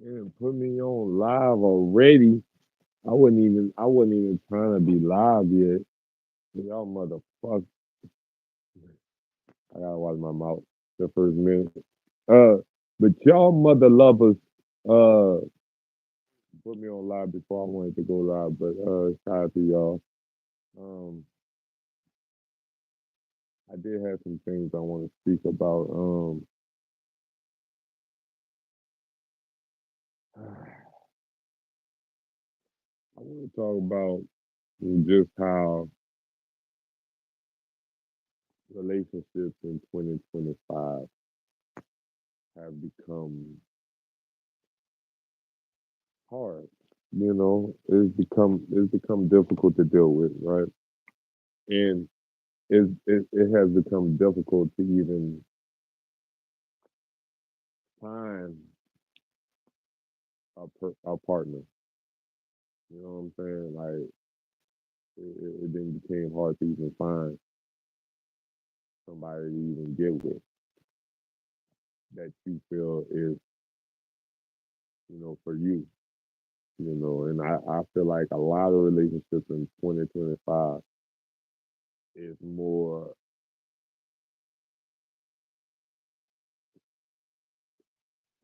Man, put me on live already. I wasn't even trying to be live yet. Y'all motherfuckers. I gotta watch my mouth the first minute. But y'all mother lovers, uh, put me on live before I wanted to go live, but shout out to y'all. Um, I did have some things I want to speak about. I want to talk about just how relationships in 2025 have become hard. It's become difficult to deal with, right? And it has become difficult to even find a partner. You know what I'm saying? Like it then became hard to even find somebody to even get with that you feel is for you. And I feel like a lot of relationships in 2025 is more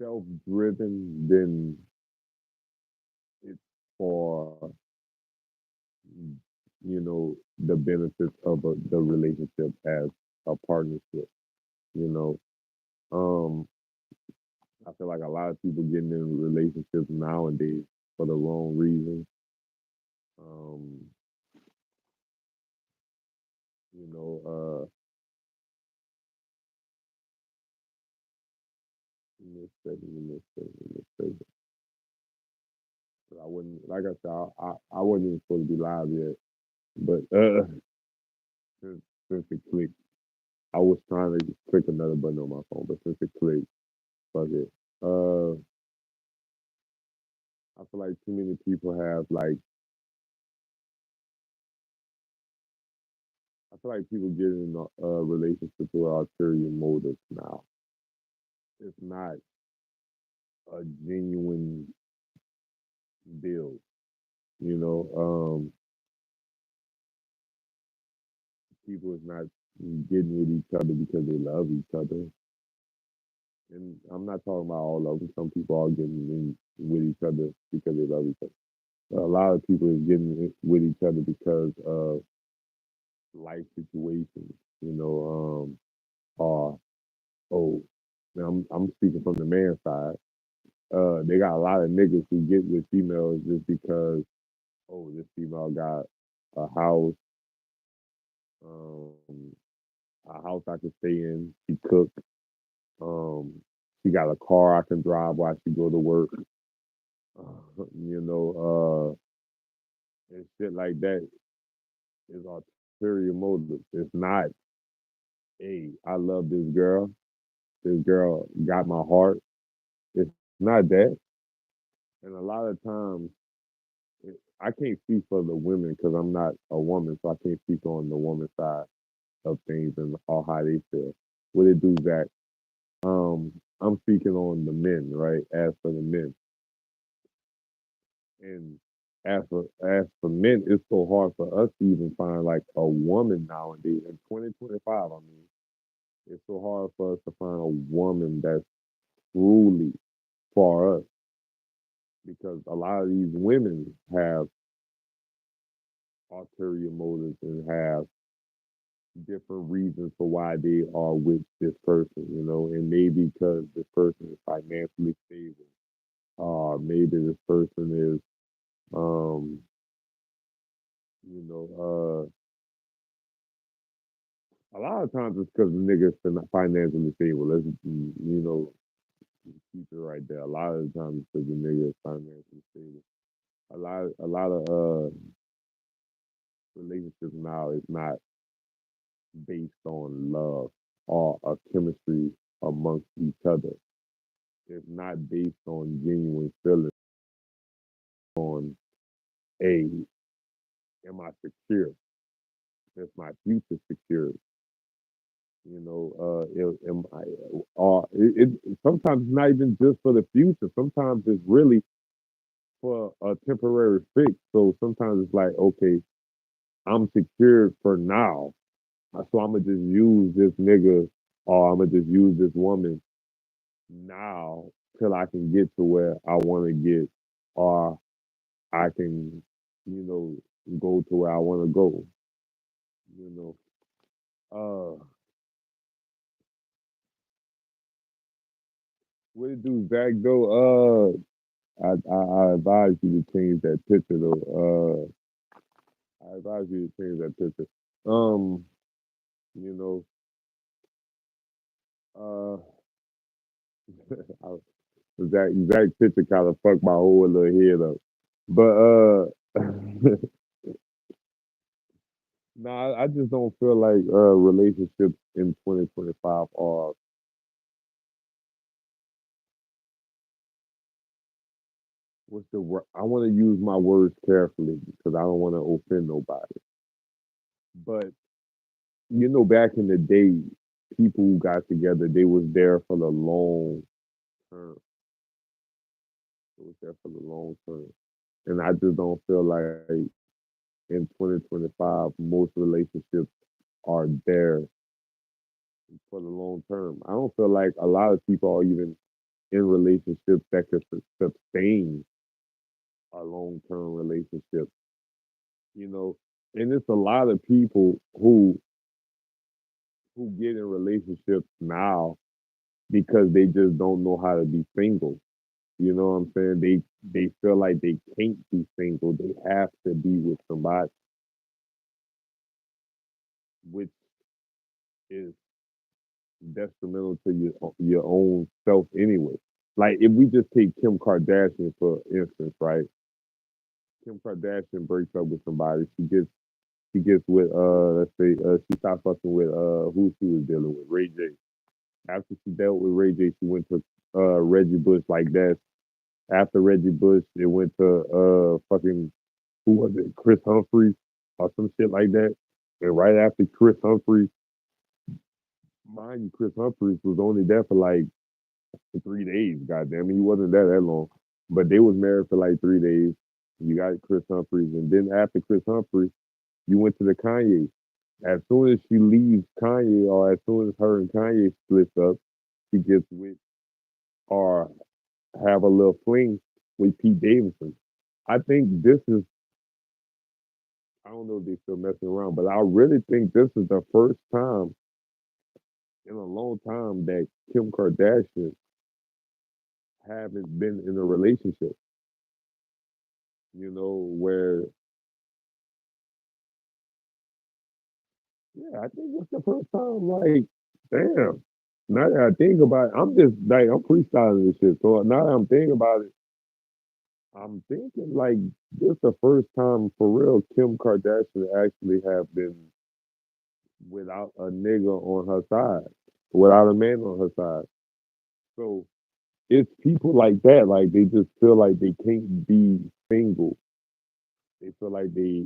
self-driven than it's for the benefits of the relationship as a partnership. You know, um, I feel like a lot of people getting in relationships nowadays for the wrong reasons. Um, you know, uh, mistake. But I wouldn't, like I said, I wasn't even supposed to be live yet, but since since it clicked, I was trying to click another button on my phone, but since it clicked, fuck it. Uh, I feel like too many people have like I feel like people get in a relationship with ulterior motives now. It's not a genuine build. You know, people is not getting with each other because they love each other. And I'm not talking about all of them. Some people are getting in with each other because they love each other. But a lot of people is getting with each other because of life situations. You know, or oh, now I'm speaking from the man side. They got a lot of niggas who get with females just because, oh, this female got a house, um, a house I can stay in. She cook. Um, she got a car I can drive while she go to work. And shit like that is ulterior motive. It's not, hey, I love this girl. This girl got my heart. It's not that. And a lot of times, I can't speak for the women because I'm not a woman, so I can't speak on the woman side of things and all how they feel. What it do, Zach? I'm speaking on the men, right? As for the men, and as for men, it's so hard for us to even find like a woman nowadays in 2025. I mean, it's so hard for us to find a woman that's truly for us because a lot of these women have ulterior motives and have different reasons for why they are with this person, and maybe because this person is financially stable, or maybe this person is, um, you know, a lot of times it's because the niggas financially stable. Let's, keep it right there. A lot of the times it's because the nigga is financially stable. A lot of relationships now is not based on love or a chemistry amongst each other. It's not based on genuine feelings. On a, am I secure? Is my future secure? Am I, sometimes it's not even just for the future. Sometimes it's really for a temporary fix. So sometimes it's like, okay, I'm secured for now. So I'm gonna just use this nigga or I'm gonna just use this woman now till I can get to where I want to get, or I can, you know, go to where I want to go. You know, what it do, Zach? Though, I advise you to change that picture though. I advise you to change that picture. Um, you know, uh, I, Zach picture kind of fucked my whole little head up. But no, I just don't feel like relationships in 2025 are what's the word? I want to use my words carefully because I don't want to offend nobody. But back in the day, people who got together, they was there for the long term. They was there for the long term, and I just don't feel like in 2025 most relationships are there for the long term. I don't feel like a lot of people are even in relationships that could sustain a long term relationship. You know, and it's a lot of people who get in relationships now because they just don't know how to be single. You know what I'm saying? They feel like they can't be single. They have to be with somebody, which is detrimental to your own self anyway. Like if we just take Kim Kardashian for instance, right? Kim Kardashian breaks up with somebody. She gets with let's say she stopped fucking with who she was dealing with, Ray J. After she dealt with Ray J, she went to Reggie Bush like that. After Reggie Bush, it went to fucking who was it, Chris Humphries or some shit like that. And right after Chris Humphries, mind you, Chris Humphries was only there for like 3 days. Goddamn it, he wasn't there that long. But they was married for like 3 days. You got Chris Humphries, and then after Chris Humphries, you went to the Kanye. As soon as she leaves Kanye, or as soon as her and Kanye splits up, she gets with or have a little fling with Pete Davidson. I think this is, I don't know if they still messing around, but I really think this is the first time in a long time that Kim Kardashian haven't been in a relationship, where, yeah, I think it's the first time, like, damn. Now that I think about it, I'm just, like, I'm freestyling this shit. So now that I'm thinking about it, I'm thinking, like, this the first time for real Kim Kardashian actually have been without a nigga on her side, without a man on her side. So it's people like that, like they just feel like they can't be single. They feel like they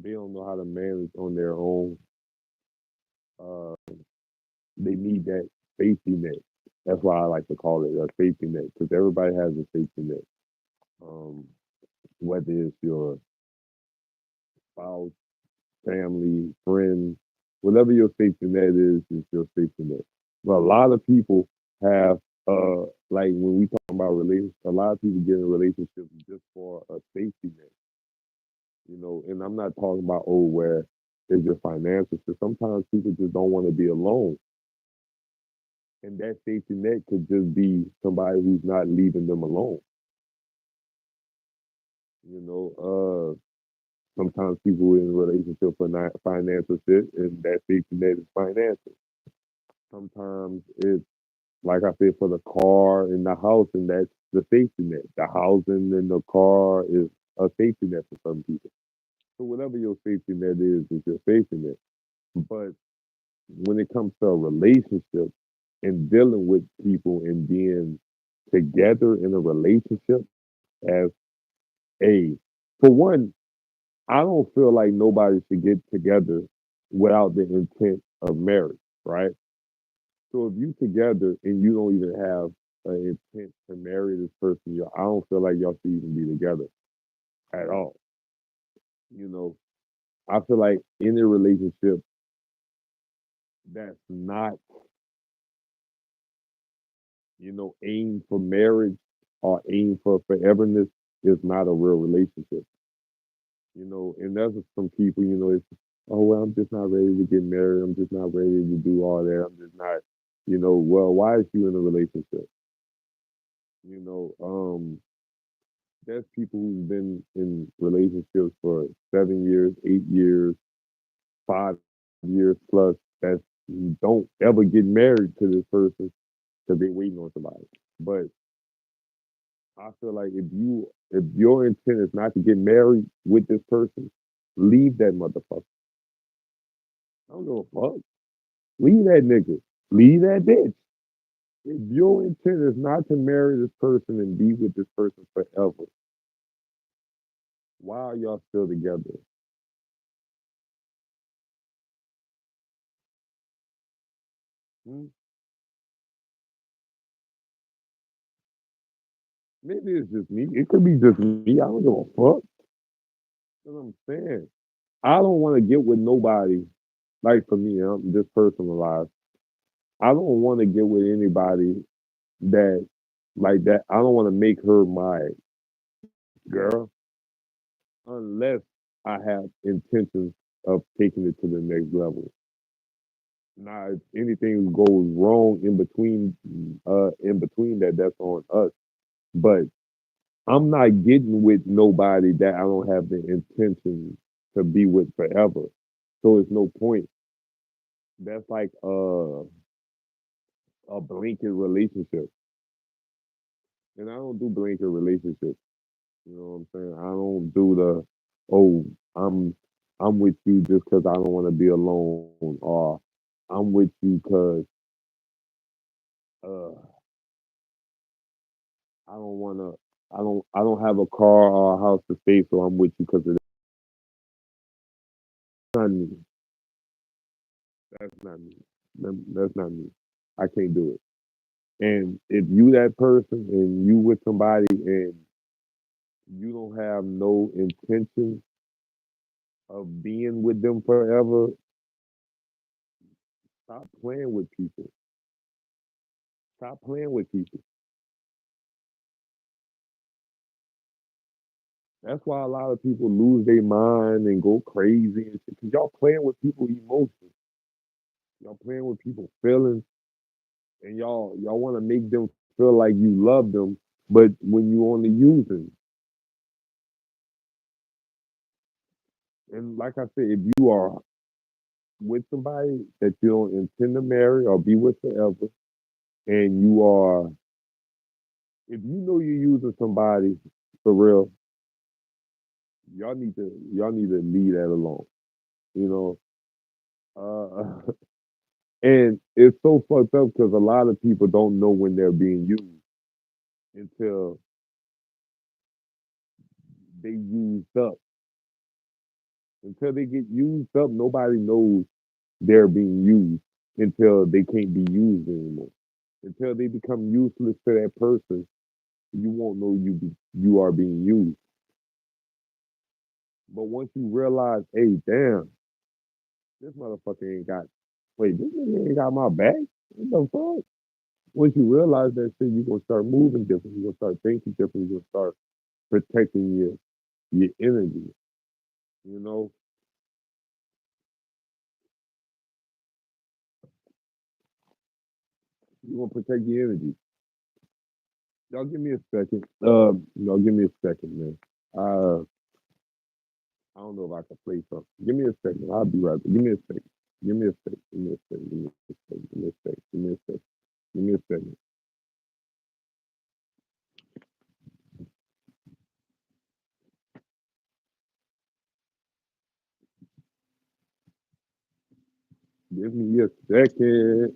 don't know how to manage on their own. Uh, they need that safety net. That's why I like to call it a safety net because everybody has a safety net. Um, whether it's your spouse, family, friends, whatever your safety net is your safety net. But a lot of people have like when we talk about relationships, a lot of people get in relationships just for a safety net, and I'm not talking about where it's your finances. So sometimes people just don't want to be alone. And that safety net could just be somebody who's not leaving them alone. You know, sometimes people in a relationship for not financial shit, and that safety net is financial. Sometimes it's like I said, for the car and the house, and that's the safety net. The housing and the car is a safety net for some people. So whatever your safety net is your safety net. But when it comes to a relationship and dealing with people and being together in a relationship as a, for one, I don't feel like nobody should get together without the intent of marriage. right? So if you together and you don't even have an intent to marry this person, I don't feel like y'all should even be together at all. You know, I feel like any relationship that's not, aim for marriage or aim for foreverness is not a real relationship. And there's some people, it's, oh, well, I'm just not ready to get married. I'm just not ready to do all that. I'm just not, well, why is you in a relationship? You know, there's people who've been in relationships for 7 years, 8 years, 5 years plus that don't ever get married to this person because they're waiting on somebody. But I feel like if your intent is not to get married with this person, leave that motherfucker. I don't give a fuck. Leave that nigga. Leave that bitch. If your intent is not to marry this person and be with this person forever, why are y'all still together? Hmm? Maybe it's just me. It could be just me. I don't give a fuck. That's what I'm saying. I don't want to get with nobody. Like for me, I'm just personalized. I don't want to get with anybody that like that. I don't want to make her my girl unless I have intentions of taking it to the next level. Now, if anything goes wrong in between that, that's on us. But I'm not getting with nobody that I don't have the intention to be with forever. So it's no point. That's like a blanket relationship, and I don't do blanket relationships. You know what I'm saying? I don't do the oh I'm I'm with you just because I don't want to be alone, or I'm with you because uh, I don't want to. I don't have a car or a house to stay, so I'm with you because of that. That's not me. That's not me. That's not me. I can't do it. And if you that person and you with somebody and you don't have no intention of being with them forever, stop playing with people. Stop playing with people. That's why a lot of people lose their mind and go crazy and shit. Cause y'all playing with people emotions. Y'all playing with people feelings, and y'all want to make them feel like you love them, but when you only using. And like I said, if you are with somebody that you don't intend to marry or be with forever, and if you know you're using somebody for real, y'all need to leave that alone. You and it's so fucked up because a lot of people don't know when they're being used until they used up. Until they get used up, nobody knows they're being used until they can't be used anymore. Until they become useless to that person, you won't know you are being used. But once you realize, hey, damn, this motherfucker ain't got, wait, this nigga ain't got my back. What the fuck? Once you realize that shit, you're gonna start moving different. You're gonna start thinking different. You're gonna start protecting your energy. You know, you're gonna protect your energy. Y'all give me a second. Give me a second, man. I don't know if I can play something. Give me a second. I'll be right back. Give me a second. Give me a second. Give me a second. Give me a second. Give me a second. Give me a second. Give me a second. Give me a second.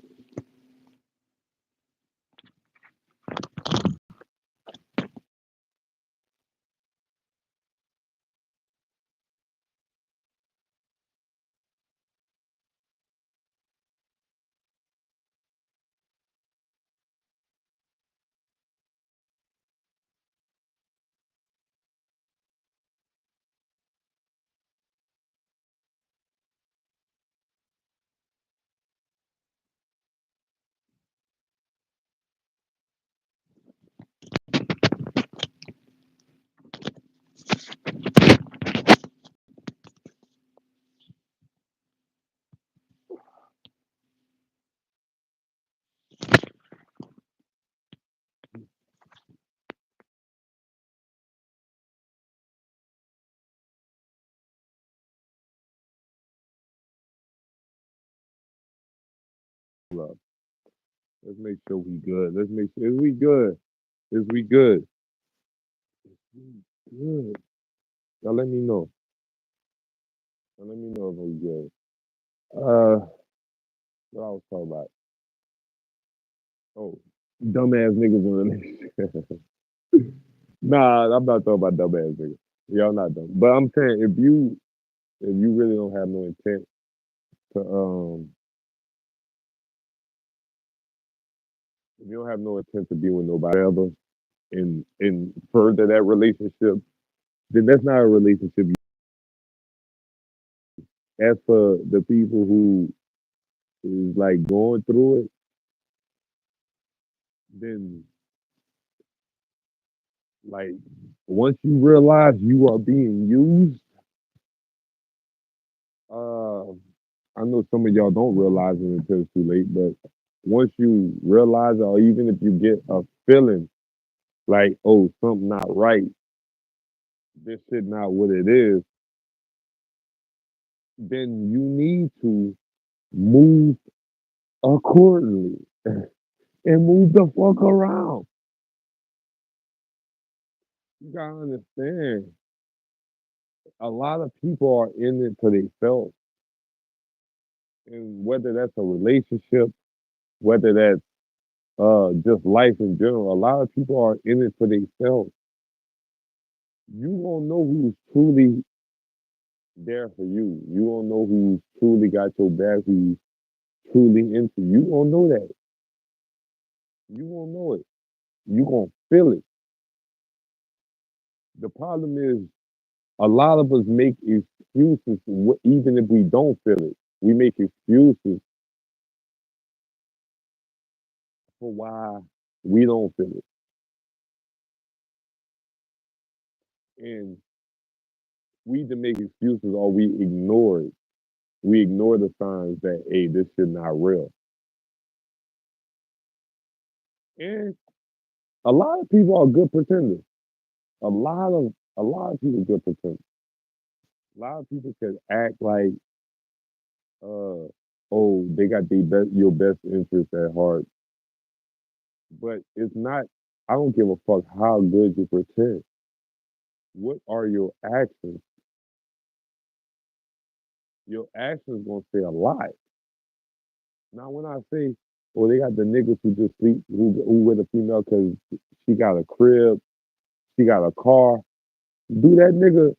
Let's make sure we good. Let's make sure is we good. Is we good? We good. Y'all let me know. Y'all let me know if we good. What I was talking about? Oh, dumbass niggas in relationships. Nah, I'm not talking about dumbass niggas. Y'all not dumb. But I'm saying if you really don't have no intent to if you don't have no intent to be with nobody ever and further that relationship, then that's not a relationship. As for the people who is like going through it, then like once you realize you are being used, uh, I know some of y'all don't realize it until it's too late, but once you realize it, or even if you get a feeling like, oh, something not right, this shit not what it is, then you need to move accordingly and move the fuck around. You gotta understand, a lot of people are in it for themselves, and whether that's a relationship, whether that's just life in general, a lot of people are in it for themselves. You won't know who's truly there for you. You won't know who's truly got your back, who's truly into you. You won't know that. You won't know it. You gonna feel it. The problem is a lot of us make excuses, even if we don't feel it. We make excuses for why we don't feel it, and we either make excuses or we ignore it. We ignore the signs that hey, this shit not real. And a lot of people are good pretenders. A lot of people good pretenders. A lot of people can act like uh oh they got your best interest at heart, but it's not. I don't give a fuck how good you pretend. What are your actions? Your actions gonna say a lot. Now when I say, oh they got the niggas who just sleep who with a female because she got a crib, she got a car. Do that nigga,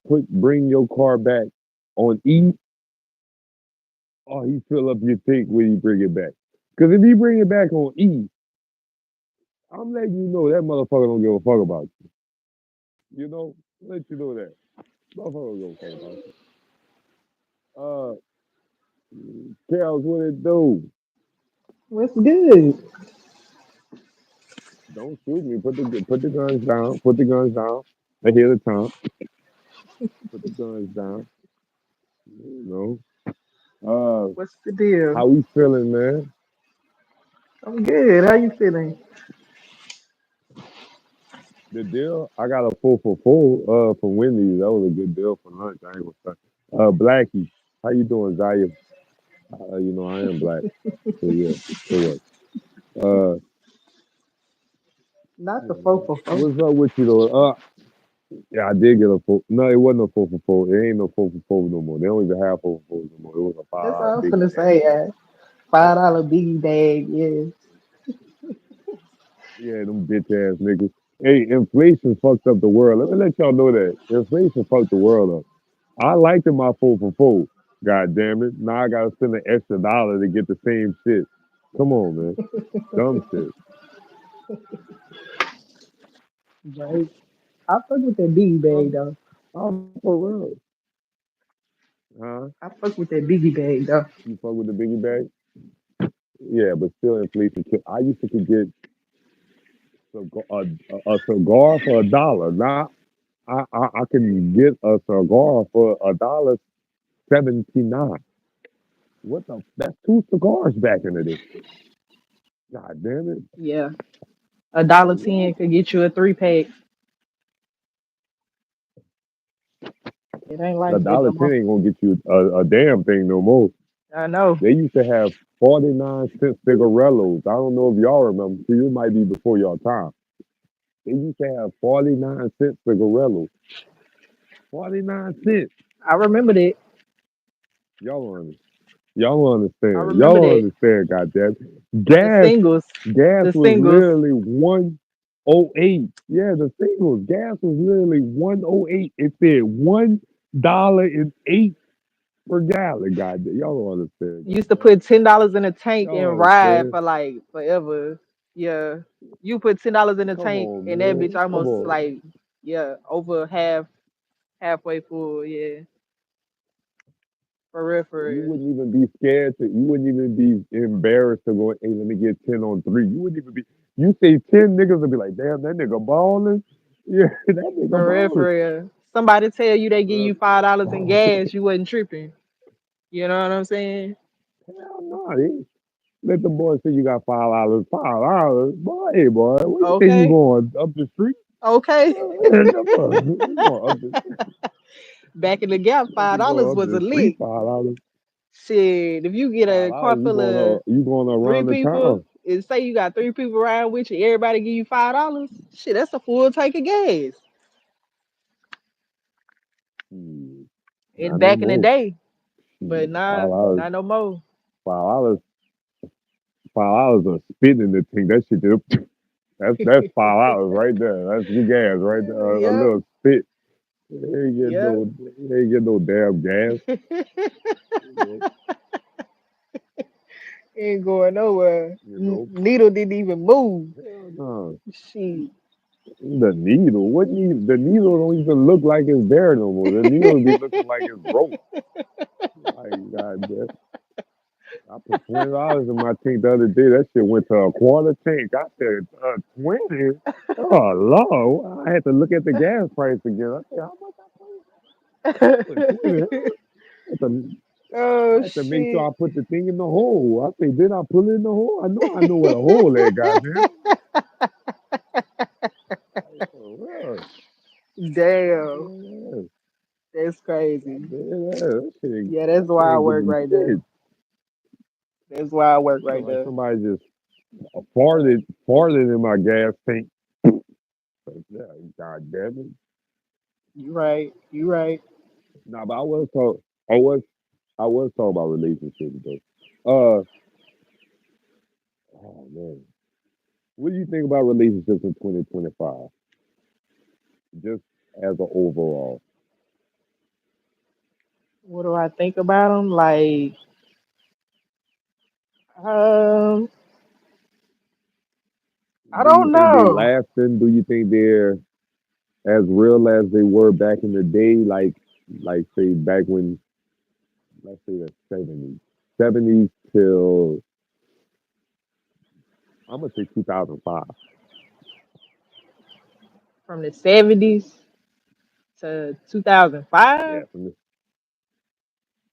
put bring your car back on E, or he fill up your tank when he bring it back? Because if he bring it back on E, I'm letting you know that motherfucker don't give a fuck about you. You know, let you know that motherfucker don't give a fuck about you. Uh, Kels, what it do? What's good? Don't shoot me. Put the guns down. Put the guns down. Ahead of time. Put the guns down. You know. What's the deal? How we feeling, man? I'm good. How you feeling? The deal, I got a 4 for 4 from Wendy's. That was a good deal for lunch. I ain't gonna start. Blackie, how you doing, Zaya? I am black. So yeah. So what? Uh, Not the 4 for 4. what's up with you though? Yeah, I did get a four. No, it wasn't a 4 for 4. It ain't no 4 for 4 no more. They don't even have 4 for 4s no more. It was a five That's dollar all I'm biggie finna bag. say. $5 biggie bag. Yeah. Yeah, them bitch ass niggas. Hey, inflation fucked up the world. Let me let y'all know that inflation fucked the world up. I liked it my 4 for 4. God damn it! Now I gotta spend an extra dollar to get the same shit. Come on, man. Dumb shit. Right. I fuck with that biggie bag I'm, though. I'm for real. Huh? I fuck with that biggie bag though. You fuck with the biggie bag? Yeah, but still inflation. I used to could get a cigar for a dollar. Now I can get a cigar for $1.79. What the? That's 2 cigars back in the day. God damn it! Yeah. $1.10 What? could get you a 3 pack. It ain't A like that dollar no ten more. ain't gonna get you a damn thing no more. I know. They used to have 49-cent cigarillos. I don't know if y'all remember. See, it might be before y'all time. They used to have 49-cent cigarillos. 49 cents. I remember that. Y'all don't understand. Y'all don't I understand. Y'all remember don't that. understand, goddamn. The Gas, singles. gas The was singles. literally 108. Yeah, the singles. Gas was literally 108. It said $1.08 per gallon. Goddamn. Y'all don't understand, Used to goddamn. put $10 in a tank Y'all and don't ride understand. for like forever. Yeah. You put $10 in a Come tank on, and that bitch man. Come almost on. like, yeah, over halfway full, yeah. For real, for You real. wouldn't even be scared to. You wouldn't even be embarrassed to go. Hey, let me get 10 on 3. You wouldn't even be. You say 10 niggas would be like, damn, that nigga balling. Yeah, that nigga For real, balling. for real. Somebody tell you they give Uh, you $5 in gas, you wasn't tripping. You know what I'm saying? hell no. Let the boy say you got $5. $5, boy. Hey, boy, where you think you Okay. going up the street? Okay. The fuck? You going up the? Back in the gap, Think $5 you going up was a the street? lick. $5. Shit, if you get a car $5. You full of going three around the people town? and say you got three people around with you, everybody give you $5. Shit, that's a full tank of gas. Hmm, And not no back in the more. day, but Five nah, dollars. not no more. $5. $5 of spit in the tank. That shit just that's $5 right there. That's your gas right there. A Yep, little spit. yep. You ain't get no damn gas. You Ain't going nowhere. know. Needle didn't even move. Hell no. Shit. The needle. What needle? The needle don't even look like it's there no more. The needle be looking like it's broke. Like goddamn. I put $20 in my tank the other day. That shit went to a quarter tank. I said, 20? Oh Lord. I had to look at the gas price again. I said, how much I put 20? I had to, I Oh had to make sure shit. I put the thing in the hole. I say, did I pull it in the hole? I know where the hole at, goddamn. Like, for real. Damn. Goddamn, That's crazy. that Yeah, that's shit why I ain't give work me right there. shit. That's why I work Felt right like there. somebody just farted in my gas tank. Like, yeah, God damn it. You right. You right. Nah, but I was I was talking about relationships though. Oh man. What do you think about relationships in 2025? Just as an overall. What do I think about them? Like, um, I Do you don't think they know. lasting? Do you think they're as real as they were back in the day? Like say back when, let's say the 70s. 70s till, I'm gonna say 2005. From the 70s to Yeah, 2005. from this,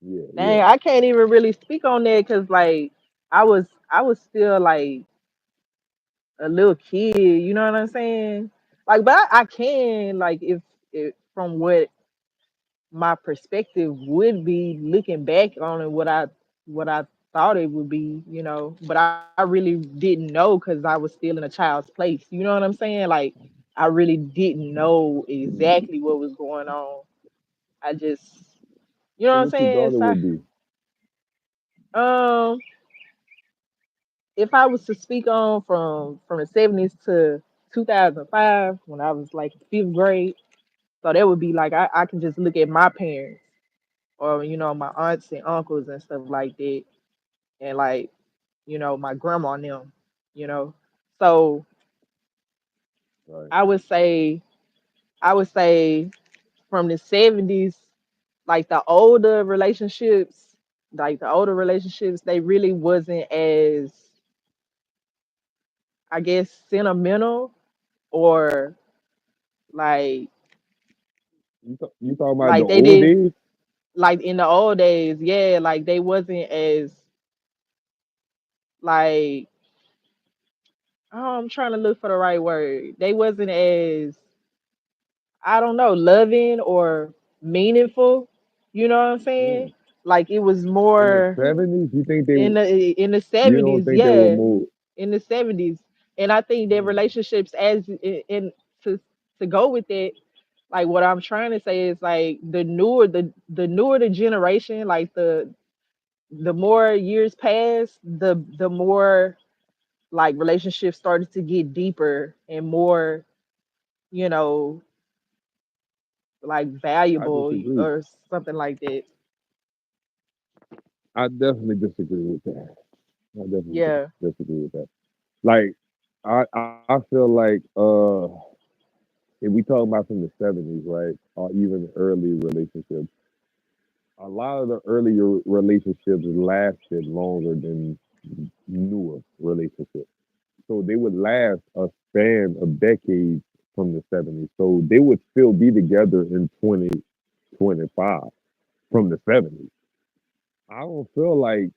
yeah, Dang, yeah. I can't even really speak on that because like I was still like a little kid. You know what I'm saying? Like, but I can like if from what my perspective would be looking back on it, what I thought it would be, but I really didn't know because I was still in a child's place. You know what I'm saying? Like, I really didn't know exactly what was going on. I just, you know So what I'm what you saying? thought it So, would be? um, if I was to speak on from the 70s to 2005, when I was like fifth grade, so that would be like I can just look at my parents or my aunts and uncles and stuff like that, and like my grandma and them, you know. So Right. I would say I would say from the 70s, like the older relationships, they really wasn't as, I guess, sentimental, or like You talking about the like they old did, days? like in the old days, yeah, like they wasn't as, like, oh, I'm trying to look for the right word. They wasn't as, I don't know, loving or meaningful. You know what I'm saying? Mm, Like it was In the more 70s, you think they? in the You don't 70s, think they were yeah, more? in the 70s. And I think that Hmm. relationships as in to to go with it, like what I'm trying to say is like the newer the generation, like the more years pass, the more like relationships started to get deeper and more, you know, like I valuable disagree. or something like that. I definitely disagree with that. I definitely Yeah, disagree with that. Like, I feel like if we talk about from the 70s, right, or even early relationships, a lot of the earlier relationships lasted longer than newer relationships. So they would last a span of decades from the 70s. So they would still be together in 2025 from the 70s. I don't feel like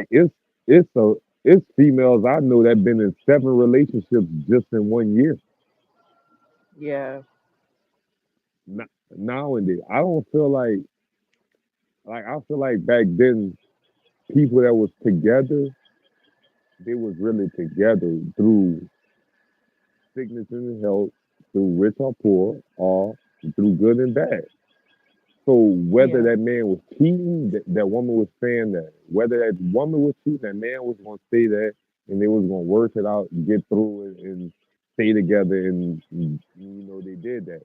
it's females I know that been in 7 relationships just in 1 year. yeah, Nowadays, I don't feel like I feel like back then people that was together, they was really together through sickness and health, through rich or poor, or through good and bad. So whether yeah. that man was cheating, that woman was saying that. Whether that woman was cheating, that man was gonna say that, and they was gonna work it out, get through it, and stay together. And they did that.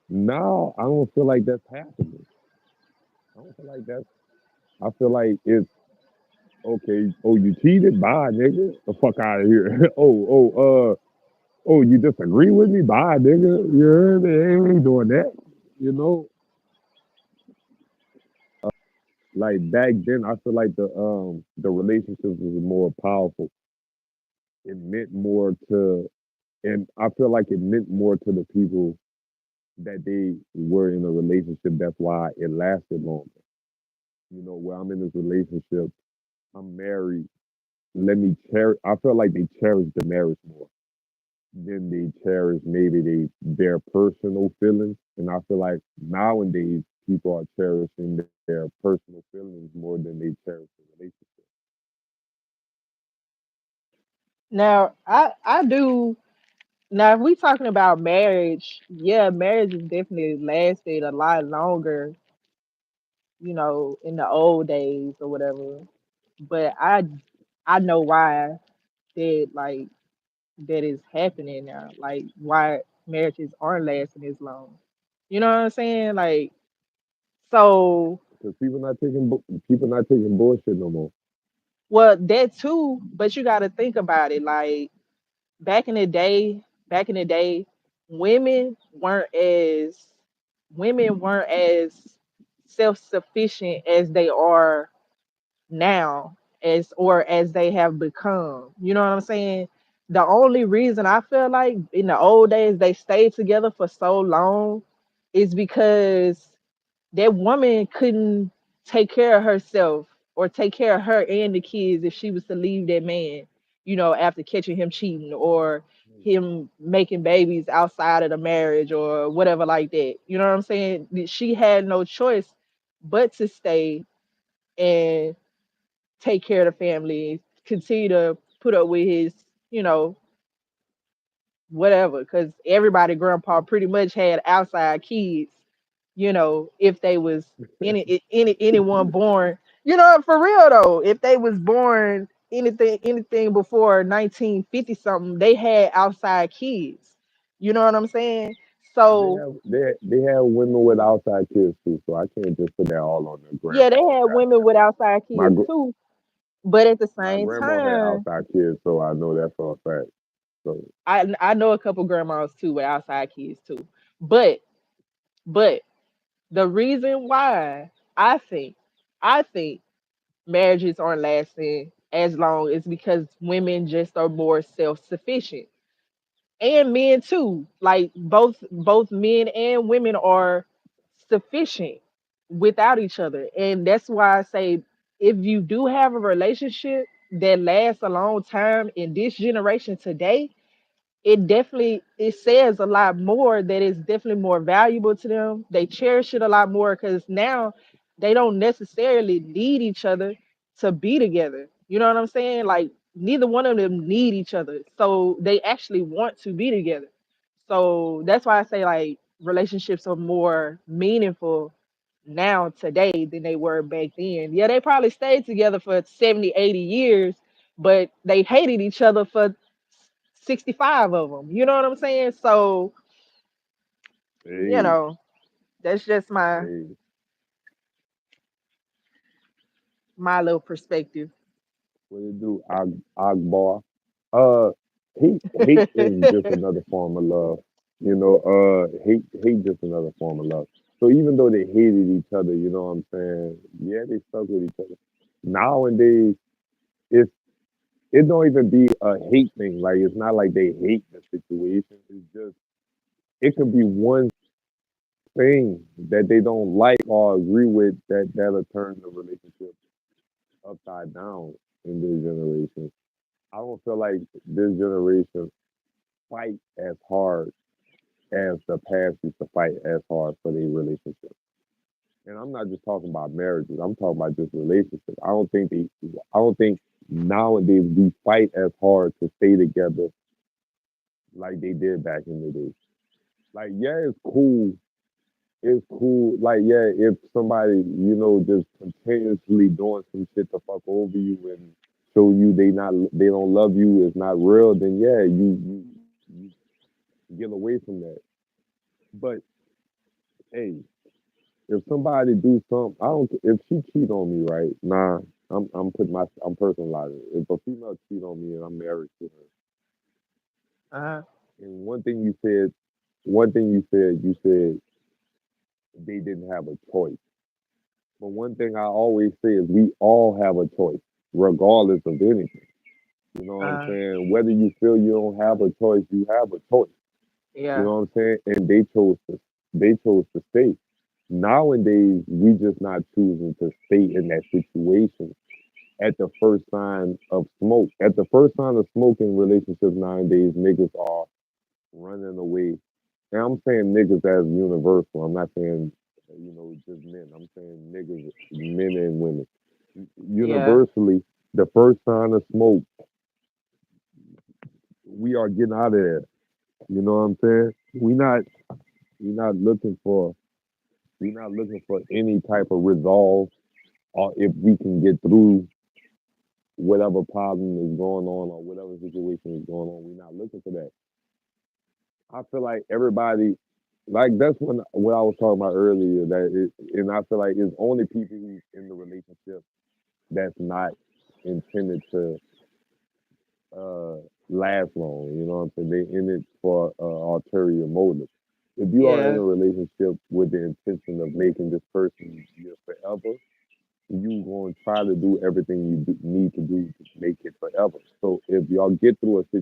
Now I don't feel like that's happening. I don't feel like that's. I feel like it's okay. Oh, you cheated? Bye, nigga. The fuck out of here. Oh, you disagree with me? Bye, nigga. You heard me? I ain't doing that. You know, like back then, I feel like the relationships was more powerful. It meant more to, and I feel like it meant more to the people that they were in a relationship. That's why it lasted longer. Where I'm in this relationship, I'm married. Let me cherish. I feel like they cherish the marriage more than they cherish maybe their personal feelings. And I feel like nowadays people are cherishing their personal feelings more than they cherish the relationship. Now I do. Now if we talking about marriage, yeah, marriage has definitely lasted a lot longer, in the old days or whatever. But I know why that like that is happening now. Like why marriages aren't lasting as long. You know what I'm saying? Like so Because people not taking bullshit no more. well that too, but you gotta think about it. Like back in the day, women weren't as women weren't as self sufficient as they are now, as they have become. You know what I'm saying? The only reason I feel like in the old days they stayed together for so long is because that woman couldn't take care of herself or take care of her and the kids if she was to leave that man, after catching him cheating or him making babies outside of the marriage or whatever like that. You know what I'm saying? She had no choice but to stay and take care of the family, continue to put up with his, you know, whatever. Because everybody, grandpa, pretty much had outside kids. If they was anyone born, for real though, if they was born anything before 1950 something, they had outside kids. You know what I'm saying? So They have women with outside kids too, so I can't just put that all on the yeah, they grandpa. had women Goddamn with it. outside My kids too. But at the my same grandma had time, outside kids, so I know that for a fact. So I know a couple grandmas too with outside kids too. But but the reason why I think I think marriages aren't lasting as long is because women just are more self-sufficient. And men too. Like both men and women are sufficient without each other. And that's why I say if you do have a relationship that lasts a long time in this generation today, it says a lot more that it's definitely more valuable to them. They cherish it a lot more because now they don't necessarily need each other to be together. You know what I'm saying? Like neither one of them need each other. So they actually want to be together. So that's why I say like relationships are more meaningful now today than they were back then. Yeah, they probably stayed together for 70, 80 years, but they hated each other for 65 of them. You know what I'm saying? So, you Hey, know, that's just hey, my little perspective. what it do? Agbar. Uh, hate is just another form of love. You know, hate just another form of love. So even though they hated each other, you know what I'm saying? Yeah, they stuck with each other. Nowadays, it's it don't even be a hate thing. Like it's not like they hate the situation. It's just it could be one thing that they don't like or agree with that'll turn the relationship upside down in this generation. I don't feel like this generation fight as hard as the past used to fight as hard for their relationship. And I'm not just talking about marriages. I'm talking about just relationships. I don't think nowadays we fight as hard to stay together like they did back in the day. Like, yeah, it's cool. It's cool. Like, yeah, if somebody, just continuously doing some shit to fuck over you and show you they don't love you, it's not real, then yeah, you get away from that. But hey, if somebody do something, I don't. If she cheat on me, right? Nah, I'm personalizing it. If a female cheat on me and I'm married to her, Uh-huh. and you said they didn't have a choice. But one thing I always say is we all have a choice, regardless of anything. You know what I'm Uh, saying? Whether you feel you don't have a choice, you have a choice. You yeah, know what I'm saying? And they chose to stay. Nowadays, we just not choosing to stay in that situation at the first sign of smoke. At the first sign of smoke in relationships nowadays, niggas are running away. And I'm saying niggas as universal. I'm not saying just men. I'm saying niggas, men and women. yeah, Universally, the first sign of smoke, we are getting out of there. You know what I'm saying? We not looking for any type of resolve or if we can get through whatever problem is going on or whatever situation is going on. We're not looking for that. I feel like everybody, like that's when what I was talking about earlier. And I feel like it's only people who's in the relationship that's not intended to uh, last long. You know what I'm saying? They in it for ulterior motive. If you are in yeah, a relationship with the intention of making this person your forever, you going to try to do everything need to do to make it forever. So if y'all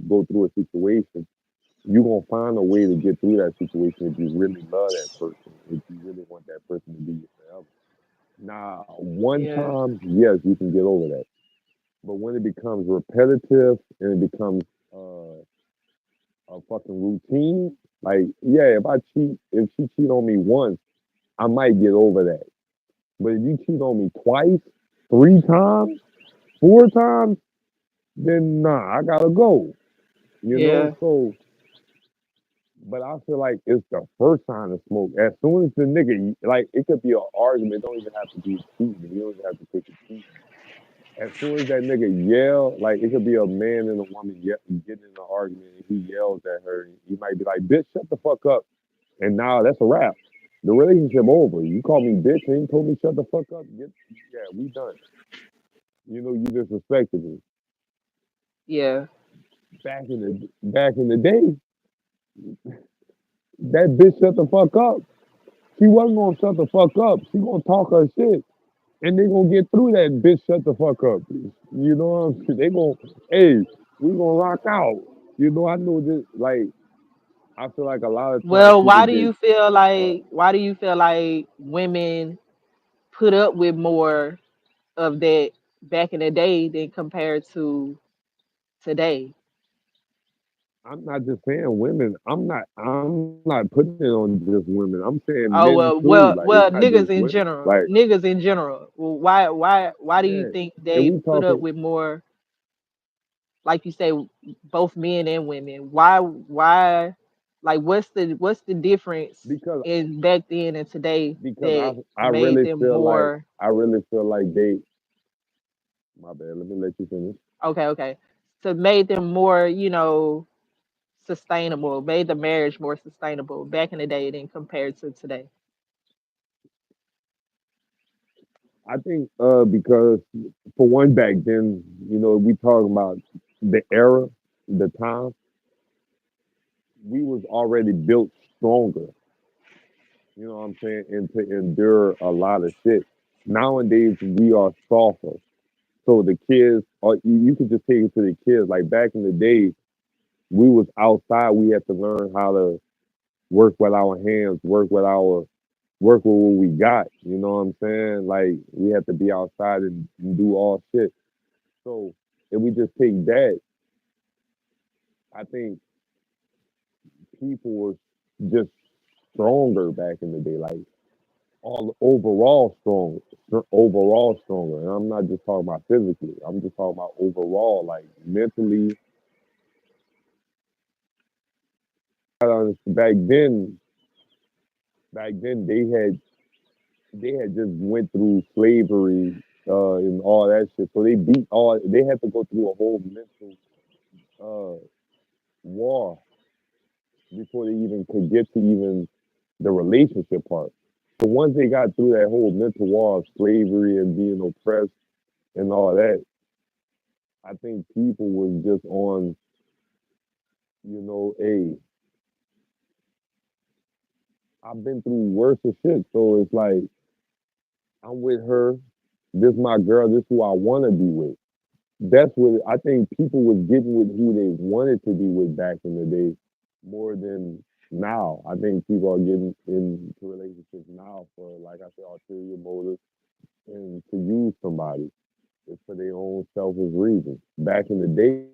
go through a situation, you're gonna find a way to get through that situation if you really love that person, if you really want that person to be your forever. Now, one yeah, time, yes, you can get over that. But when it becomes repetitive and it becomes a fucking routine, like, yeah, if she cheat on me once, I might get over that. But if you cheat on me twice, 3 times, 4 times, then nah, I gotta go. You know, yeah, so but I feel like it's the first sign of smoke. As soon as the nigga, like, it could be an argument. It don't even have to be cheating. You don't even have to take it cheating. As soon as that nigga yell, like, it could be a man and a woman getting in an argument and he yells at her. And he might be like, bitch, shut the fuck up. And now that's a wrap. The relationship over. You call me bitch and you told me shut the fuck up. Yeah, we done. You disrespected me. yeah. Back in the day, that bitch shut the fuck up. She wasn't gonna shut the fuck up. She gonna talk her shit, and they gonna get through that bitch. Shut the fuck up. You know what I'm saying? They gonna, hey, we gonna rock out. I know this. Like, I feel like a lot of times Well, people get. why do you feel like women put up with more of that back in the day than compared to today? I'm not just saying women. I'm not putting it on just women. I'm saying men Oh too. well, Like it's not just niggas women. in Like general, niggas in general. Well, why do yeah. you think And we they put talking up with more, like you say, both men and women? Why, like what's the difference because in back then and today because that I made really them feel like more? I really feel like they. My bad. Let me let you finish. Okay, so made them more, sustainable, made the marriage more sustainable back in the day than compared to today. I think because for one back then, we talking about the era, the time, we was already built stronger. You know what I'm saying, and to endure a lot of shit. Nowadays we are softer. So the kids, or you could just take it to the kids. Like back in the day, we was outside. We had to learn how to work with our hands, work with what we got. You know what I'm saying? Like we had to be outside and do all shit. So if we just take that, I think people were just stronger back in the day. Like all overall stronger. And I'm not just talking about physically. I'm just talking about overall, like mentally. Back then, they had just went through slavery and all that shit. So they had to go through a whole mental uh, war before they even could get to even the relationship part. So once they got through that whole mental war of slavery and being oppressed and all that, I think people was just on, hey, I've been through worse of shit. So it's like I'm with her. This my girl. This who I want to be with. That's what I think people was getting with who they wanted to be with back in the day more than now. I think people are getting into relationships now for, like I said, ulterior motives and to use somebody. It's for their own selfish reasons. Back in the day,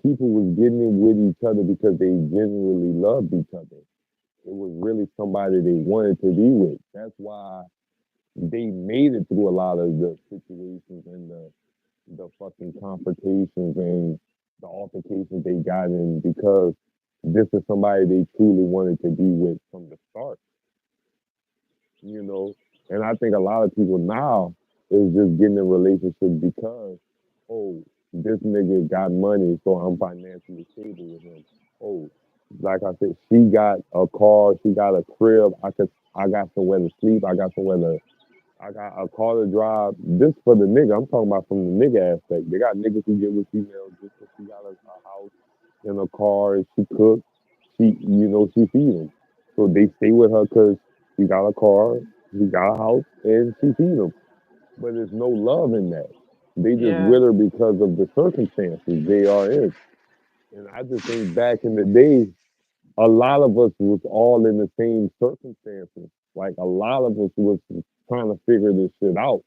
people was getting it with each other because they genuinely loved each other. It was really somebody they wanted to be with. That's why they made it through a lot of the situations and the fucking confrontations and the altercations they got in because this is somebody they truly wanted to be with from the start, you know. And I think a lot of people now is just getting in relationships because, oh, this nigga got money, so I'm financially stable with him. Oh, like I said, she got a car, she got a crib. I got somewhere to sleep. I got a car to drive. This for the nigga. I'm talking about from the nigga aspect. They got niggas who get with females just because she got a house and a car and she cooks. She feed them. So they stay with her because she got a car, she got a house, and she feed them. But there's no love in that. They just Yeah, with her because of the circumstances they are in. And I just think back in the day, a lot of us was all in the same circumstances. Like a lot of us was trying to figure this shit out.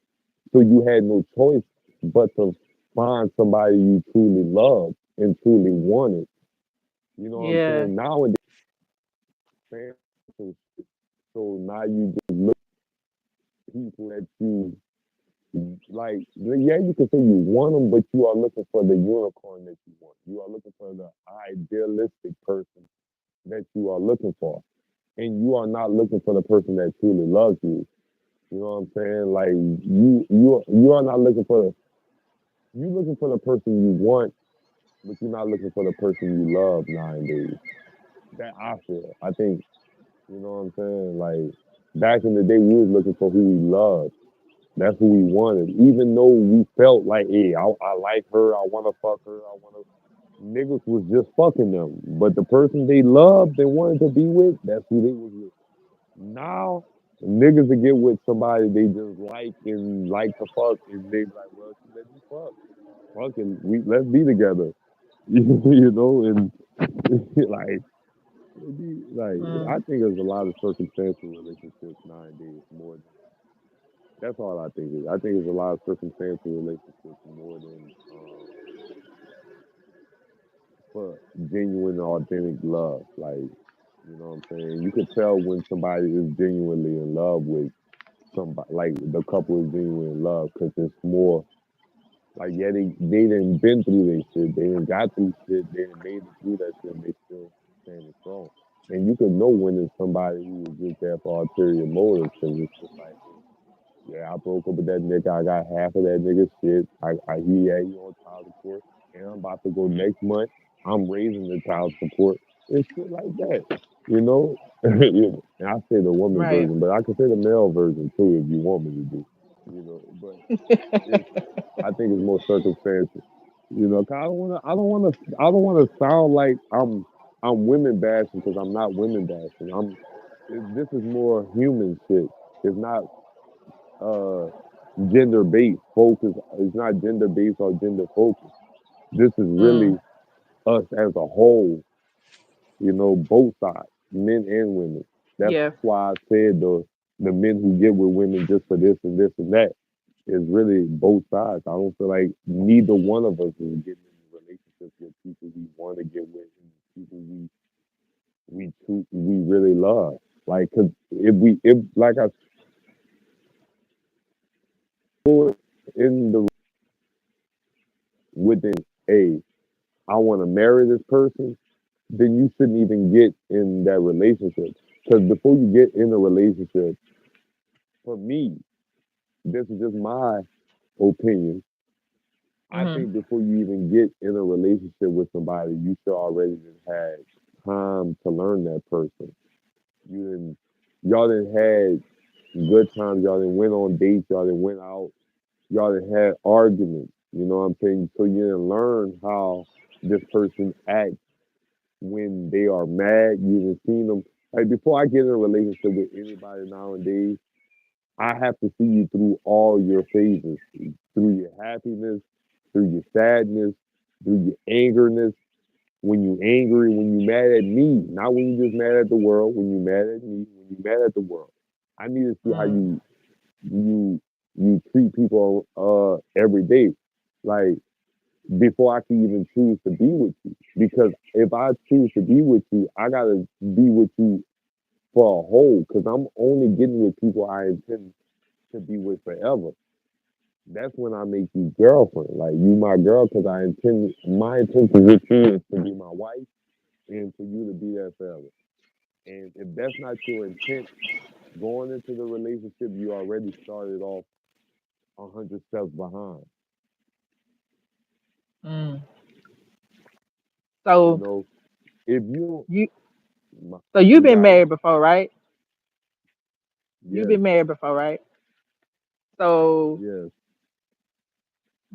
So you had no choice but to find somebody you truly loved and truly wanted. You know what I'm yeah, saying? Nowadays, so now you just look at people that you like. Yeah, you can say you want them, but you are looking for the unicorn that you want. You are looking for the idealistic person that you are looking for, and you are not looking for the person that truly loves you. You know what I'm saying? Like you are not looking for you looking for the person you want, but you're not looking for the person you love nowadays. That I feel. I think what I'm saying. Like back in the day, we was looking for who we loved. That's who we wanted. Even though we felt like, hey, I like her, I want to fuck her, I want to. Niggas was just fucking them, but the person they loved, they wanted to be with, that's who they was with. Now, niggas to get with somebody they just like to fuck, and they be like, well, she let me fuck. Fucking, let's be together. And like, I mm, think there's a lot of circumstantial relationships nowadays more than that's all I think is. I think there's a lot of circumstantial relationships more than for genuine, authentic love. Like, you know what I'm saying? You could tell when somebody is genuinely in love with somebody, like the couple is genuinely in love, because it's more like, yeah, they didn't been through their shit, they didn't got through shit, they done made it through that shit, and they still standing strong. And you could know when it's somebody who is just there for ulterior motives, because it's just like, yeah, I broke up with that nigga. I got half of that nigga shit. He on child support, and I'm about to go next month. I'm raising the child support and shit like that. You know, You know, and I say the woman Right. version, but I can say the male version too if you want me to do. You know, but it's I think it's more circumstantial. You know, 'cause I don't wanna sound like I'm women bashing because I'm not women bashing. This is more human shit. It's not uh gender based focus. It's not gender based or gender focused. This is Mm, really us as a whole, both sides, men and women. That's yeah. why I said the men who get with women just for this and that is really both sides. I don't feel like neither one of us is getting in relationships with people we want to get with and people we really love. Like, 'cause if like I saw in the within a I want to marry this person, then you shouldn't even get in that relationship. Because before you get in a relationship, for me, this is just my opinion. I Hmm. think before you even get in a relationship with somebody, you should already just had time to learn that person. You didn't, y'all didn't had good times. Y'all didn't went on dates. Y'all didn't went out. Y'all didn't had arguments. You know what I'm saying? So you didn't learn how this person acts when they are mad. You have seen them. Like, before I get in a relationship with anybody nowadays, I have to see you through all your phases, through your happiness, through your sadness, through your angerness. When you angry, when you mad at me, not when you just mad at the world. When you mad at me, when you mad at the world, I need to see how Mm, you you treat people every day. Like, before I can even choose to be with you. Because if I choose to be with you, I gotta be with you for a whole. Because I'm only getting with people I intend to be with forever. That's when I make you girlfriend. Like, you my girl, because my intention with you is to be my wife and for you to be there forever. And if that's not your intent going into the relationship, you already started off 100 steps behind. mm. You So know, if you, you my, so you've you been got it. married before, right? You've Yes, been married before, right? So yes.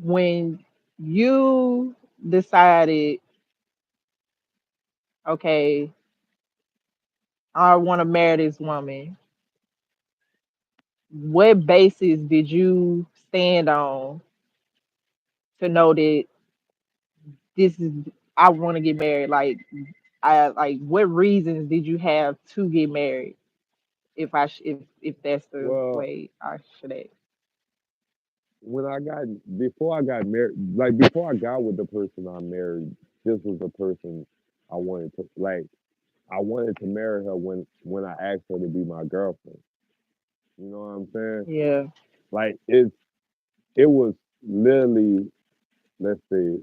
when you decided, okay, I want to marry this woman, what basis did you stand on to know that this is I want to get married? Like, I like what reasons did you have to get married? If that's the Well, way I should ask. when I got before I got married, like before I got with the person I married, this was the person I wanted to like. I wanted to marry her when I asked her to be my girlfriend. You know what I'm saying? Yeah. Like, it was literally, let's see,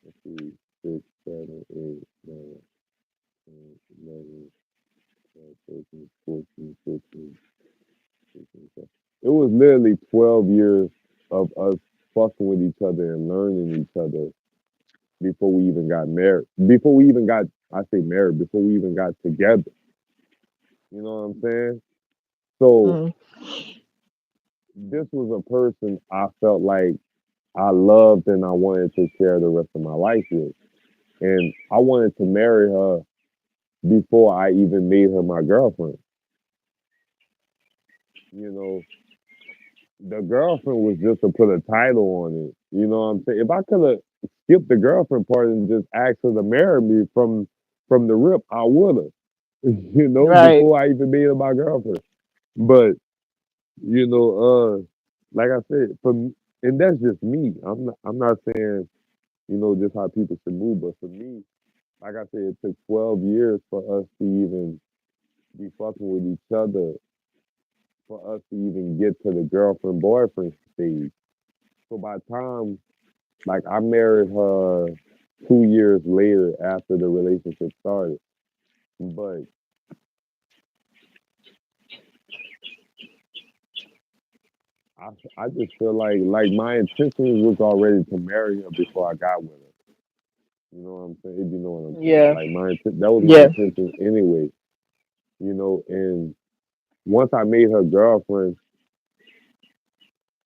let's see, 6, 7, 8, 9, 10, 11, 12, 13, 14, 15, 16, 17. It was literally 12 years of us fucking with each other and learning each other before we even got married. Before we even got, I say married, before we even got together. You know what I'm saying? So Mm, this was a person I felt like I loved and I wanted to share the rest of my life with. And I wanted to marry her before I even made her my girlfriend. You know, the girlfriend was just to put a title on it. You know what I'm saying? If I could have skipped the girlfriend part and just asked her to marry me from the rip, I would have. right. Before I even made her my girlfriend. But, like I said, for me, and that's just me. I'm not saying just how people should move, but for me, like I said, it took 12 years for us to even be fucking with each other, for us to even get to the girlfriend boyfriend stage. So by the time like I married her 2 years later after the relationship started, but I I just feel like my intentions was already to marry her before I got with her. You know what I'm saying? If you know what I'm saying. Yeah. Like that was my Yeah. intention anyway. And once I made her girlfriend,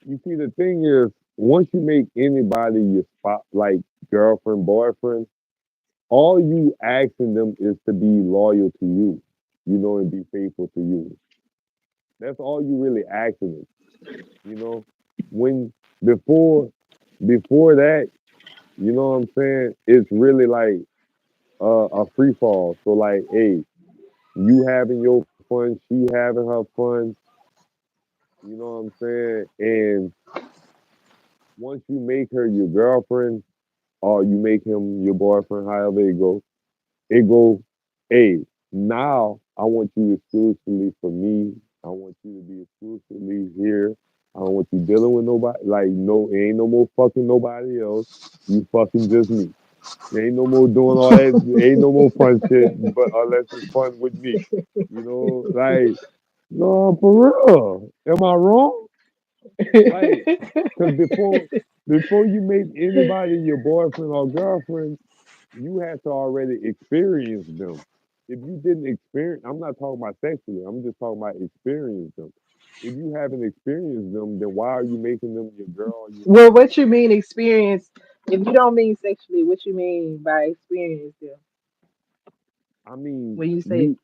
you see the thing is once you make anybody your spot like girlfriend, boyfriend, all you asking them is to be loyal to you, and be faithful to you. That's all you really asking them, you know. When before that, you know what I'm saying? It's really like a free fall. So like, hey, you having your fun, she having her fun, you know what I'm saying? And once you make her your girlfriend or you make him your boyfriend, however it go, hey, now I want you exclusively for me. I want you to be exclusively here. I don't want you dealing with nobody. Like, no, ain't no more fucking nobody else. You fucking just me. Ain't no more doing all that. Ain't no more fun shit, but unless it's fun with me. Like, no, for real. Am I wrong? Like, cause before you make anybody your boyfriend or girlfriend, you have to already experience them. If you didn't experience, I'm not talking about sexually. I'm just talking about experience them. If you haven't experienced them, then why are you making them your girl or your Well, boyfriend? what you mean experience? If you don't mean sexually, what you mean by experience? Then I mean, when you say, you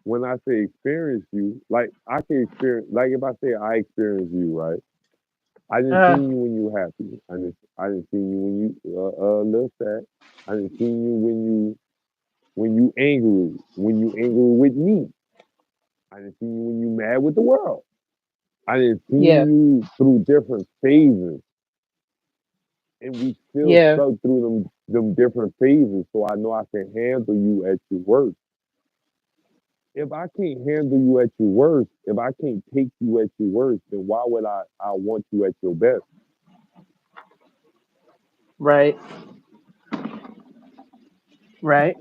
when I say experience you, like I can experience, like if I say I experience you, right? I didn't see uh, you when you were happy. I didn't see you when you a little sad. I didn't see you when you angry with me. I didn't see you when you mad with the world. I didn't see yeah, you through different phases, and we still yeah, stuck through them different phases. So I know I can handle you at your worst. If I can't handle you at your worst, if I can't take you at your worst, then why would I want you at your best? right, right,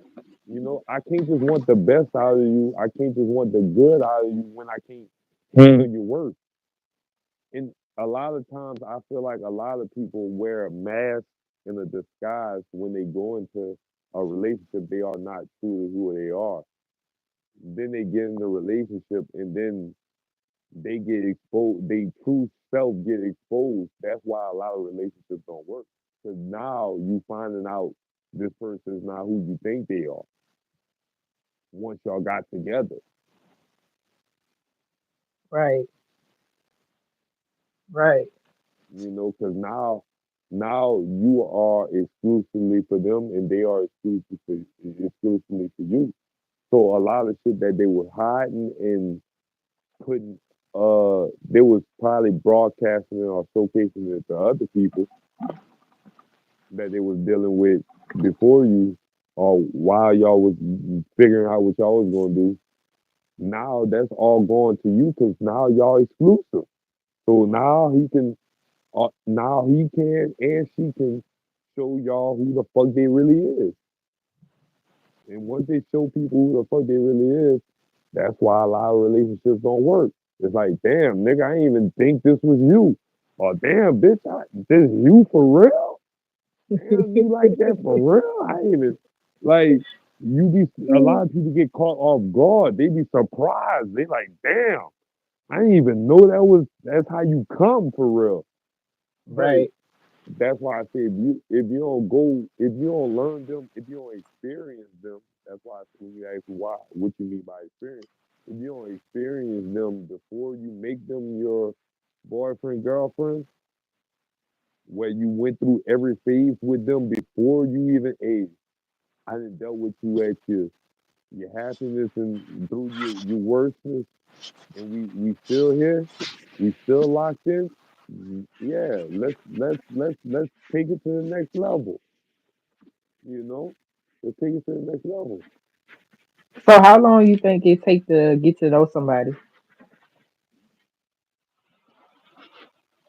I can't just want the best out of you. I can't just want the good out of you when I can't handle your worst. And a lot of times, I feel like a lot of people wear a mask and a disguise when they go into a relationship. They are not truly who they are. Then they get in the relationship, and then they get exposed. They true self get exposed. That's why a lot of relationships don't work. Because now you finding out this person is not who you think they are. Once y'all got together, right, right, because now you are exclusively for them, and they are exclusively for you. So a lot of shit that they were hiding and putting, they was probably broadcasting it or showcasing it to other people that they was dealing with before you, or while y'all was figuring out what y'all was gonna do. Now that's all going to you because now y'all exclusive. So now he can and she can show y'all who the fuck they really is. And once they show people who the fuck they really is, that's why a lot of relationships don't work. It's like, damn, nigga, I didn't even think this was you. Or damn, bitch, this you for real? Damn, you like that for real? I ain't even like a lot of people get caught off guard. They be surprised. They like, damn, I didn't even know that's how you come for real. But right, that's why I say if you don't learn them, if you don't experience them, that's why I say when you ask why, what you mean by experience, if you don't experience them before you make them your boyfriend, girlfriend, where you went through every phase with them before you even age. I done dealt with you at your happiness and through your worstness, and we still here, we still locked in. Yeah, let's take it to the next level. You know, let's take it to the next level. So how long you think it take to get to know somebody?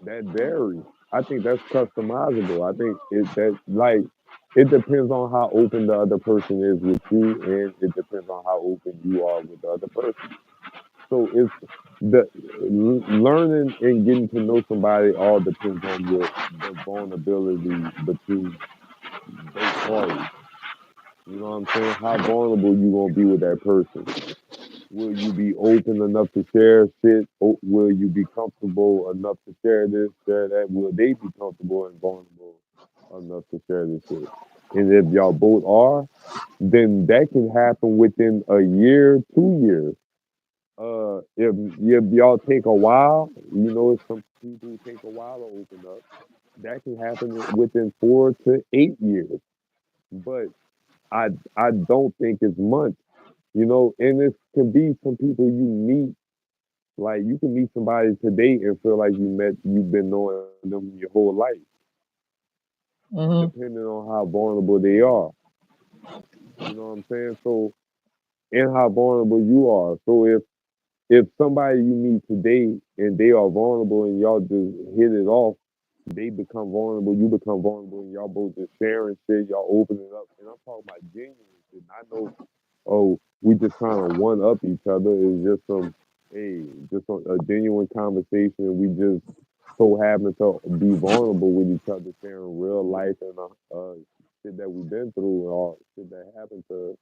That varies. I think that's customizable. I think that like it depends on how open the other person is with you, and it depends on how open you are with the other person. So it's the learning and getting to know somebody all depends on the vulnerability between both parties. You know what I'm saying? How vulnerable you gonna be with that person? Will you be open enough to share shit? Will you be comfortable enough to share this, share that? Will they be comfortable and vulnerable enough to share this shit? And if y'all both are, then that can happen within a year, 2 years. If y'all take a while, some people who take a while to open up. That can happen within 4 to 8 years. But I I don't think it's months. And it can be some people you meet. Like you can meet somebody today and feel like you've been knowing them your whole life, Hmm. depending on how vulnerable they are. You know what I'm saying? So and how vulnerable you are. So if somebody you meet today and they are vulnerable and y'all just hit it off, they become vulnerable, you become vulnerable, and y'all both just sharing shit, y'all opening up. And I'm talking about genuine shit. I know, oh, we just trying to one up each other. It's just just a genuine conversation. We just so happen to be vulnerable with each other, sharing real life and shit that we've been through or shit that happened to us.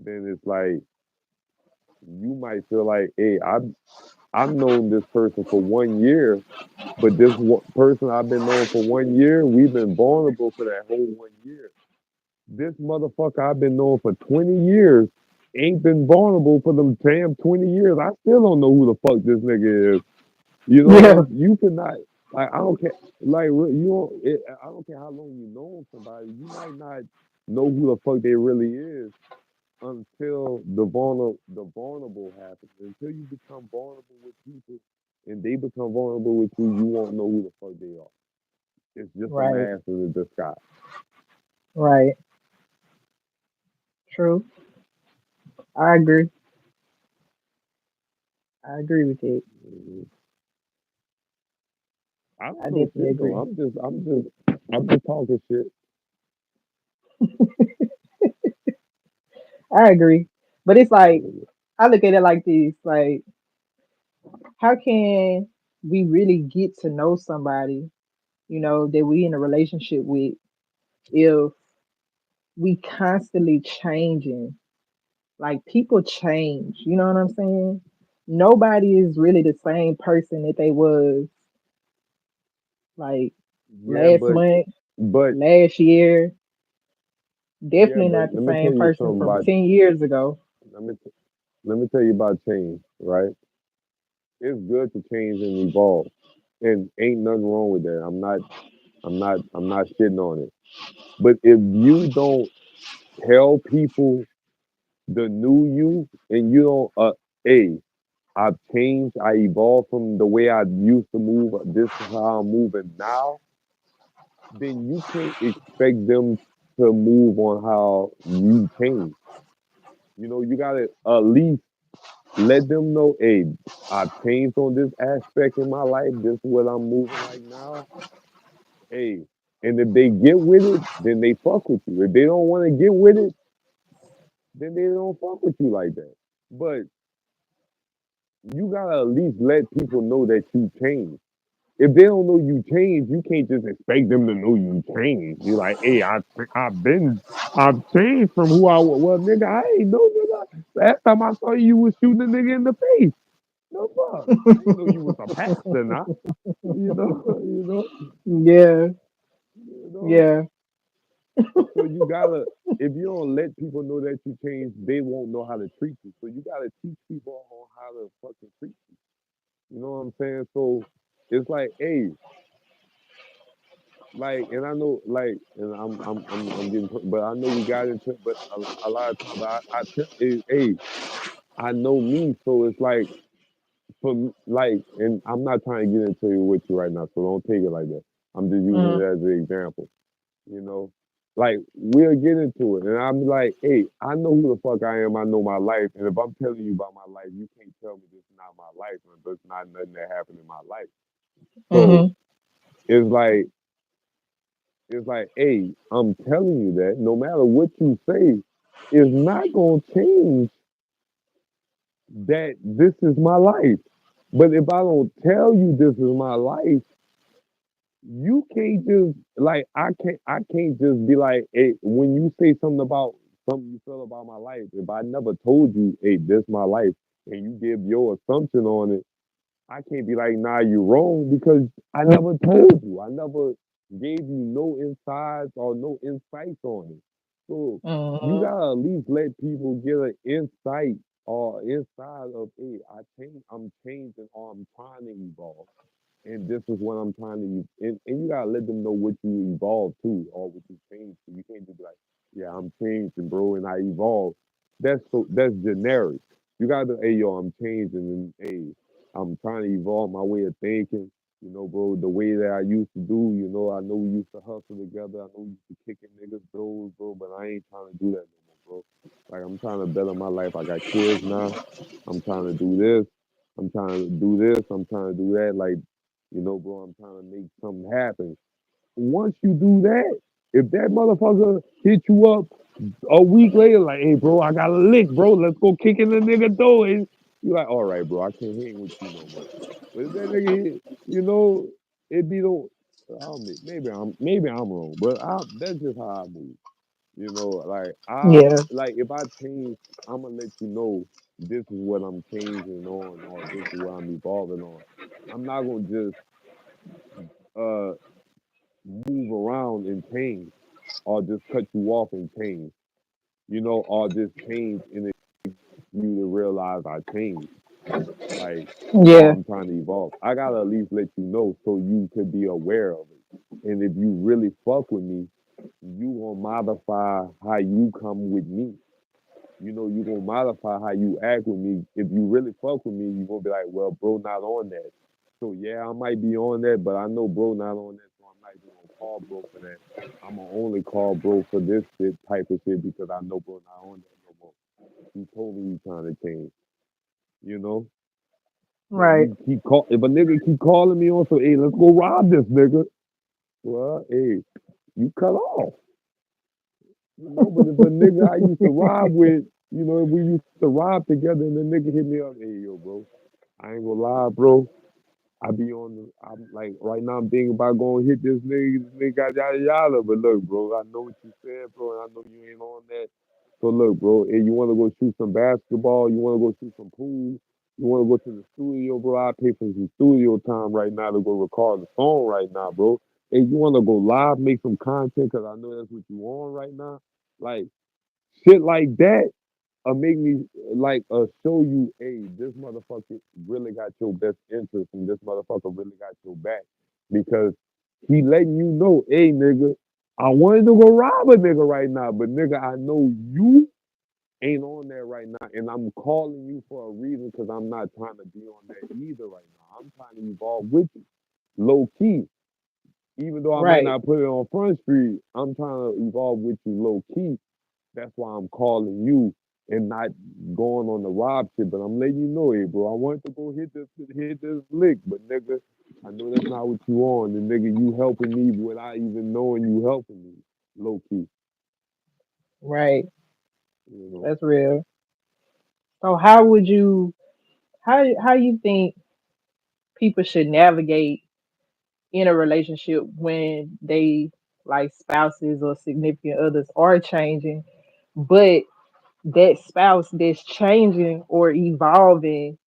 Then it's like you might feel like, hey, I've known this person for 1 year, but this person I've been known for 1 year, we've been vulnerable for that whole 1 year. This motherfucker I've been known for 20 years ain't been vulnerable for them damn 20 years. I still don't know who the fuck this nigga is. Yeah, You cannot, like, I don't care, like, I don't care how long you know somebody, you might not know who the fuck they really is until the vulnerable happens. Until you become vulnerable with people and they become vulnerable with you, you won't know who the fuck they are. It's just a right, mask in the disguise. right. True. I agree. I agree with it. Mhm. I don't I know definitely shit though. agree. I'm just talking shit. I agree. But it's like I look at it like this, like how can we really get to know somebody, that we in a relationship with if we constantly changing? Like people change, you know what I'm saying? Nobody is really the same person that they was like Yeah, last month, but last year. yeah, Definitely but not the let me tell same you person something from about 10 years ago. let me let me tell you about change, right? It's good to change and evolve. And ain't nothing wrong with that. I'm not shitting on it. But if you don't tell people the new you and you don't hey, I've changed, I evolved from the way I used to move, this is how I'm moving now, then you can't expect them to move on how you change. You gotta at least let them know, hey, I've changed on this aspect in my life, this is what I'm moving like now. Hey, and if they get with it, then they fuck with you. If they don't want to get with it, then they don't fuck with you like that. But you gotta at least let people know that you changed. If they don't know you changed, you can't just expect them to know you changed. You're like, hey, I've changed from who I was. Well, nigga, I ain't know, nigga. Last time I saw you, you was shooting a nigga in the face. No fuck. I ain't know you was a pastor now. You know, Yeah, you know. yeah, So you gotta, if you don't let people know that you changed, they won't know how to treat you. So you gotta teach people on how to fucking treat you. You know what I'm saying? So it's like, hey, like, and I know, like, and I'm getting, but I know we got into, but a lot of times I tell, hey, I know me, so it's like like, and I'm not trying to get into it with you right now, so don't take it like that. I'm just using Mm-hmm. it as an example. You know, like we'll get into it, and I'm like, hey, I know who the fuck I am. I know my life, and if I'm telling you about my life, you can't tell me this is not my life, or this not nothing that happened in my life. So Mm-hmm. it's like hey, I'm telling you that no matter what you say, it's not gonna change that this is my life. But if I don't tell you this is my life, you can't just like I can't just be like, hey, when you say something about something you feel about my life, if I never told you, hey, this my life, and you give your assumption on it, I can't be like, nah, you're wrong because I never told you. I never gave you no insights or no insights on it. So you Mm-hmm. gotta at least let people get an insight or inside of, hey, I'm changing or I'm trying to evolve. And this is what I'm trying to, and you gotta let them know what you evolve to or what you change to. You can't just be like, yeah, I'm changing, bro, and I evolve. That's generic. You gotta, hey, yo, I'm changing, and hey, I'm trying to evolve my way of thinking. You know, bro, the way that I used to do. You know, I know we used to hustle together. I know we used to kicking niggas' doors, bro, but I ain't trying to do that no more, bro. Like I'm trying to better my life. I got kids now. I'm trying to do this. I'm trying to do this. I'm trying to do that. Like, bro, I'm trying to make something happen. Once you do that, if that motherfucker hit you up a week later, like, hey, bro, I got a lick, bro. Let's go kick in the nigga door. And you're like, all right, bro, I can't hang with you no more. But if that nigga, it be the, I don't, maybe I'm wrong, but that's just how I move. Like Yeah. like if I change, I'm gonna let you know this is what I'm changing on, or this is what I'm evolving on. I'm not gonna just uh move around and change, or just cut you off and change, or just change and you to realize I changed. Like, or Yeah. I'm trying to evolve. I gotta at least let you know so you could be aware of it. And if you really fuck with me, you gonna modify how you come with me. You gonna modify how you act with me. If you really fuck with me, you gonna be like, well, bro, not on that. So yeah, I might be on that, but I know bro not on that, so I'm not even gonna call bro for that. I'm gonna only call bro for this shit type of shit because I know bro not on that no more. He told me he's trying to change, you know. But Right. if a nigga keep calling me on, so hey, let's go rob this nigga. Well, hey, you cut off, But if a nigga I used to rob with, if we used to rob together and the nigga hit me up, hey yo, bro, I ain't gonna lie, bro. I'm like right now I'm thinking about going hit this nigga yada yada. But look, bro, I know what you said, bro, and I know you ain't on that. So look, bro, hey, you wanna go shoot some basketball, you wanna go shoot some pool, you wanna go to the studio, bro. I pay for some studio time right now to go record the song right now, bro. Hey, you wanna go live, make some content, cause I know that's what you on right now. Like shit like that make me like show you, hey, this motherfucker really got your best interest and this motherfucker really got your back because he letting you know, hey, nigga, I wanted to go rob a nigga right now, but nigga, I know you ain't on there right now, and I'm calling you for a reason because I'm not trying to be on that either right now. I'm trying to evolve with you, low key. Even though I might Right. not put it on Front Street, I'm trying to evolve with you low key. That's why I'm calling you and not going on the rob shit. But I'm letting you know, hey, bro, I wanted to go hit this lick, but nigga, I know that's not what you on. And nigga, you helping me without even knowing you helping me, low key. Right. You know, That's real. So how would you how you think people should navigate in a relationship when they like spouses or significant others are changing, but that spouse that's changing or evolving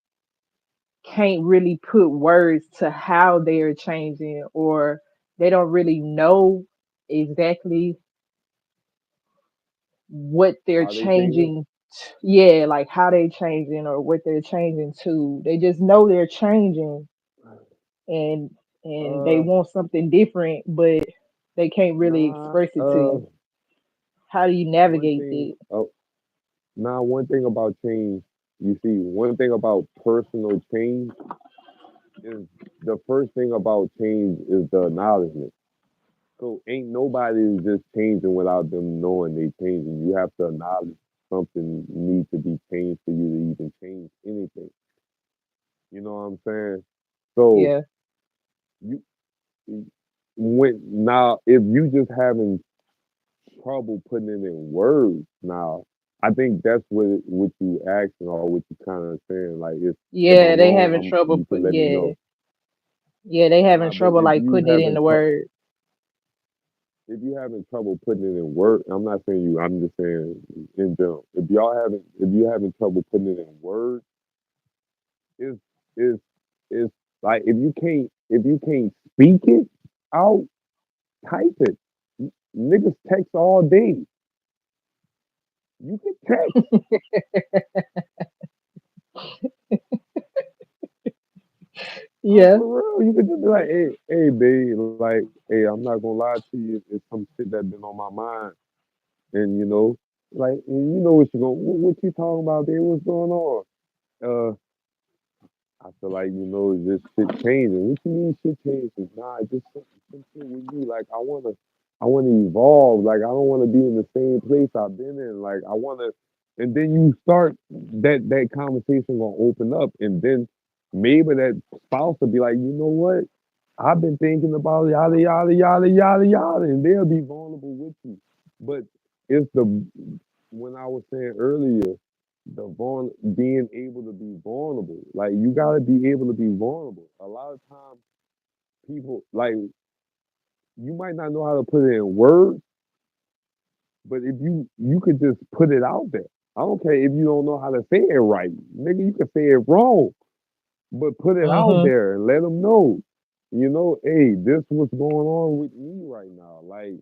can't really put words to how they're changing, or they don't really know exactly what they're how they changing? changing yeah, like how they changing or what they're changing to. They just know they're changing, and they Uh, want something different, but they can't really nah. express it to you. How do you One navigate thing. that? One thing about change. you see, one thing about personal change is the first thing about change is the acknowledgement. So ain't nobody just changing without them knowing they changing. You have to acknowledge something needs to be changed for you to even change anything. You know what I'm saying? So Yeah. you when now if you just having trouble putting it in words now, I think that's what you asking or what you kind of saying. Like if Yeah, I'm they wrong, having trouble you put can let me yeah. know. Yeah, they having Nah, but trouble like putting it in the word. if you having trouble putting it in words, I'm not saying you. I'm just saying in general. If you having trouble putting it in words, it's it's it's like if you can't speak it out, type it. Niggas text all day. You can text. I'm Yeah. for real. You could just be like, hey, babe, like, hey, I'm not gonna lie to you. It's some shit that been on my mind, and like, and you know what you going, what you talking about, babe? What's going on? Uh, I feel like this shit changing. What you mean shit changing? Nah, just some shit with me. Like I wanna evolve. Like I don't wanna be in the same place I've been in. Like I wanna, and then you start that conversation gonna open up, and then maybe that spouse will be like, you know what? I've been thinking about yada yada yada yada yada, and they'll be vulnerable with you. But it's the when I was saying earlier, being able to be vulnerable. Like you gotta be able to be vulnerable. A lot of times people like you might not know how to put it in words, but if you could just put it out there. I don't care if you don't know how to say it right, nigga. You can say it wrong, but put it out Mhm. there and let them know. Hey, this what's going on with me right now. Like,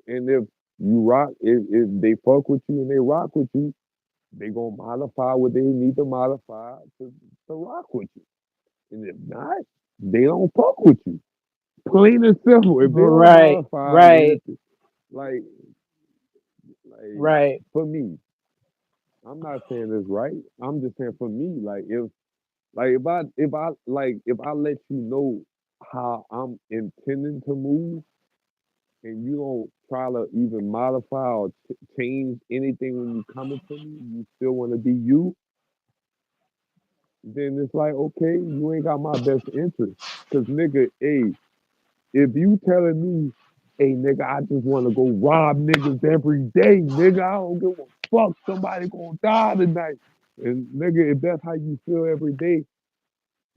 and if you rock, if they fuck with you and they rock with you, they gonna modify what they need to modify to rock with you. And if not, they don't fuck with you. Plain and simple. If they don't Right. modify, Right. like, like Right. for me, I'm not saying this right. I'm just saying for me, if I let you know how I'm intending to move, and you don't try to even modify or change anything when you coming to me, you still want to be you, then it's like, okay, you ain't got my best interest. Cause nigga, hey, if you telling me, hey nigga, I just want to go rob niggas every day, nigga, I don't give a fuck, somebody gonna die tonight. And nigga, if that's how you feel every day,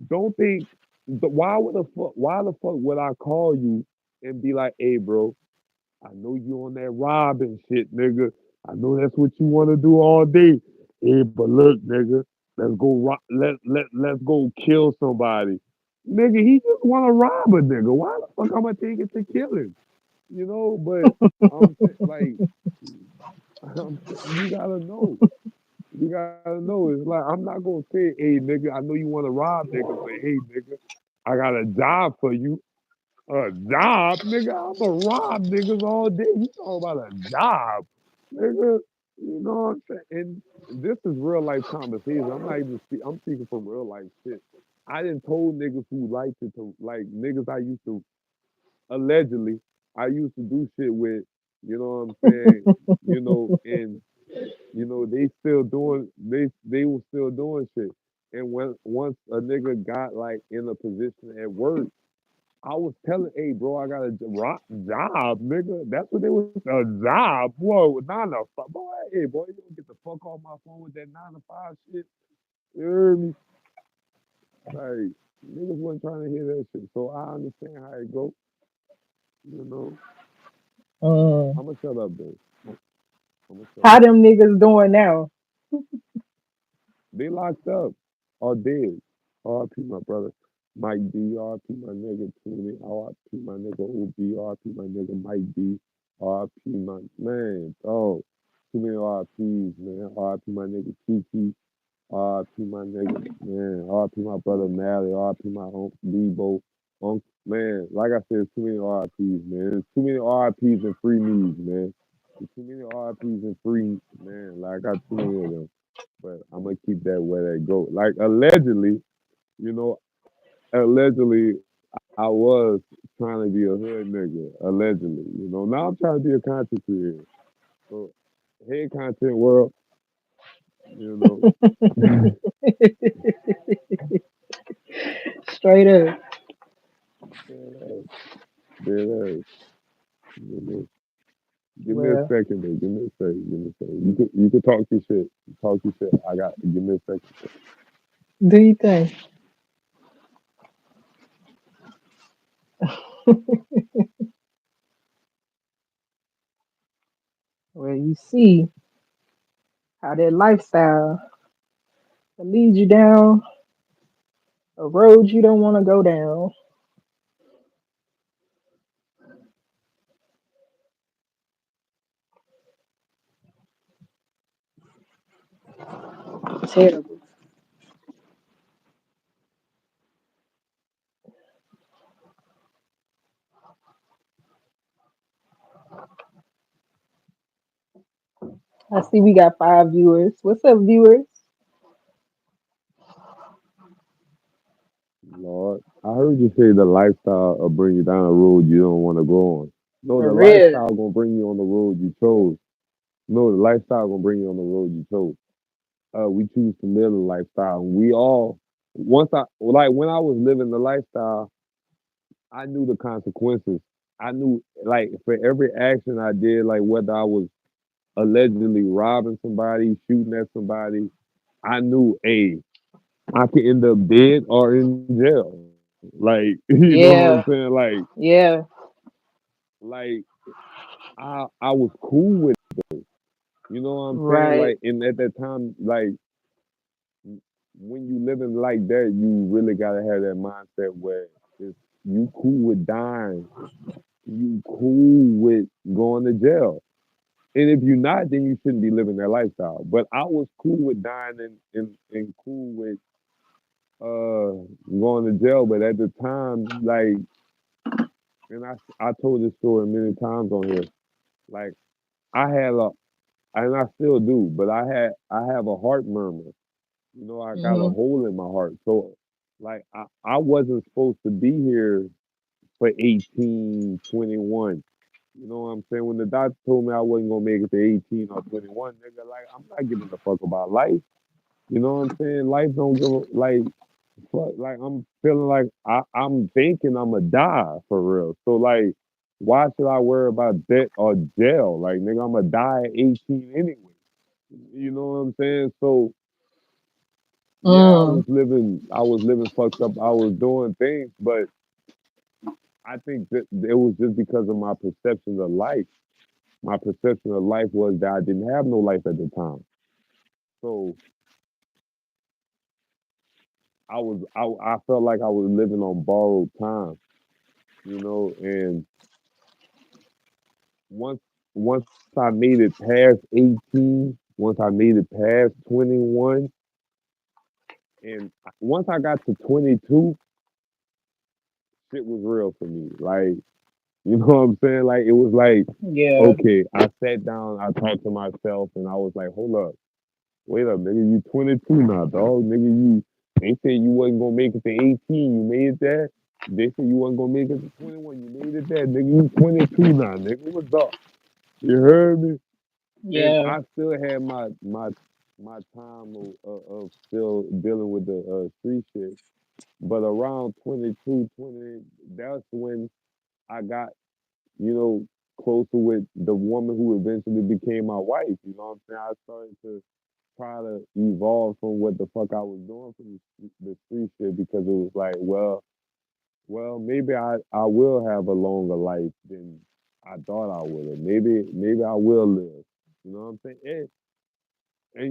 don't think, why the fuck would I call you and be like, hey bro, I know you on that robbing shit, nigga. I know that's what you want to do all day. Hey, but look, nigga, let's go kill somebody. Nigga, he just want to rob a nigga. Why the fuck I'm gonna take it to killing? But I'm saying, like, you gotta know. You gotta know. It's like I'm not gonna say, hey, nigga, I know you want to rob niggas, but hey, nigga, I got a job for you. A job, nigga. I'ma rob niggas all day. You talking about a job, nigga? You know what I'm saying? And this is real life conversation. I'm not even I'm speaking from real life shit. I didn't told niggas who liked it to like niggas I used to allegedly I used to do shit with. You know what I'm saying? And they still doing they were still doing shit. And once a nigga got like in a position at work, I was telling, hey, bro, I got a job, nigga. That's what it was, a job. Whoa, 9 to 5. Boy, hey, boy, you don't get the fuck off my phone with that 9 to 5 shit. You hear me? Like, niggas wasn't trying to hear that shit. So I understand how it go. You know, Mm. I'm going to shut up, though. I'm going to shut How up. them niggas doing now? They locked up or dead. RP my brother. Mike D, RP my nigga Toonie, RP my nigga OB, RP my nigga Mike D, RP my man, oh, too many RPs, man. RP my nigga Kiki, RP my nigga, man, RP my brother Mally, RP my uncle Debo, uncle, man, like I said, too many RPs, man. There's too many RPs and free needs, man. There's too many RPs and free, man. Like I got too many of them. but I'm gonna keep that where that go. Like allegedly, you know, allegedly I was trying to be a hood nigga. Allegedly, now I'm trying to be a content creator. So, hey, content world, you know, Straight up. dead ass, dead ass, you know. Give me a Well, second, though. Give me a second. Give me a second. You could talk your shit. Talk your shit. I got. Give me a second. do you think? Well, you see how that lifestyle will lead you down a road you don't want to go down. Terrible. I see we got 5 viewers. What's up, viewers? Lord, I heard you say the lifestyle will bring you down a road you don't want to go on. No, For the real. lifestyle gonna bring you on the road you chose. No, the lifestyle gonna bring you on the road you chose. We choose to live the lifestyle. We all once I like when I was living the lifestyle, I knew the consequences. I knew like for every action I did, like whether I was allegedly robbing somebody, shooting at somebody, I knew, hey, I could end up dead or in jail. Like, you know what I'm saying? Yeah. Yeah. Like I was cool with it. You know what I'm saying? Right. Like, and at that time, like when you living like that, you really gotta have that mindset where it's you cool with dying, you cool with going to jail. And if you're not, then you shouldn't be living that lifestyle. But I was cool with dying and cool with going to jail. But at the time, like, and I told this story many times on here. Like I had a, and I still do, but I have a heart murmur. I got a Hmm. hole in my heart. So like I wasn't supposed to be here for 18, 21. You know what I'm saying? When the doctor told me I wasn't gonna make it to 18 or 21, nigga, like I'm not giving a fuck about life. You know what I'm saying? Life don't give a like fuck. Like I'm feeling like I'm thinking I'ma die for real. So like, why should I worry about debt or jail? Like nigga, I'ma die at 18 anyway. You know what I'm saying? So yeah, Mm. I was living fucked up. I was doing things, but I think that it was just because of my perception of life. My perception of life was that I didn't have no life at the time. So I felt like I was living on borrowed time, and once once I made it past 18, once I made it past 21, and once I got to 22, shit was real for me. Like, you know what I'm saying? Like it was like, Yeah. okay, I sat down, I talked to myself, and I was like, hold up. Wait up, nigga, you 22 now, dog. Nigga, they said you wasn't gonna make it to 18, you made it there. They said you wasn't gonna make it to 21, you made it there. Nigga, you 22 now, nigga. What's up? You heard me? And Yeah. I still had my time of still dealing with the street shit. But around 22, 20, that's when I got, you know, closer with the woman who eventually became my wife. You know what I'm saying? I started to try to evolve from what the fuck I was doing from the street shit because it was like, well, maybe I will have a longer life than I thought I would have. Maybe I will live. You know what I'm saying? And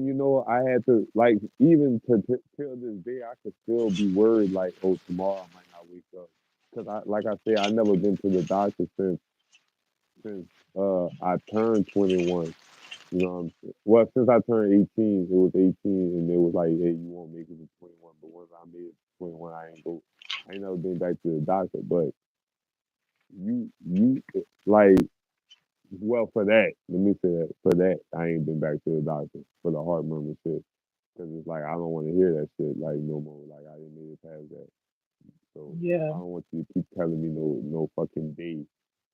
I had to like even till this day I could still be worried like, oh, tomorrow I might not wake up because like I said, I never been to the doctor since I turned 21. You know what I'm saying? Well, since I turned 18, it was 18, and they was like, "Hey, you won't make it to 21." But once I made it to 21, I ain't go. I ain't never been back to the doctor. But you like, well, for that, let me say that for that, I ain't been back to the doctor for the heart murmur shit. because it's like I don't want to hear that shit like no more. Like I didn't make it past that. So I Yeah. don't want you to keep telling me no fucking day.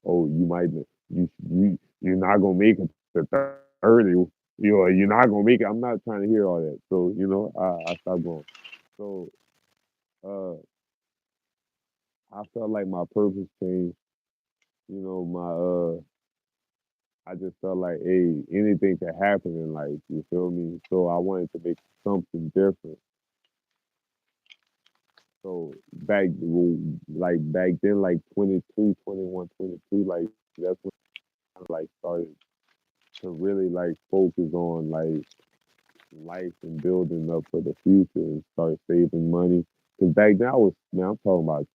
Oh, you might you're not gonna make it to 30. You're not gonna make it. I'm not trying to hear all that. So I stopped going. So uh, I felt like my purpose changed. My I just felt like, hey, anything could happen in life. You feel me? So I wanted to make something different. So back then, like 22, 21, 22, like that's when I like started to really like focus on like life and building up for the future and start saving money. Cause back then I was, man, I'm talking about,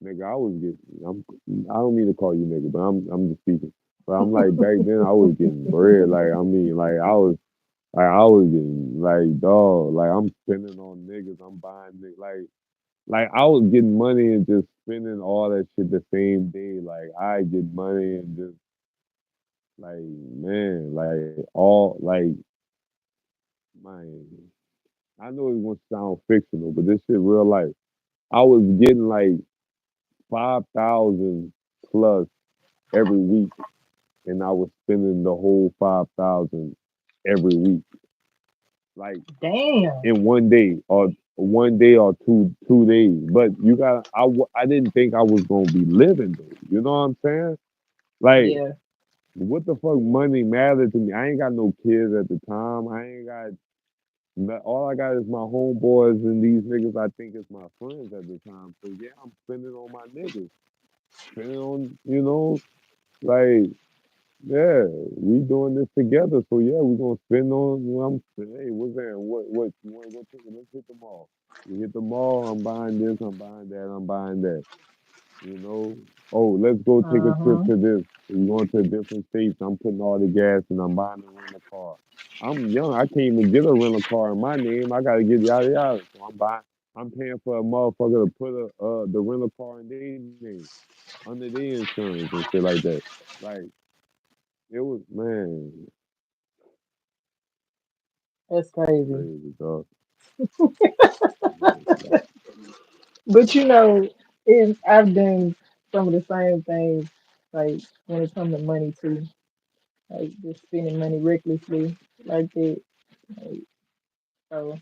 nigga, I was getting, I don't mean to call you nigga, but I'm just speaking. But I'm like, back then I was getting bread. Like, I mean, I was getting like, dog, like I'm spending on niggas, I'm buying niggas, like I was getting money and just spending all that shit the same day. Like I get money and just like, man, like all like, man, I know it's gonna sound fictional, but this shit real life. I was getting like 5,000 plus every week, and I was spending the whole 5,000 every week, like Damn. in one day or two days. But I didn't think I was gonna be living though. You know what I'm saying? Like, Yeah. what the fuck money mattered to me? I ain't got no kids at the time. I ain't got all I got is my homeboys and these niggas I think is my friends at the time. So yeah, I'm spending on my niggas. Spending on, like, yeah, we doing this together. So yeah, we gonna spend on hey, what's that? What you wanna go take it? Let's hit the mall. We hit the mall, I'm buying this, I'm buying that, I'm buying that. You know? Oh, let's go take a trip Uh-huh. to this. We're going to different states. I'm putting all the gas and I'm buying a rental car. I'm young. I can't even get a rental car in my name. I gotta get yada yada. So I'm paying for a motherfucker to put the rental car in their name under their insurance and shit like that. Like it was, man, That's crazy. crazy dog. Like, But I've done some of the same things, like when it comes to money too, like just spending money recklessly like that. Like, so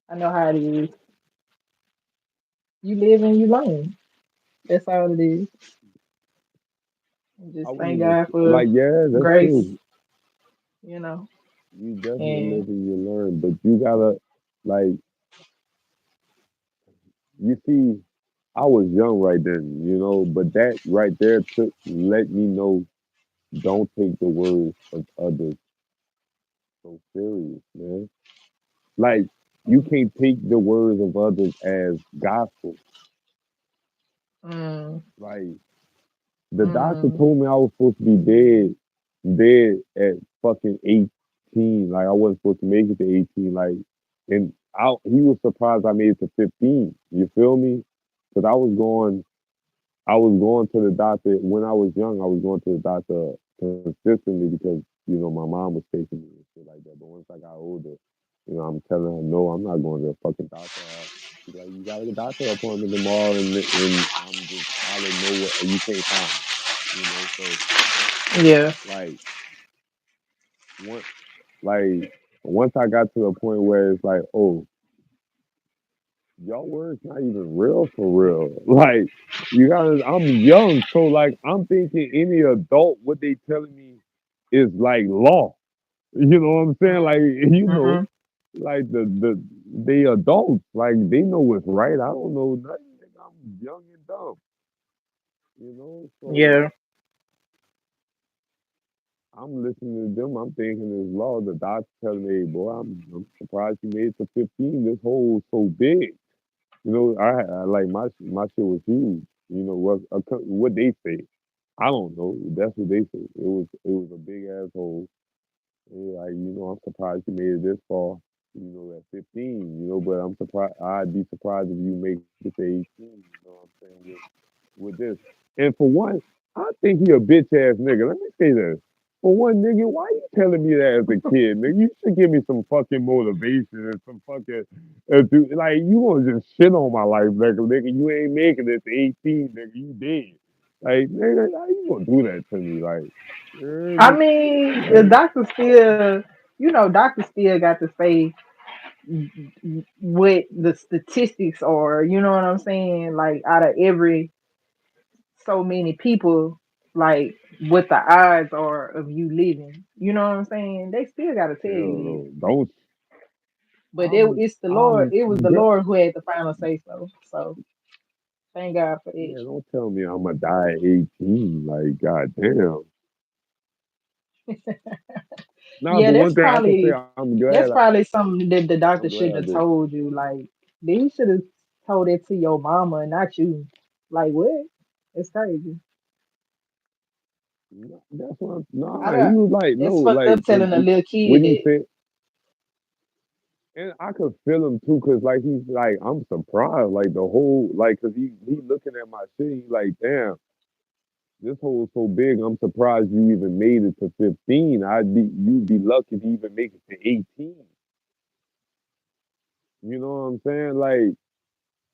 I know how it is. You live and you learn. That's all it is. I Just wouldn't thank even God for like, yeah, that's grace, true. you know. You definitely And live and you learn, but you gotta like you see, I was young right then, but that right there took let me know don't take the words of others so serious, man. Like you can't take the words of others as gospel. mm, Like the doctor mm, told me I was supposed to be dead at fucking 18. Like I wasn't supposed to make it to 18. And he was surprised I made it to 15. You feel me? Because I was going to the doctor when I was young. I was going to the doctor consistently because my mom was taking me and shit like that. But once I got older, I'm telling her no, I'm not going to the fucking doctor. She's like, you got a doctor appointment tomorrow, and I'm just out of nowhere. You can't find me, So yeah. like once like once I got to the point where it's like, oh, y'all words not even real for real. Like I'm young, so like I'm thinking any adult what they telling me is like law. You know what I'm saying? Like Mm-hmm. like they adults, like they know what's right. I don't know nothing. Nigga. I'm young and dumb. So Yeah. I'm listening to them. I'm thinking it's law. The doctor telling me, hey, boy, I'm surprised you made it to 15. This hole is so big. I like my shit was huge. What they say. I don't know. That's what they say. It was a big asshole. Like I'm surprised you made it this far. At 15. But I'm surprised. I'd be surprised if you make it to 18. You know what I'm saying with this. And for one, I think he a bitch ass nigga. Let me say this. For one, nigga, why you telling me that as a kid, nigga? You should give me some fucking motivation and some fucking, like, you gonna just shit on my life, nigga. You ain't making it to 18, nigga. You dead. Like, nigga, how you gonna do that to me? Like, you heard I me? mean, the Like, doctor still, doctor still got to say what the statistics are. You know what I'm saying? Like out of every so many people, like what the odds are of you living. You know what I'm saying? They still got to tell hell you no. Don't. that. But I'm, it's the Lord. I'm, It was the girl, Lord who had the final say so. So thank God for that. yeah, don't tell me I'm gonna die at 18. Like, goddamn. Nah, Yeah, but one thing I can say, that's probably something that the I'm doctor glad shouldn't I have did. told you. Like they should have told it to your mama and not you. Like what? It's crazy. That's what I nah, he don't. was like, no, It's fucked like, up cause telling a little what kid he that. said, and I could feel him too, cause like he's like, I'm surprised, like the whole, like, cause he looking at my shit, he like, damn, this hole is so big, I'm surprised you even made it to 15. You'd be lucky to even make it to 18. You know what I'm saying? Like,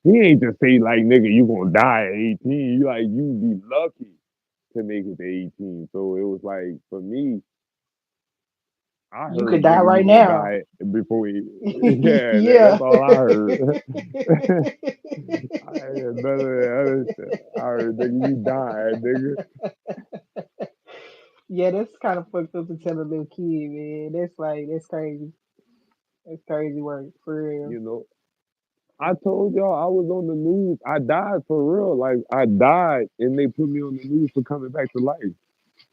he ain't just say like, nigga, you gonna die at 18. You like, you'd be lucky to make it to 18. So it was like, for me, I You could heard, die nigga, you right gonna now. die before he. Yeah, Yeah. that's all I heard. I ain't heard none of that other shit. I heard, nigga, you died, nigga. Yeah, that's kind of fucked up to tell a little kid, man. That's crazy. That's crazy work for real. You know, I told y'all I was on the news. I died for real. Like I died, and they put me on the news for coming back to life.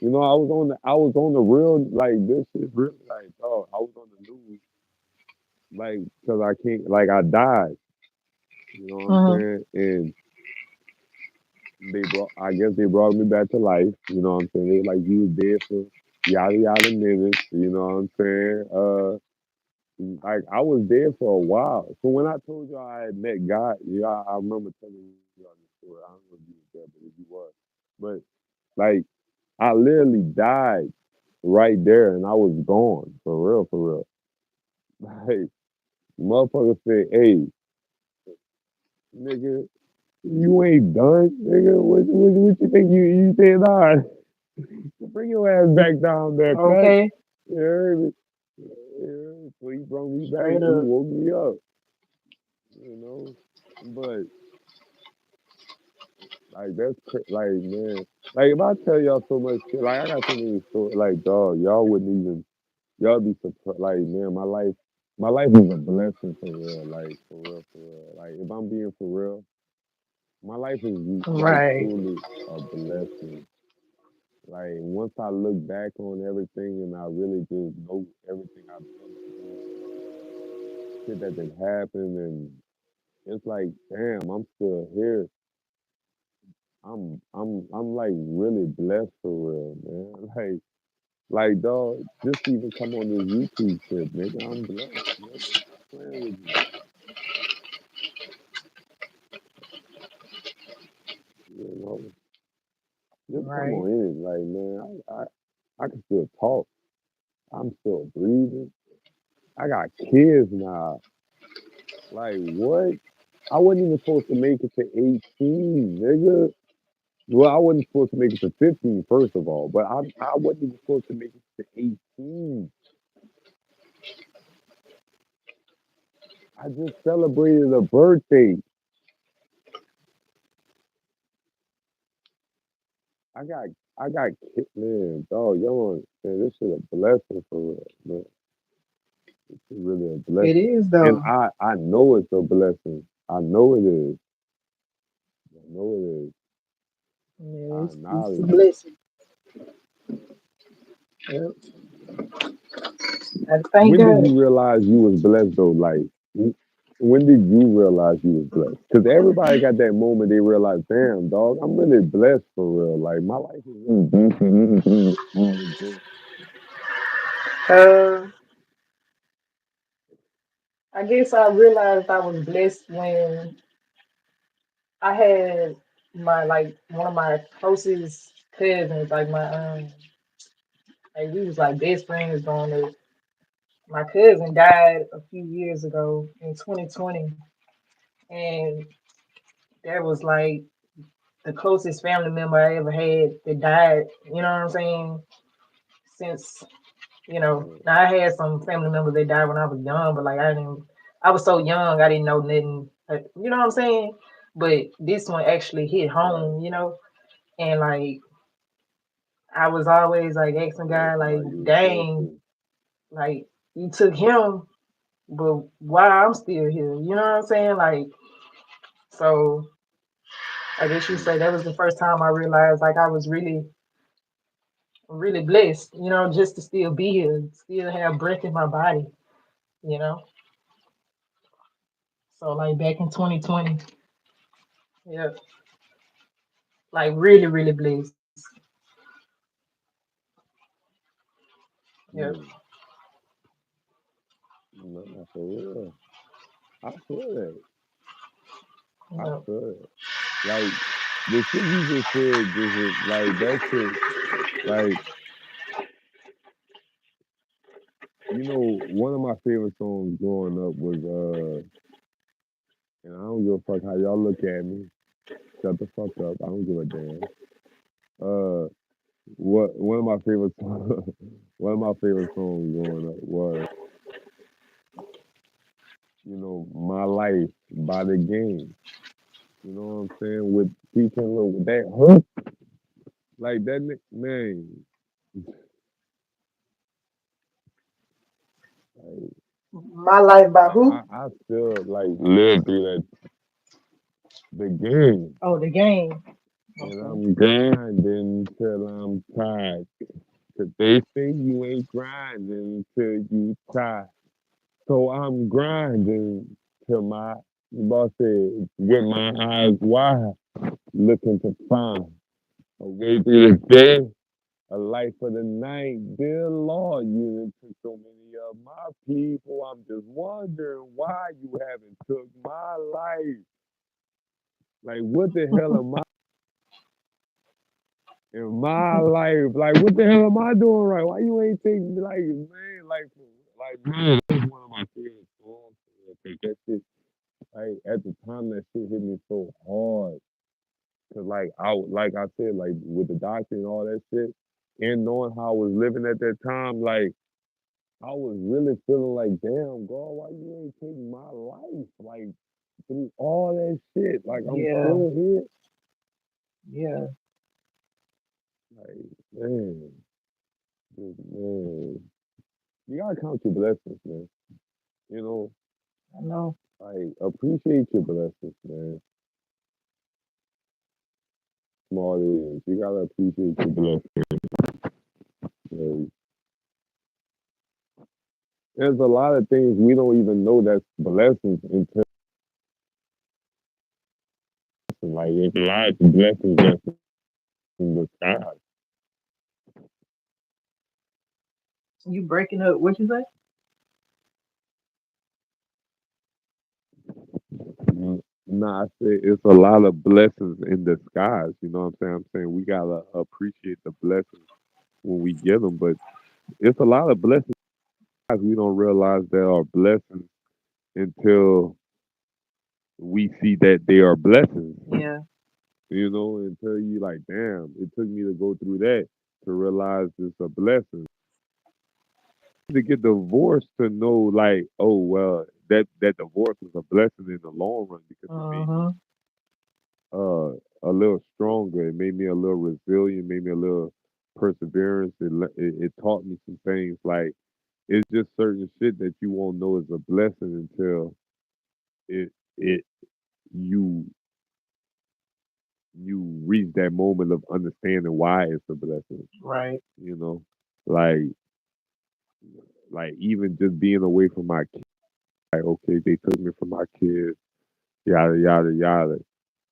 You know, I was on the real. Like this is really like, oh, I was on the news, like, cause I can't, like, I died. You know what I'm Hmm. saying? And I guess they brought me back to life. You know what I'm saying? They like, you was dead for yada yada minutes. You know what I'm saying? Like I was there for a while. So when I told you I had met God, yeah, I remember telling you all this story. I don't know if you was there, but if you was, but like I literally died right there, and I was gone for real, for real. Like motherfucker said, "Hey, nigga, you ain't done, nigga. What you think you saying? Nah, bring your ass back down there, cut." Okay. You heard me? Yeah, so he brought me back. Straight He up. woke me up. You know, but like like man, like if I tell y'all so much shit, like I got so many stories, like dog, y'all wouldn't even y'all be surprised. Like man, my life is a blessing for real, like for real, for real. Like if I'm being for real, my life is like Right. truly a blessing. Like once I look back on everything and I really just know everything I've been through and shit that did happen, and it's like damn, I'm still here. I'm like really blessed for real, man. Like dog, just to even come on this YouTube shit, nigga, I'm blessed, nigga. Stop playing with me. You know, just come Right. on in, like man, I can still talk. I'm still breathing. I got kids now. Like what? I wasn't even supposed to make it to 18, nigga. Well, I wasn't supposed to make it to 15, first of all, but I wasn't even supposed to make it to 18. I just celebrated a birthday. I got I got man, dog, y'all man, this shit a blessing for real, man. It's really a It blessing. is And though. I know it's a blessing. I know it is. I know it is. Yeah, I it's a acknowledge it. blessing. Yep. I thank When did God. you realize you was blessed though? Like when did you realize you was blessed? Because everybody got that moment they realize, damn, dog, I'm really blessed for real. Like my life is really blessed. Really good. Uh, I guess I realized I was blessed when I had my like one of my closest cousins, like my Like we was like best friends growing up. My cousin died a few years ago in 2020, and that was like the closest family member I ever had that died. You know what I'm saying? Since now I had some family members that died when I was young, but like I didn't. I was so young, I didn't know nothing. Like, you know what I'm saying? But this one actually hit Right. home, and like I was always like asking Yeah, God, like, somebody you was close dang, to. like you took him, but why I'm still here? You know what I'm saying? Like, so I guess you Mm, say that was the first time I realized like I was really blessed, just to still be here, still have breath in my body, you know. So like back in 2020, yeah, like really, really blessed. Yeah, mm. Nah, for real. I feel that. I yeah, feel it. Like the shit you just said, just like that shit. Like one of my favorite songs growing up was and I don't give a fuck how y'all look at me. Shut the fuck up. I don't give a damn. Uh, what one of my favorite songs, one of my favorite songs growing up was My Life by the Game. You know what I'm saying? With teaching little with that hook, like that man. Like, my life by who? I still like live through the game. Oh, the game. And Okay. I'm grinding till I'm tired. 'Cause they say you ain't grinding till you tired. So I'm grinding till my boss said, with my eyes wide, looking to find a way through the day, a light for the night. Dear Lord, you done took so many of my people. I'm just wondering why you haven't took my life. Like, what the hell am I in my life? Like, what the hell am I doing right? Why you ain't taking me like, man, man, that's one of my favorite songs. Okay, that shit, like, at the time, that shit hit me so hard. Cause like I said, like with the doctor and all that shit, and knowing how I was living at that time, like I was really feeling like, damn, God, why you ain't taking my life? Like through all that shit, like I'm Yeah, still here. yeah, Like man, man, you gotta count your blessings, man. You know, I know. like appreciate your blessings, man. Small it is, you gotta appreciate your blessings. Man. There's a lot of things we don't even know that's blessings until like it's a lot of blessings that's in the sky. You breaking up? What you say? Nah, I say it's a lot of blessings in disguise. You know what I'm saying? I'm saying we gotta appreciate the blessings when we get them, but it's a lot of blessings we don't realize there are blessings until we see that they are blessings. Yeah, Until you like, damn, it took me to go through that to realize it's a blessing. To get divorced to know like, oh well, that divorce was a blessing in the long run because it made me uh-huh, uh a little stronger. It made me a little resilient, made me a little perseverance. It taught me some things like it's just certain shit that you won't know is a blessing until it it you you reach that moment of understanding why it's a blessing. right. You know, like even just being away from my kids. Like okay, they took me from my kids. Yada yada yada.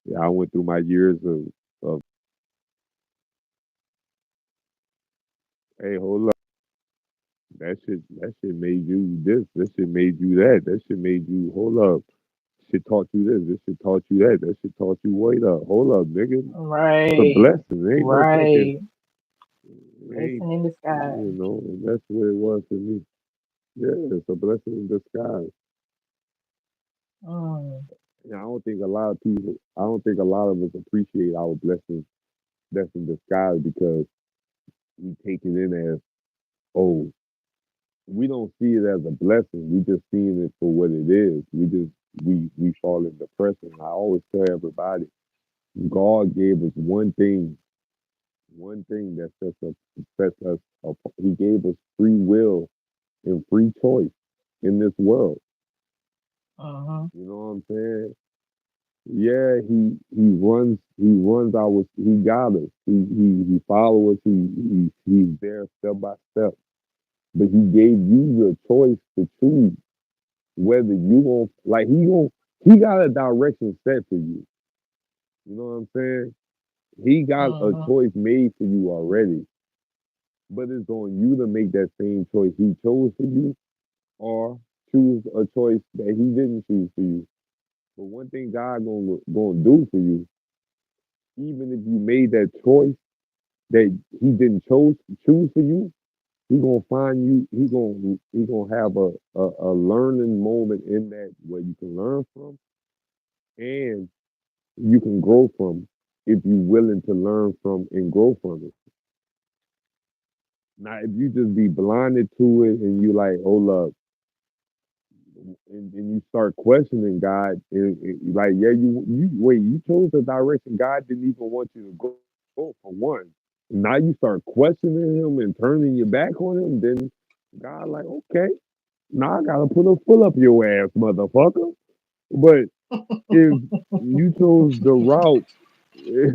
Yeah, I went through my years of hey, hold up. That shit made you this. That shit made you that. That shit made you hold up. Shit taught you this. This shit taught you that. That shit taught you wait up. Hold up, nigga. It's a Right, blessing. There ain't no fucking right. Ain't Blessing in disguise. and that's what it was for me. Yeah, it's a blessing in disguise. Mm, And I don't think a lot of us appreciate our blessings that's in disguise because we take it in as, oh, we don't see it as a blessing. We just seeing it for what it is. We fall in depression. I always tell everybody, God gave us one thing that sets us apart. He gave us free will and free choice in this world. uh-huh, You know what I'm saying? Yeah, he runs he got us. He follows us. He's there step by step. But he gave you the choice to choose whether you going like he got a direction set for you. You know what I'm saying? He got a uh-huh, choice made for you already. But it's on you to make that same choice he chose for you or choose a choice that he didn't choose for you. But one thing God gonna do for you, even if you made that choice that he didn't choose for you, he gonna find you. He gonna have a learning moment in that where you can learn from and you can grow from if you're willing to learn from and grow from it. Now, if you just be blinded to it and you like, hold up, and you start questioning God, like, yeah, you wait, you chose the direction God didn't even want you to go for one. Now you start questioning him and turning your back on him, then God like, okay, now I gotta put a foot up your ass, motherfucker. But if you chose the route,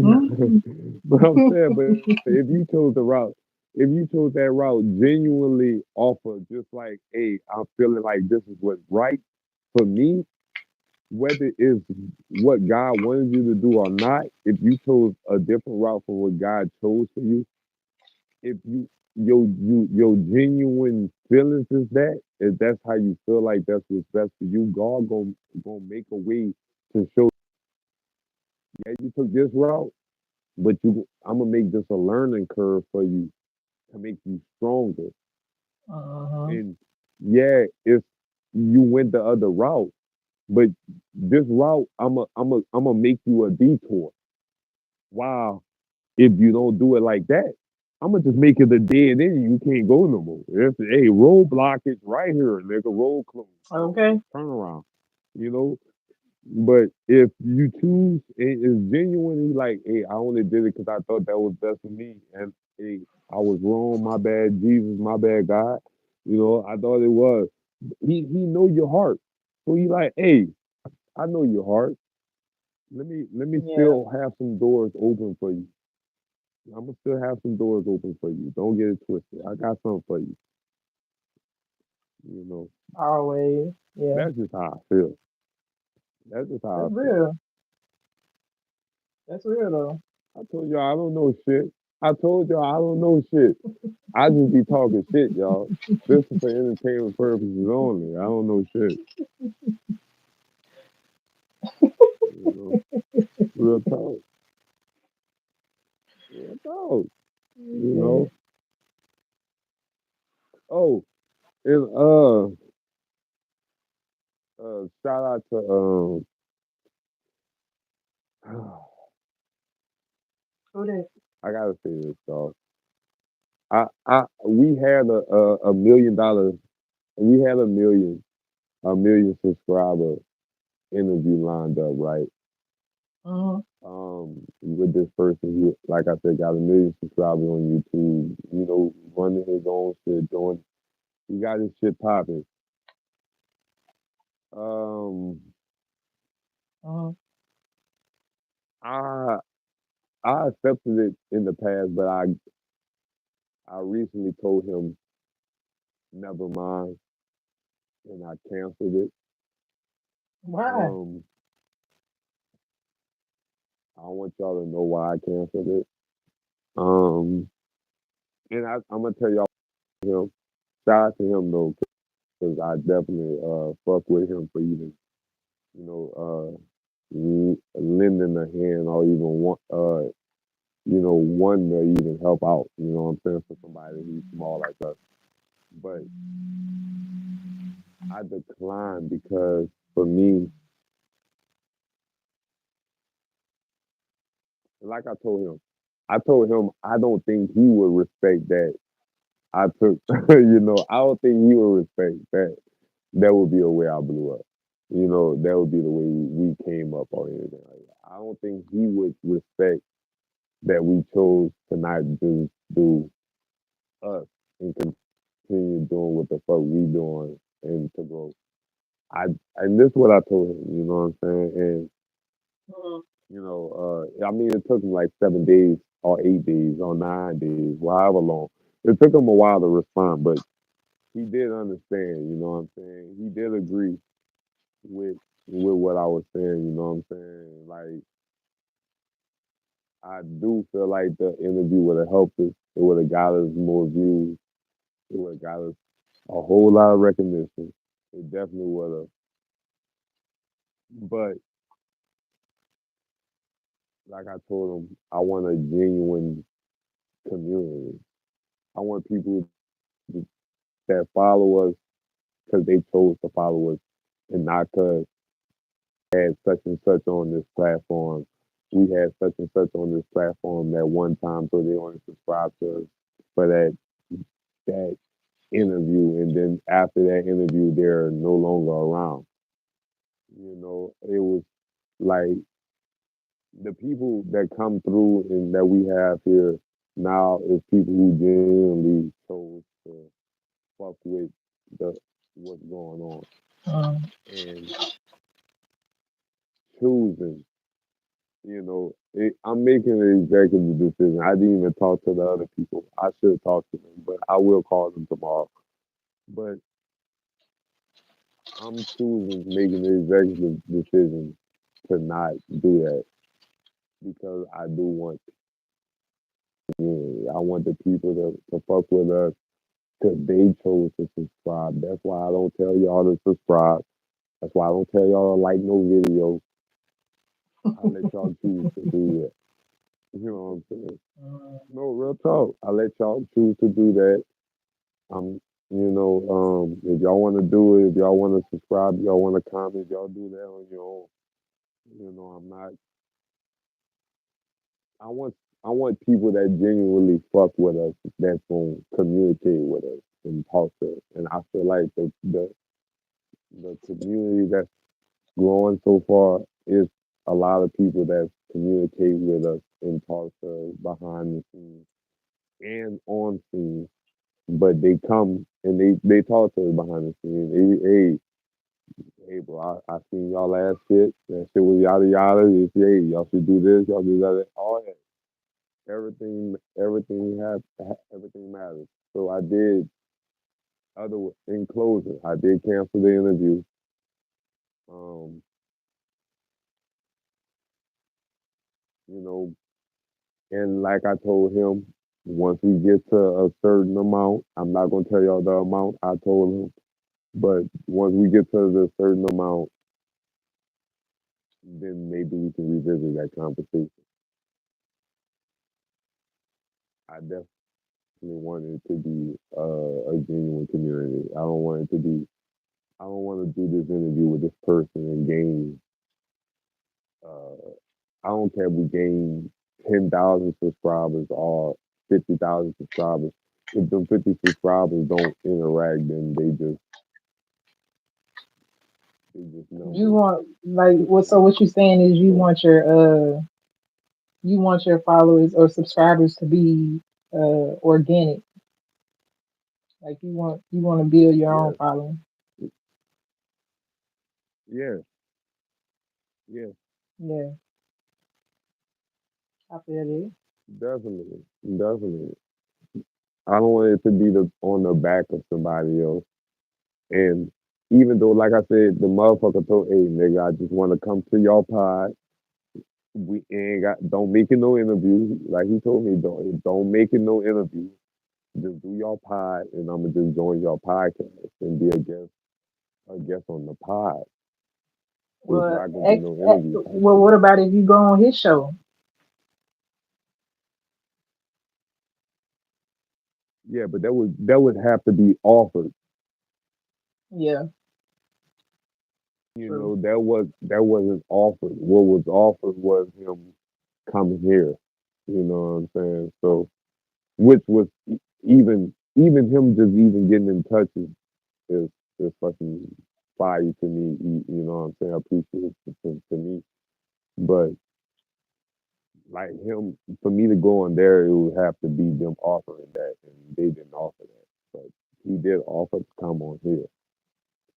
mm. but I'm saying, but if you chose the route, if you chose that route genuinely off of just like, hey, I'm feeling like this is what's right for me, whether it's what God wanted you to do or not, if you chose a different route from what God chose for you, if your genuine feelings is that, if that's how you feel like that's what's best for you, God gonna make a way to show. Yeah, you took this route, but I'm gonna make this a learning curve for you to make you stronger. Uh-huh. And yeah, if you went the other route, but this route, I'm gonna make you a detour. Wow, if you don't do it like that, I'm gonna just make it a dead end. You can't go no more. It's a roadblock is right here, nigga. Road closed. Okay. Turn around. You know. But if you choose, it is genuinely like, hey, I only did it because I thought that was best for me, and hey, I was wrong. My bad, Jesus. My bad, God. I thought it was. He know your heart, so he like, hey, I know your heart. Let me Yeah. still have some doors open for you. I'm gonna still have some doors open for you. Don't get it twisted. I got something for you. You know, Always. Yeah. that's just how I feel. That's just how That's I feel. real. That's real though. I told y'all I don't know shit. I told y'all I don't know shit. I just be talking shit, y'all. This is for entertainment purposes only. I don't know shit. You know, real talk, real talk. You Yeah. know. Oh, and shout out to Who that? I gotta say this, y'all. We had a $1 million. We had a million subscriber interview lined up, right? Uh-huh. With this person who, like I said, got a million subscribers on YouTube. Running his own shit, doing. He got his shit popping. Um, Uh-huh. I I accepted it in the past, but I recently told him never mind, and I canceled it. Why? Um, I want y'all to know why I canceled it. Um, and I'm gonna tell y'all him. Shout out to him though, because I definitely fuck with him for even lending a hand or even want one to even help out. You know what I'm saying, for somebody who's small like us. But I declined because for me, like I told him I don't think he would respect that I took. I don't think he would respect that. That would be a way I blew up. That would be the way we came up or anything like that. I don't think he would respect that we chose to not just do us and continue doing what the fuck we doing and to grow. I and this is what I told him, you know what I'm saying? And Mhm. I mean it took him like 7 days or 8 days or 9 days, however long. It took him a while to respond, but he did understand, you know what I'm saying? He did agree with with what I was saying, you know what I'm saying? Like I do feel like the interview would have helped us. It would have got us more views. It would have got us a whole lot of recognition. It definitely would have. But like I told him, I want a genuine community. I want people that follow us because they chose to follow us and not because had such and such on this platform. We had such and such on this platform that one time, so they only subscribe to us for that interview, and then after that interview, they're no longer around. It was like the people that come through and that we have here now is people who genuinely chose to fuck with the what's going on and choosing. I'm making an executive decision. I didn't even talk to the other people. I should talk to them, but I will call them tomorrow. But I'm choosing making the executive decision to not do that because I do want community. I want the people to fuck with us because they chose to subscribe. That's why I don't tell y'all to subscribe. That's why I don't tell y'all to like no video. I let y'all choose to do that. You know what I'm saying? No, real talk. I let y'all choose to do that. Um, if y'all want to do it, if y'all want to subscribe, y'all want to comment, y'all do that on your own. I'm not. I want I want people that genuinely fuck with us, that's gonna communicate with us and talk to us. And I feel like the community that's growing so far is a lot of people that communicate with us and talk to us behind the scenes and on scenes. But they come and they talk to us behind the scenes. Hey, bro, I seen y'all last shit. That shit was yada yada. Hey, y'all should do this. Y'all do that. All that. Everything matters. So I did. In closing, I did cancel the interview. Um, you know, and like I told him, once we get to a certain amount, I'm not gonna tell y'all the amount I told him, but once we get to the certain amount, then maybe we can revisit that conversation. I definitely want it to be a genuine community. I don't want it to be. I don't want to do this interview with this person and gain. Uh, I don't care if we gain 10,000 subscribers or 50,000 subscribers. If them 50 subscribers don't interact, then they just You numbers. want like Just what? So numbers. what you're saying is So you want your followers or subscribers to be organic. Like you want to build your own yes, following. yes, yes, Yeah, I feel it. definitely, definitely. I don't want it to be on the back of somebody else. And even though, like I said, the motherfucker told, "Hey, nigga, I just want to come to your pod. We ain't got, don't make it no interview." Like he told me, don't make it no interview. Just do your pod, and I'm gonna just join your podcast and be a guest on the pod. It's Well, not gonna be no interview type well, shit. what about if you go on his show? Yeah, but that would have to be offered. Yeah, You true. know, that wasn't offered. What was offered was him coming here. You know what I'm saying? So, which was even him just even getting in touch is fucking fire to me. You know what I'm saying? Appreciative to me. But like him, for me to go on there, it would have to be them offering that, and they didn't offer that. But he did offer to come on here,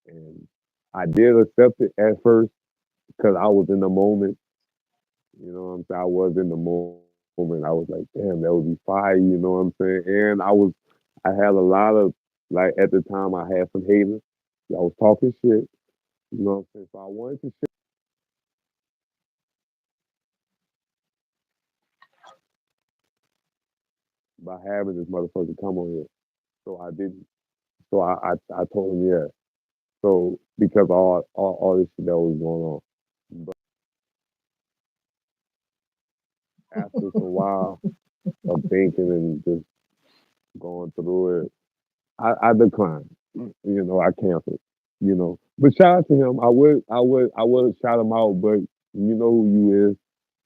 and I did accept it at first because I was in the moment. You know what I'm saying? I was in the moment. I was like, damn, that would be fire. You know what I'm saying? And I had a lot of like at the time, I had some haters. I was talking shit. You know what I'm saying? So I wanted to share by having this motherfucker come on here. So I didn't. So I told him yeah. So because all this shit that was going on, but after some while of thinking and just going through it, I declined. You know, I canceled. You know, but shout out to him. I would shout him out, but you know who you is.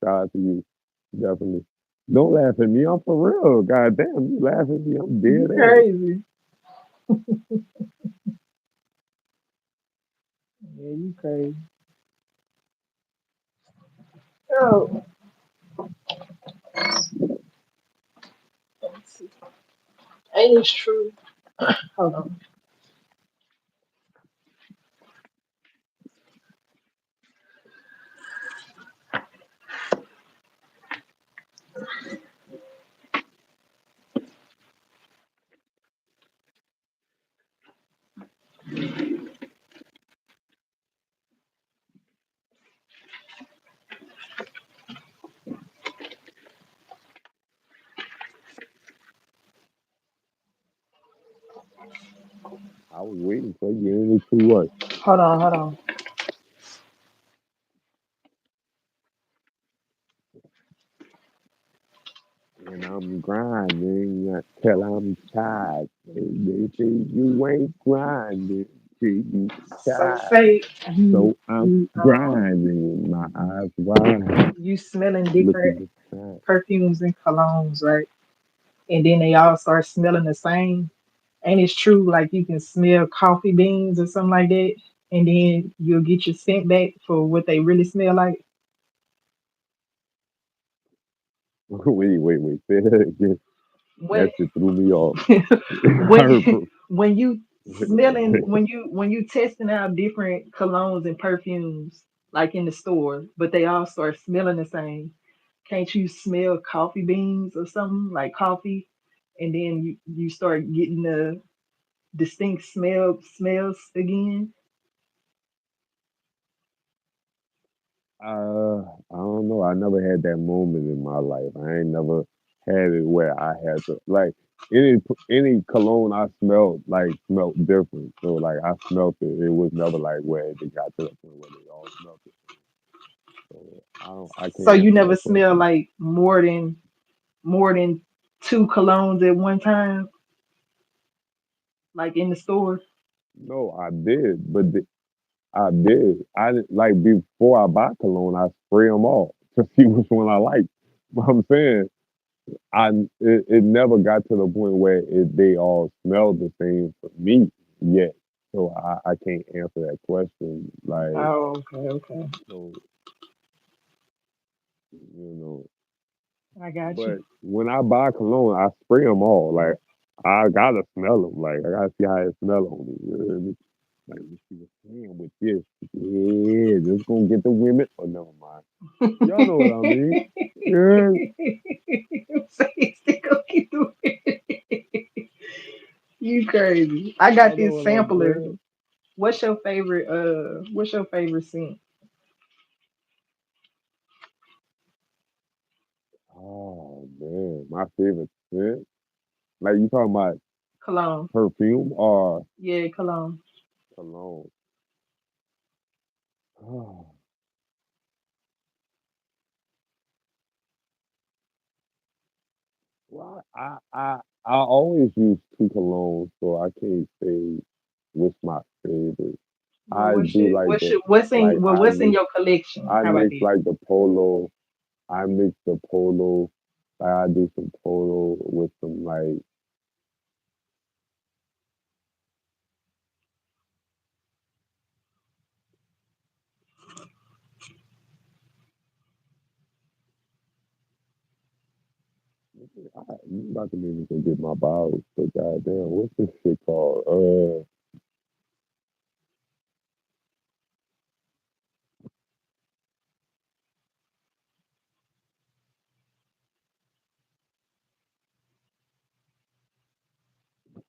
Shout out to you, definitely. Don't laugh at me. I'm for real. God damn, you laugh at me. I'm You dead ass. crazy. Yeah, you crazy. Oh, let's see. Ain't it true? Hold on. I was waiting for you. Ain't it true what? Hold on, hold on. And I'm grinding till I'm tired. They say you ain't grinding till you So tired. say you So I'm you grinding with my eyes wide, you smelling different looking to side. perfumes and colognes, right? And then they all start smelling the same. And it's true, like you can smell coffee beans or something like that, and then you'll get your scent back for what they really smell like. Wait. Say that again. When That shit threw me off. I when heard, when you smelling wait. when you testing out different colognes and perfumes like in the store, but they all start smelling the same. Can't you smell coffee beans or something like coffee, and then you start getting the distinct smells again? I don't know. I never had that moment in my life. I ain't never had it where I had to like any any cologne I smelled like smelled different. So like I smelt it. It was never like where they got to the point where they all smelt it. So I So can't you answer never that smell question. like more than two colognes at one time, like in the store. No, I did, but I did. I didn't like before I buy cologne. I spray them all to see which one I like. But I'm saying I it never got to the point where they all smelled the same for me yet. So I can't answer that question. Like Oh, okay, okay. so you know. I got you. But when I buy cologne, I spray them all. Like I gotta smell them. Like I gotta see how it smell on me. You know what I mean? Like she was saying with this, yeah, just gonna get the women. Oh, never mind. Y'all know what I mean. Yeah, Say stick up you. You crazy. I got y'all know this what I'm sampler. saying. What's your favorite scent? Oh man, my favorite scent. Like you talking about Cologne. perfume or Yeah, cologne. cologne? Oh, well, I I always use two colognes, so I can't say which my favorite. Well, I do like the like what's in your collection? I How about mix that? like the polo. I mix the polo. Like I do some polo with some like you about to make me go get my bottles, but goddamn, what's this shit called?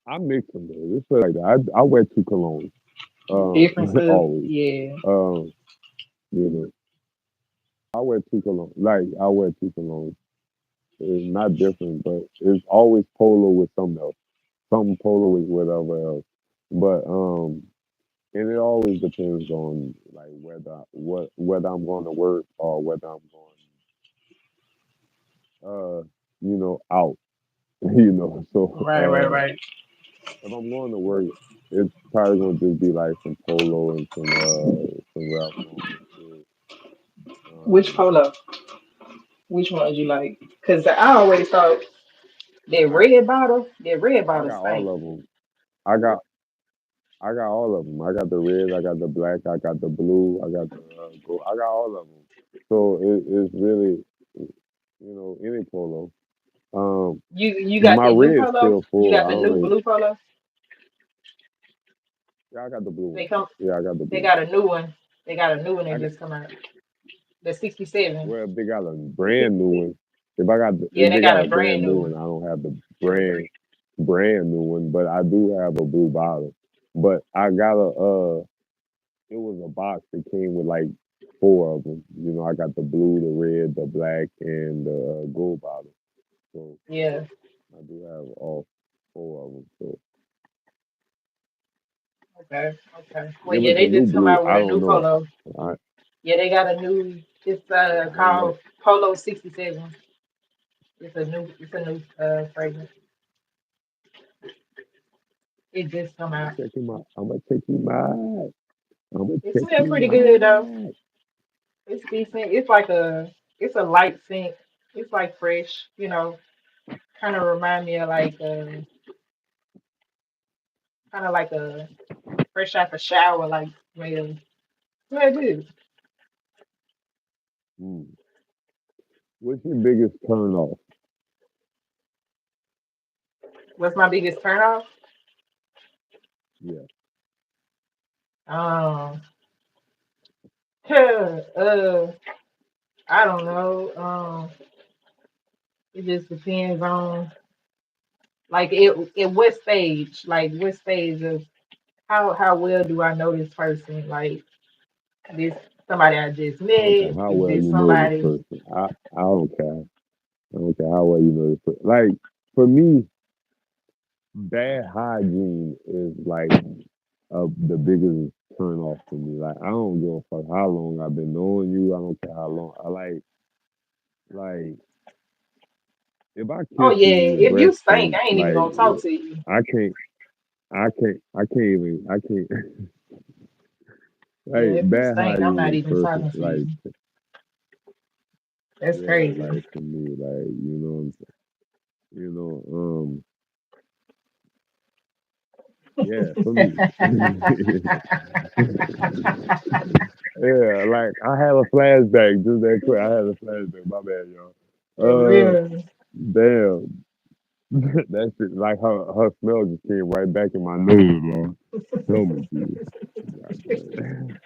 I mix them though. This like that. I wear two colognes. Different stuff. Always. Yeah. Um, you know, I wear two colognes. Like I wear two colognes. It's not different, but it's always polo with something else. Something polo with whatever else. But and it always depends on like whether I'm going to work or whether I'm going out. So Right, right, right. if I'm going to work, it's probably gonna just be like some polo and some Ralph Lauren shit. Which Um polo? Which one you like? Cause I always thought I that red I bottle got all stank. of them. I got I got all of them. I got the red, I got the black, I got the blue, I got the gold. I got all of them. So it's really any polo. You got My that new red's polo? still You full. got I the don't new really. blue polo? Yeah, I got the blue They one. come. Yeah, I got the They blue. got a new one. They got a new one I that got just come out. The 67. well, if they got a The brand new 66. one. Yeah, If they they got got a a brand brand new new one, one. I don't have the brand new one, but I do have a blue bottle. But I got it was a box that came with like four of them. I got the blue, the red, the black, and the gold bottle. So Yeah. I do have all four of them. So Okay. Okay. Well, if yeah, it's a they new just come blue, out with I a don't new know. polo. I Yeah, they got a new. It's yeah, I ain't never. called Polo 67. It's a new fragrance. It just come I'm gonna out. check him out. I'm gonna check him out. I'm gonna It check smells him pretty good though. out. It's decent. It's a light scent. It's like fresh. Kind of remind me of like kind of like a fresh out the shower like smell. Yeah, good. Mm. What's your biggest turn off? What's my biggest turn off? Yeah. Um, uh, I don't know. It just depends on like at what stage of how well do I know this person? Like this somebody I just I don't care met? how Is well this you know this somebody? person. I don't care. I don't care how well you know this person. Like for me, bad hygiene is like the biggest turn off for me. Like I don't give a fuck how long I've been knowing you. I don't care how long. I like if I Oh kiss yeah, you and your if breath you stink, stink, I ain't even like gonna talk to you. I can't. I can't. Yeah, Like if you bad stink, I'm hygiene not is even perfect. talking to Like you. That's yeah, crazy. like for me, like what I'm saying. You know, yeah, for me. Yeah, like I had a flashback just that quick. I had a flashback. My bad, y'all. For real. Damn, that shit like her smell just came right back in my nose, bro. Tell me, dude. God damn.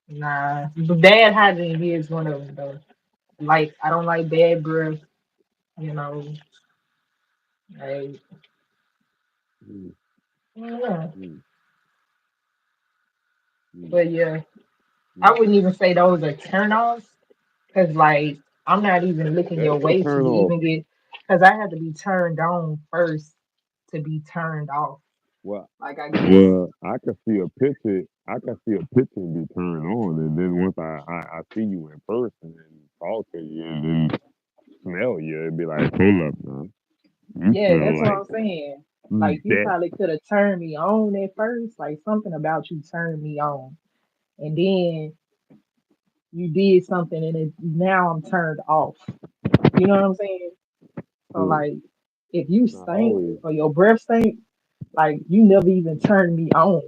Nah, bad hygiene is one of them though. Like I don't like bad breath. You know, like Mm, yeah. mm, mm. But yeah, I Mm. wouldn't even say those are turn-offs because like I'm not even looking your That's a way to turn off. even get because I have to be turned on first to be turned off. Well, Like I guess. well, I can see a picture. I can see a picture and be turned on, and then once I see you in person and talk to you and then smell you, it'd be like, hold up, man. You Yeah, feel that's what like I'm saying. Like you that? probably could have turned me on at first, like something about you turned me on, and then you did something, and now I'm turned off. You know what I'm saying? So Mm. like, if you I stink always or your breath stink, like you never even turned me on.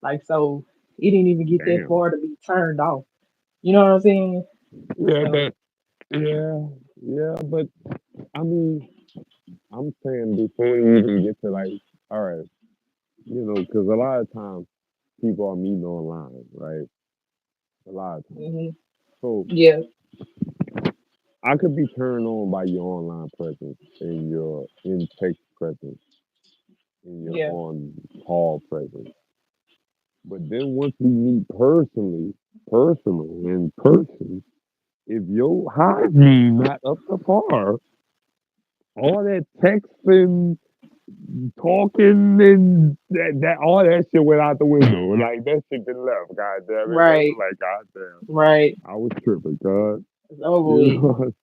Like so, it didn't even get that damn. far to be turned off. You know what I'm saying? Yeah, So, that. Yeah, yeah, but I mean, I'm saying before you even get to like, all right, because a lot of times people are meeting online, right? A lot of times. hmm So yeah, I could be turned on by your online presence and your in text presence and your yeah, on call presence. But then once we meet personal in person, if your hygiene not up to par, all that texting, talking, and that all that shit went out the window. Like that shit been left. God damn it. It was right, like, God damn, right. I was tripping, God. It's over You with. know,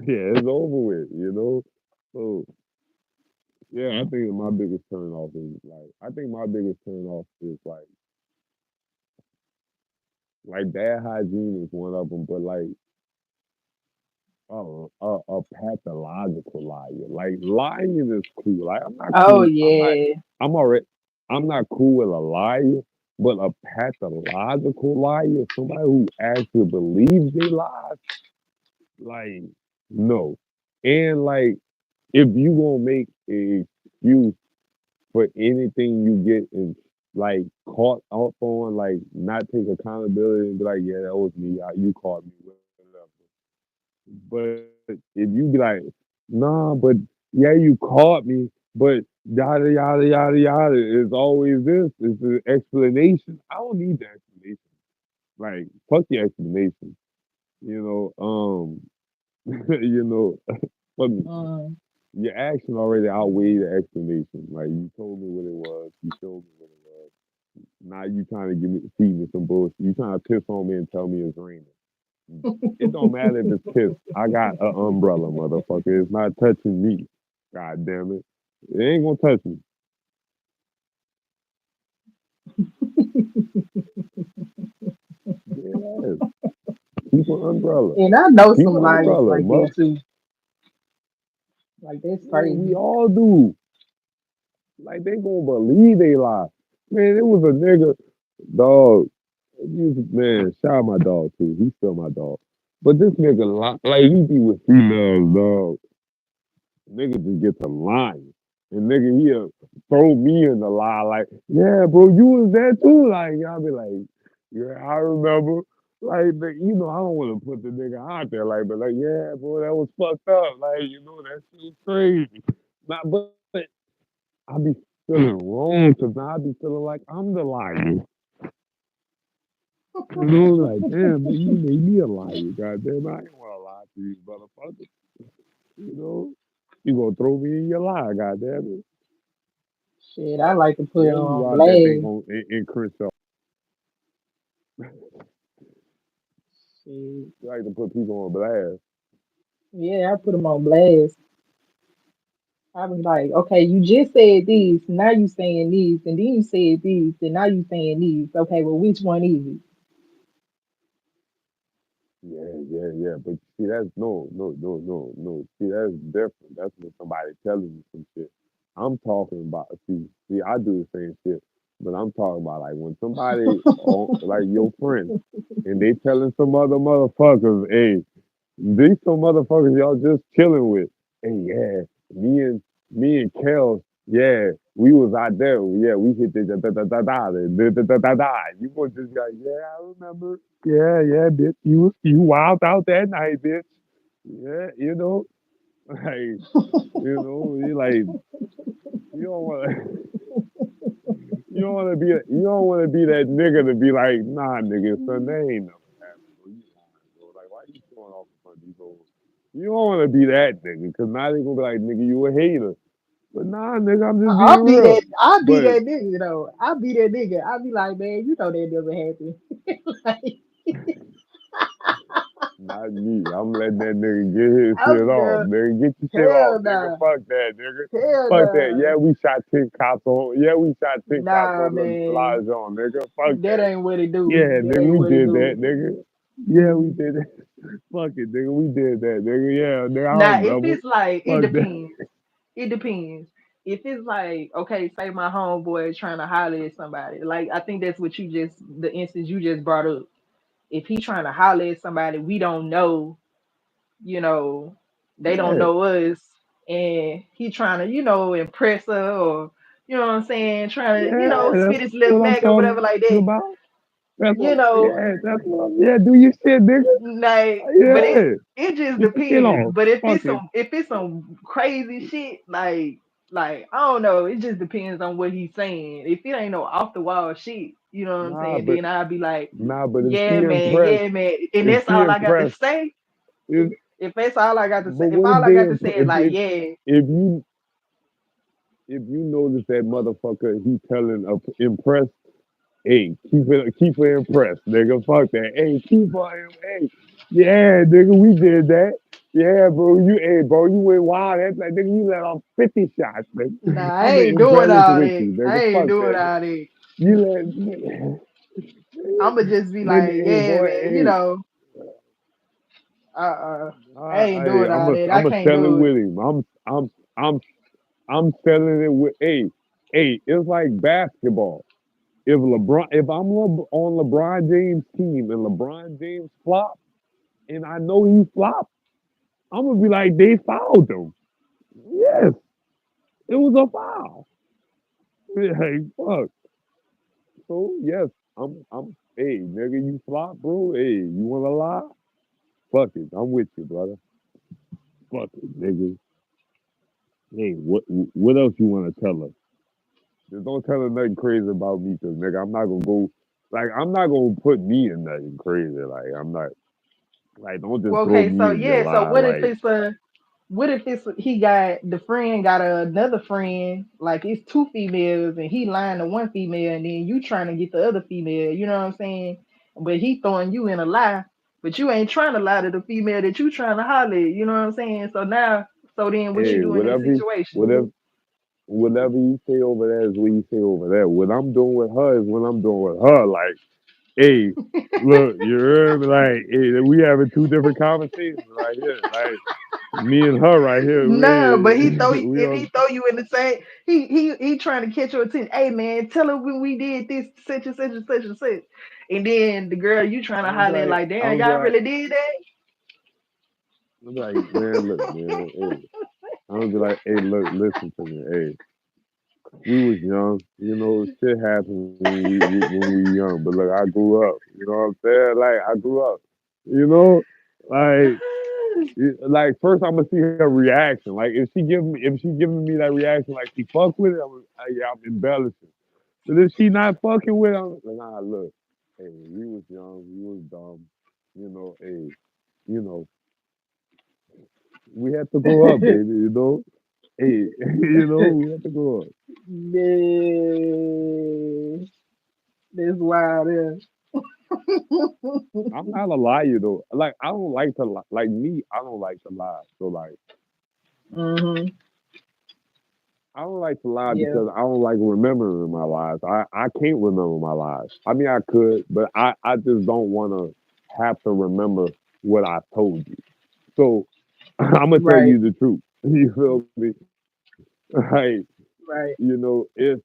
yeah, it's over with. So yeah, I think my biggest turn off is like I think my biggest turn off is like bad hygiene is one of them, but like a pathological liar. Like lying is cool. Like I'm not Oh cool. yeah, I'm already. I'm not cool with a liar, but a pathological liar, somebody who actually believes they lie, like no. And like if you gonna make an excuse for anything you get in like caught up on, like not take accountability and be like, yeah, that was me. You caught me, whatever. But if you be like, nah, but yeah, you caught me, but yada yada yada yada is always this. Is the explanation. I don't need the explanation. Like fuck your explanation. You know, you know, fuck me. mm. Your action already outweighed the explanation. Like you told me what it was, you showed me what it was. Now you trying to feed me some bullshit. You trying to piss on me and tell me it's raining. It don't matter if it's piss. I got an umbrella, motherfucker. It's not touching me. God damn it. It ain't gonna touch me. Yeah. Keep an umbrella. And I know Keep some an liars umbrella, like mother. that too. Like that's Yeah, we crazy. all do. Like they gonna believe they lie. Man, it was a nigga, dog. Man, shout out my dog too. He's still my dog. But this nigga, like he be with females, dog. Nigga just get to lying. And nigga, he'll throw me in the lie like, yeah, bro, you was there too. Like, I'll be like, yeah, I remember. Like, but, I don't want to put the nigga out there, like, but like, yeah, bro, that was fucked up. Like, that shit was crazy. Not, but I be feeling wrong because now I be feeling like I'm the liar. Like, damn, man, you made me a liar. Goddamn, I ain't want to lie to you, motherfucker. You know, you gonna throw me in your lie, goddamn it. Shit, I like to put Yeah, it you on out that thing blast. on in Crenshaw. Shit. You like to put people on blast. Yeah, I put them on blast. I was like, okay, you just said these, now you saying these, and then you said these, and now you saying these. Okay, well, which one is it? Yeah, yeah, yeah. But see, that's no, no, no, no, no. See, that's different. That's when somebody telling you some shit. I'm talking about. See, I do the same shit, but I'm talking about like when somebody, like your friend, and they telling some other motherfuckers, hey, these some motherfuckers y'all just chilling with. Hey, yeah, me and Kel, yeah, we was out there. Yeah, we hit the da da da da da da da da da da. You gonna just go, yeah, I remember. Yeah, yeah, bitch. You wild out that night, bitch. Yeah, like you like you don't want to you don't want to be that nigga to be like, nah, nigga, son, that ain't never happened, bro. You lying, bro. Like, why you showing off in front of these hoes? You don't want to be that nigga, cause now they gonna be like, nigga, you a hater. But nah, nigga, I'm just being I'll be real. that. I'll be But that nigga though. I'll be that nigga. I'll be like, man, you know that never happened. Like, Not me. I'm letting that nigga get his shit I'm off. girl. Nigga, get your shit off, Hell nigga. nah. Fuck that, nigga. Hell Fuck that. nah. Yeah, we shot 10 cops on. Yeah, we shot 10 cops Nah, on man. Elijah on, nigga. Fuck That that. ain't what it do. Yeah, That nigga, ain't we what it did do. that, nigga. Yeah, we Mm. did that. Fuck it, nigga. We did that, nigga. Yeah, nigga, I Now, if remember. it's like, it Fuck that. depends. It depends. If it's like, okay, say my homeboy is trying to holler at somebody, like I think that's what you just, the instance you just brought up. If he trying to holler at somebody we don't know, you know, they don't Yeah. know us, and he trying to, impress her, or you know what I'm saying, trying to, Yeah, spit that's his what lip I'm back or whatever talking like that. about. That's what, You know, yeah, that's what, yeah, do your shit, nigga. like, but Yeah. it just Get your shit depends. off. But if Fuck it's it. some crazy shit, like I don't know, it just depends on what he's saying. If it ain't no off the wall shit, you know what I'm Nah, saying, but then I'll be like, if she impressed, yeah, man, and if that's she all I got to impressed, say. if, If that's all I got to say, but if what if all I they got to say is like, yeah, if you notice that motherfucker, he telling impressed, hey, keep her impressed, nigga. Fuck that. Hey, keep her, hey, yeah, nigga, we did that. Yeah, bro, you went wild. That's like, nigga, you let off 50 shots, nigga. nah, I I'm ain't doing embellish all with that. you, I nigga. ain't Fuck doing that. all that. You let, I'ma just be then, like, hey, yeah, boy, man, hey, I ain't doing all that. I I'm a can't sell it do it. with him. I'm, I'm selling it with, hey, it's like basketball. If I'm on LeBron James' team and LeBron James flop, and I know he flopped, I'm gonna be like, they fouled him. Yes, it was a foul. Hey, fuck. So yes, hey, nigga, you flop, bro. Hey, you wanna lie? Fuck it, I'm with you, brother. Fuck it, nigga. Hey, what else you wanna tell us? Just don't tell her nothing crazy about me, cause nigga, I'm not gonna go. Like, I'm not gonna put me in nothing crazy. Like, I'm not. Like, don't just Well, throw okay, me so in your yeah, so lie. Like, what if it's he got the friend got another friend, like it's two females and he lying to one female and then you trying to get the other female, you know what I'm saying? But he throwing you in a lie, but you ain't trying to lie to the female that you trying to holler at, you know what I'm saying? So then what you hey, do in that situation? whatever you say over there is what you say over there. What I'm doing with her is what I'm doing with her. Like, hey, look, you heard me? Like, hey, we having two different conversations right here. Like, me and her right here. No, but We if on. he throw you in the same, he trying to catch your attention. Hey man, tell her when we did this such and such and such and such, and then the girl you trying to I'm gonna be holler at like, like, I'm damn, gonna be y'all like, really did that? I'm like, man, look, man, hey. I'm gonna be like, hey, look, listen to me, hey. We was young, shit happens when we young. But look, I grew up. You know what I'm saying? Like, I grew up. You know, like first I'm gonna see her reaction. Like, if she giving me that reaction, like she fuck with it, yeah, I'm embellishing. But if she not fucking with it, I'm like, nah, look, hey, we was young, we was dumb. Hey, you know, we had to grow up, baby. Hey, we had to grow up. Man, that's wild. I'm not a liar though. Like, I don't like to lie. Like me, I don't like to lie. So like, Hmm. I don't like to lie Yeah, because I don't like remembering my lies. I can't remember my lies. I mean, I could, but I just don't want to have to remember what I told you. So I'm gonna tell right, you the truth. You feel me? Like, right. it's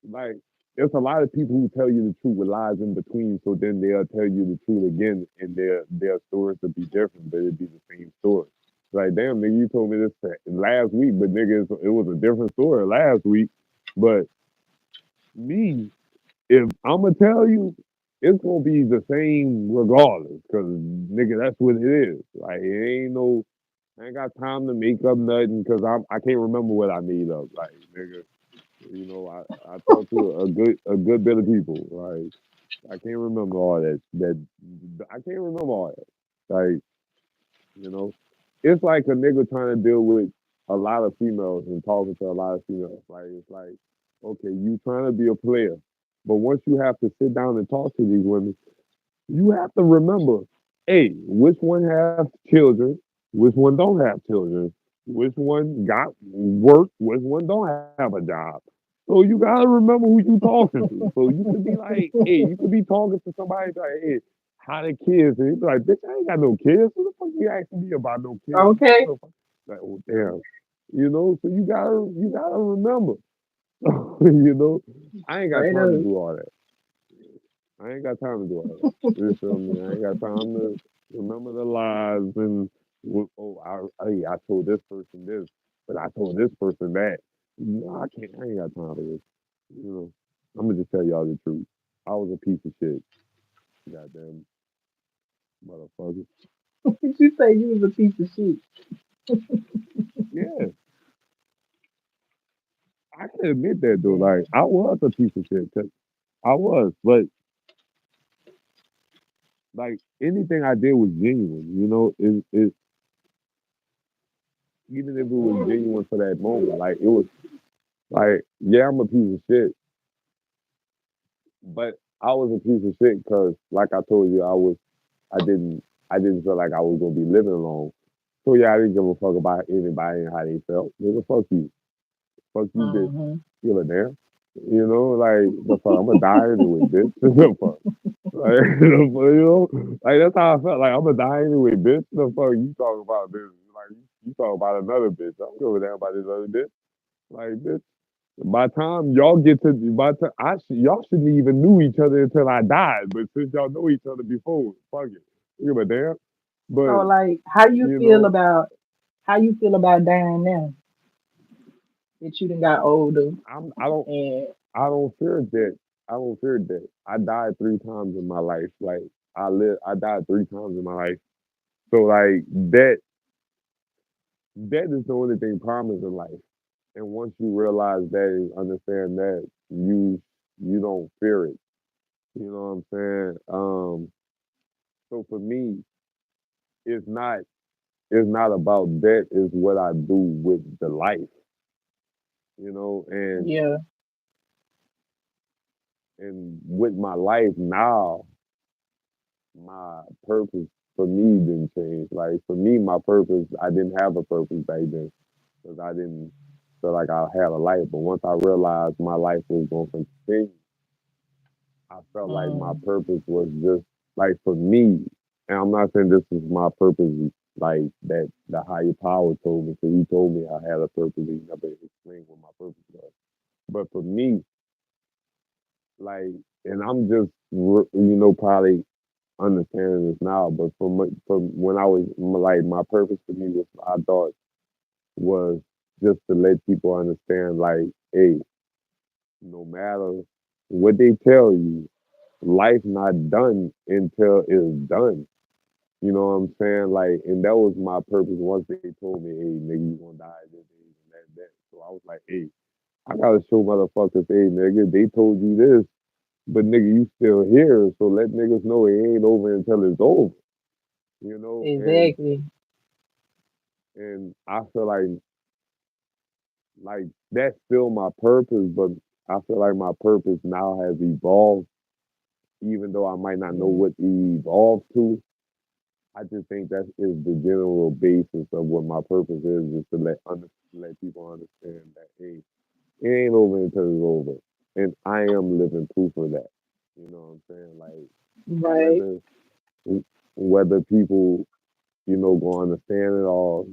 like there's a lot of people who tell you the truth with lies in between. So then they'll tell you the truth again, and their stories will be different, but it'd be the same story. Like, damn, nigga, you told me this last week, but nigga, it was a different story last week. But me, if I'm gonna tell you, it's gonna be the same regardless, cause nigga, that's what it is. Like, it ain't no, I ain't got time to make up nothing, cause I can't remember what I made up. Like, nigga, I talked to a good bit of people. Like, I can't remember all that I can't remember all that. Like, you know, it's like a nigga trying to deal with a lot of females and talking to a lot of females. Like, it's like, okay, you trying to be a player, but once you have to sit down and talk to these women, you have to remember. hey, which one have children? Which one don't have children? Which one got work? Which one don't have a job? So you gotta remember who you talking to. So you could be like, hey, you could be talking to somebody like, hey, how the kids? And you be like, bitch, I ain't got no kids. What the fuck you asking me about no kids? Okay. So, like, oh damn. So you gotta remember. you know, I ain't got Straight time to up. do all that. I ain't got time to do all that. You feel me? I ain't got time to remember the lies and oh, I told this person this, but I told this person that. No, I can't. I ain't got time for this. You know, I'm gonna just tell y'all the truth. I was a piece of shit. Goddamn motherfucker. You say you was a piece of shit. Yeah, I can admit that though. Like I was a piece of shit. 'Cause I was, but like anything I did was genuine. It even if it was genuine for that moment. Like it was like, yeah, I'm a piece of shit, but I was a piece of shit because, like I told you, I didn't, I didn't feel like I was gonna be living alone. So yeah, I didn't give a fuck about anybody and how they felt. Nigga, fuck you, bitch. Hmm. Still in there, like the fuck. I'm gonna die anyway, bitch. The fuck, like like that's how I felt. Like I'm gonna die anyway, bitch. The fuck you talking about this? Like you talking about another bitch. I don't give a damn about this other bitch. Like bitch. By the time y'all get to, by the time y'all shouldn't even knew each other until I died. But since y'all know each other before, fuck it. Give a damn. So But like, how you you feel know, about dying now that you done got older I'm I don't and I don't fear death. I don't fear death. I died 3 times in my life. Like I died 3 times in my life. So like that is the only thing promised in life. And once you realize that and understand that, you don't fear it. You know what I'm saying? So for me, it's not it's not about that. It's what I do with the life, yeah, and with my life now, my purpose for me didn't change. Like for me, my purpose, I didn't have a purpose back then because I didn't feel like I had a life. But once I realized my life was going to continue, I felt like my mm, purpose was just like for me. And I'm not saying this is my purpose, like that the higher power told me. So he told me I had a purpose. He never explained what my purpose was. But for me, like, and I'm just probably understanding this now. But from when I was like my purpose for me was I thought was just to let people understand like, hey, no matter what they tell you, life not done until it's done. You know what I'm saying? Like, and that was my purpose. Once they told me, "Hey, nigga, you gonna die this age and that," so I was like, "Hey, I gotta show motherfuckers, hey, nigga, they told you this, but nigga, you still here, so let niggas know it ain't over until it's over." You know, and exactly. and I feel like that's still my purpose, but I feel like my purpose now has evolved, even though I might not know Yeah. what it evolved to. I just think that is the general basis of what my purpose is to let people understand that hey, it ain't over until it's over, and I am living proof of that. You know what I'm saying? Like Right. whether whether people gonna understand it or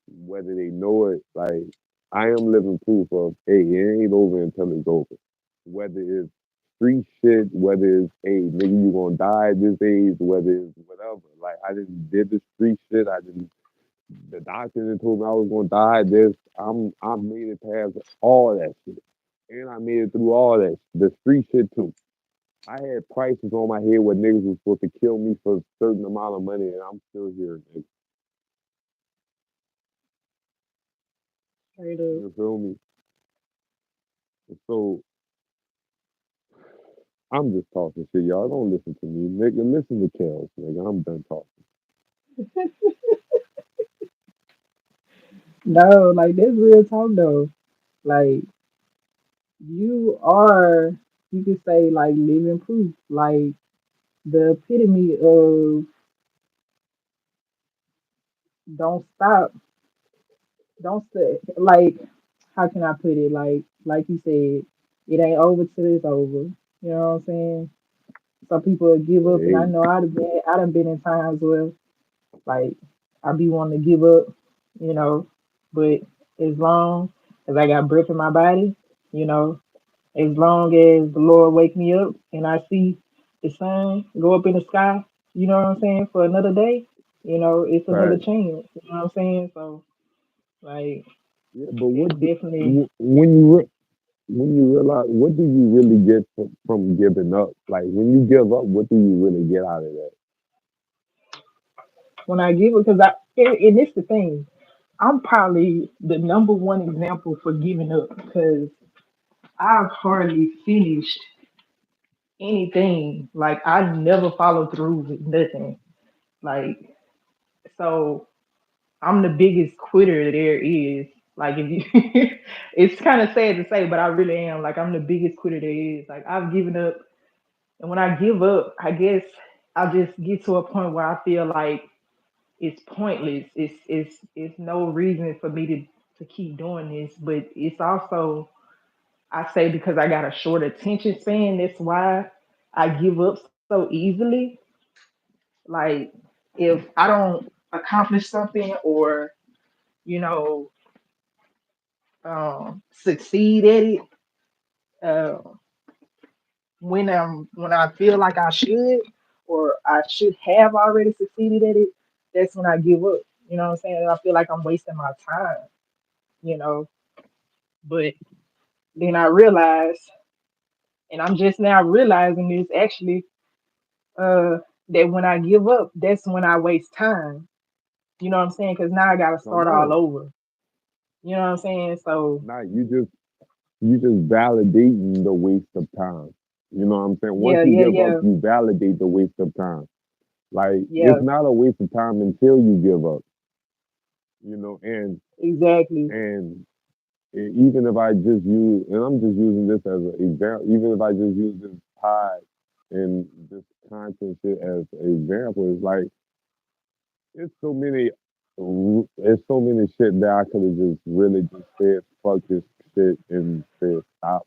whether they know it, like I am living proof of hey, it ain't over until it's over. Whether it's street shit, whether it's hey nigga you gonna die at this age, whether it's whatever. Like I didn't did the street shit, I didn't the doctor that told me I was gonna die at this. I made it past all that shit. And I made it through all that the street shit too. I had prices on my head where niggas was supposed to kill me for a certain amount of money and I'm still here, nigga. Straight up. You feel me? So I'm just talking shit, y'all. Don't listen to me, nigga. Listen to Kels, nigga. I'm done talking. No, like that's real talk though. Like you are, you could say like living proof, like the epitome of. don't stop. Don't stay. Like, how can I put it? Like you said, it ain't over till it's over. You know what I'm saying? Some people give up, and I Hey, know I done been in times where like I be wanting to give up, you know, but as long as I got breath in my body, you know, as long as the Lord wake me up and I see the sun go up in the sky, you know what I'm saying, for another day, it's another fact. chance. You know what I'm saying? So like Yeah, but it's definitely when you realize what do you really get from giving up? Like when you give up, what do you really get out of that? when I give it because and it's the thing. I'm probably the number one example for giving up because I've hardly finished anything. Like I never follow through with nothing. Like so I'm the biggest quitter there is. Like if you it's kind of sad to say, but I really am. Like I'm the biggest quitter there is. Like I've given up and when I give up, I guess I just get to a point where I feel like it's pointless. It's no reason for me to keep doing this. But it's also I say because I got a short attention span, that's why I give up so easily. Like if I don't accomplish something or you know succeed at it uh, when I feel like I should or I should have already succeeded at it, that's when I give up. You know what I'm saying? I feel like I'm wasting my time. You know, but then I realize, and I'm just now realizing this actually, uh, that when I give up, that's when I waste time. You know what I'm saying? Because now I got to Come start all on. over. You know what I'm saying? So Now you just validating the waste of time. You know what I'm saying? Once yeah, you yeah, give up, yeah, you validate the waste of time. Like it's yeah, not a waste of time until you give up. exactly. And even if I just use, and I'm just using this as an example, even if I just use this pod and this content shit as an example, it's like it's so many, it's so many shit that I could have just really just said fuck this shit and said stop.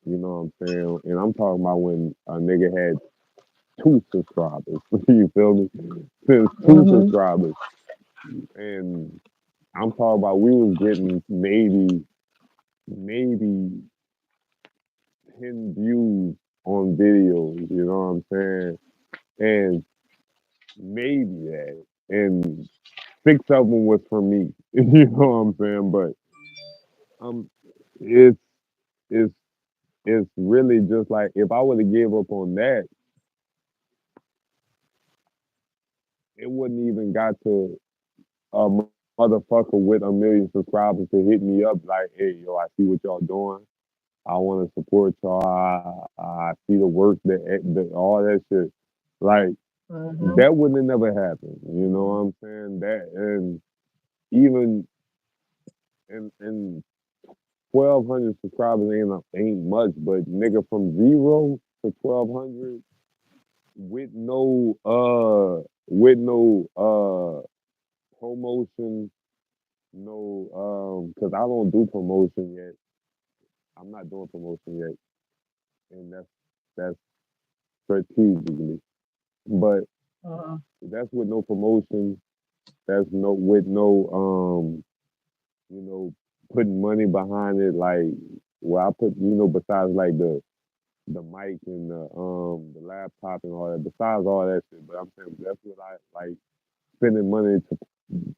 You know what I'm saying? And I'm talking about when a nigga had 2 subscribers. You feel me? Since two Mhm. subscribers, and I'm talking about we was getting maybe 10 views on videos. You know what I'm saying? And maybe that, and 6 of them was for me. You know what I'm saying? But um, it's it's it's really just like if I would have gave up on that, it wouldn't even got to a motherfucker with 1 million subscribers to hit me up like, hey, yo, I see what y'all doing. I want to support y'all. I see the work that all that shit. Like Mhm. that wouldn't have never happened. You know what I'm saying? That and even in 1,200 subscribers ain't much, but nigga from 0 to 1,200 with no promotion, no because I don't do promotion yet. I'm not doing promotion yet, and that's strategically. But Uh-huh. that's with no promotion. That's no with no you know, putting money behind it. Like where I put, besides like the mic and the laptop and all that. Besides all that shit, but I'm saying that's what I like spending money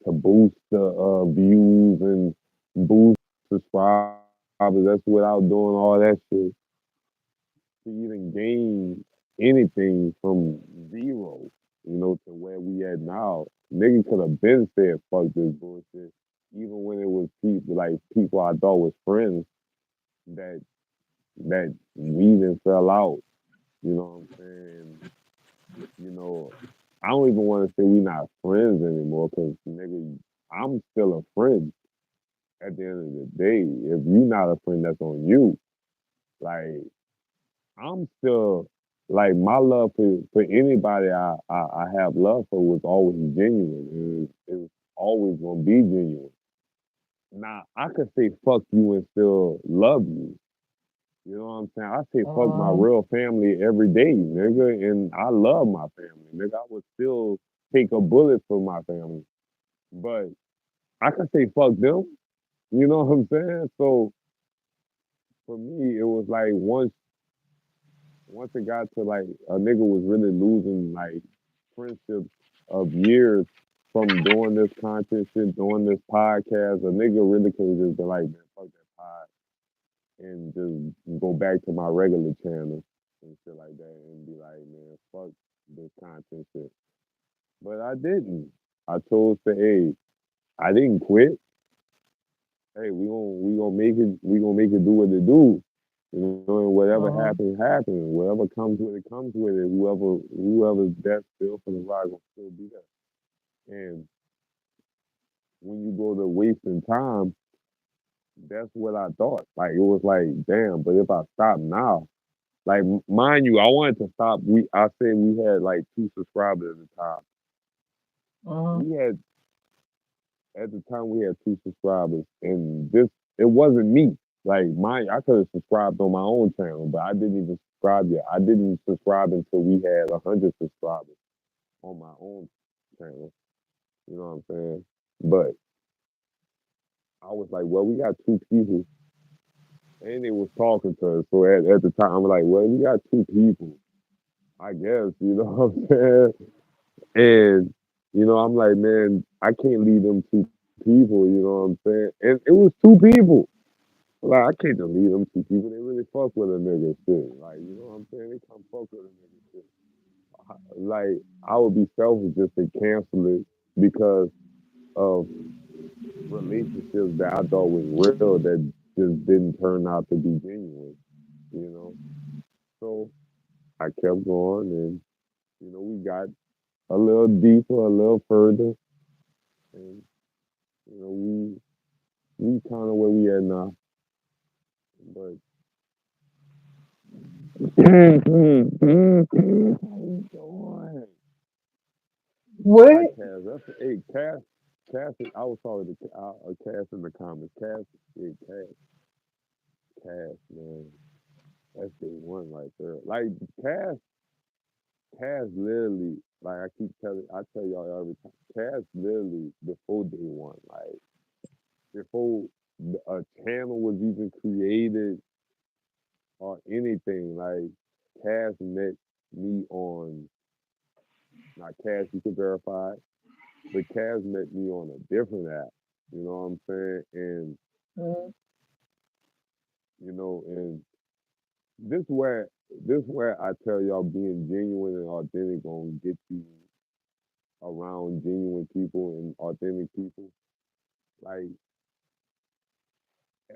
to boost the views and boost subscribers. That's without doing all that shit to even gain anything from zero, to where we at now. Nigga could have been said fuck this bullshit, even when it was people I thought was friends that we even fell out. You know what I'm saying? You know, I don't even want to say we not friends anymore because nigga, I'm still a friend at the end of the day. If you not a friend, that's on you. Like I'm still like my love for anybody I have love for was always genuine. always gonna be genuine. Now I could say fuck you and still love you. You know what I'm saying? I say fuck my Mm-hmm. real family every day, nigga, and I love my family, nigga. I would still take a bullet for my family, but I could say fuck them. You know what I'm saying? So for me, it was like once it got to like a nigga was really losing like friendships of years from doing this content shit, doing this podcast, a nigga really could have just been like, man, fuck that pod and just go back to my regular channel and shit like that and be like, man, fuck this content shit. But I didn't. I chose to, hey, I didn't quit. Hey, we gonna make it do what it do. You know, and whatever Mm-hmm. happens, happens. Whatever comes with it. Whoever's best still for the ride will still be there. And when you go to wasting time, that's what I thought. Like it was like, damn. But if I stop now, like mind you, I wanted to stop. I said we had like 2 subscribers at the time. Mm-hmm. We had at the time we had 2 subscribers, and this it wasn't me. Like I could have subscribed on my own channel, but I didn't even subscribe yet. I didn't subscribe until we had 100 subscribers on my own channel. You know what I'm saying? But I was like, well, we got 2 people, and they was talking to us. So at the time, I'm like, well, we got 2 people. I guess you know what I'm saying. And I'm like, man, I can't leave them 2 people. You know what I'm saying? And it was 2 people. Like I can't just leave them 2 people. They really fuck with a nigga shit. Like you know what I'm saying? They come fuck with a nigga shit. Like I would be selfish just to cancel it because of relationships that I thought was real that just didn't turn out to be genuine. You know. So I kept going, and we got a little deeper, a little further, and we kind of where we at now. But how you doing? Hi, What? Cass. Hey, Cass. Cass. I was talking to Cass in the comments. Cass. Yeah, Cass. Man, that's day one right there. Like Cass. Cass literally. Like I tell y'all every time. Cass literally before day one. Like before a channel was even created or anything. Like Cass met me on. Not Cass. You can verify it. But Cass met me on a different app. You know what I'm saying? And Mm-hmm. and this where I tell y'all being genuine and authentic gonna get you around genuine people and authentic people. Like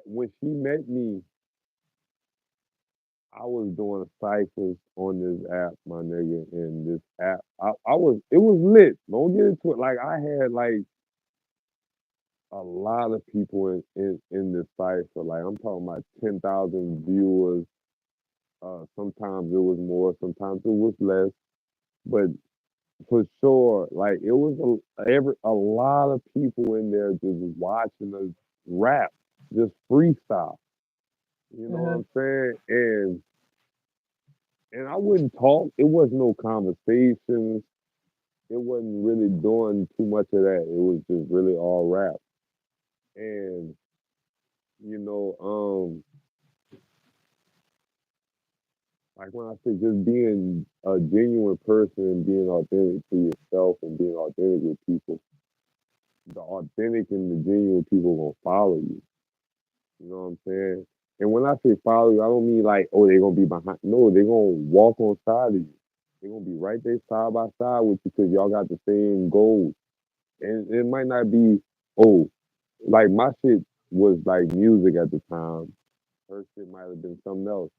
when she met me, I was doing ciphers on this app, my nigga, and this app it was lit. Don't get into it. Like I had like a lot of people in this cipher. Like I'm talking about 10,000 viewers. Sometimes it was more, sometimes it was less. But for sure, like it was a lot of people in there just watching us rap, just freestyle. You know what Mm-hmm. I'm saying? And I wouldn't talk. It was no conversations. It wasn't really doing too much of that. It was just really all rap. And you know, like when I say just being a genuine person and being authentic to yourself and being authentic with people, the authentic and the genuine people gonna follow you. You know what I'm saying? And when I say follow you, I don't mean like, oh, they're gonna be behind. No, they're gonna walk on side of you. They're gonna be right there side by side with you because y'all got the same goals. And it might not be, oh, like my shit was like music at the time. Her shit might have been something else.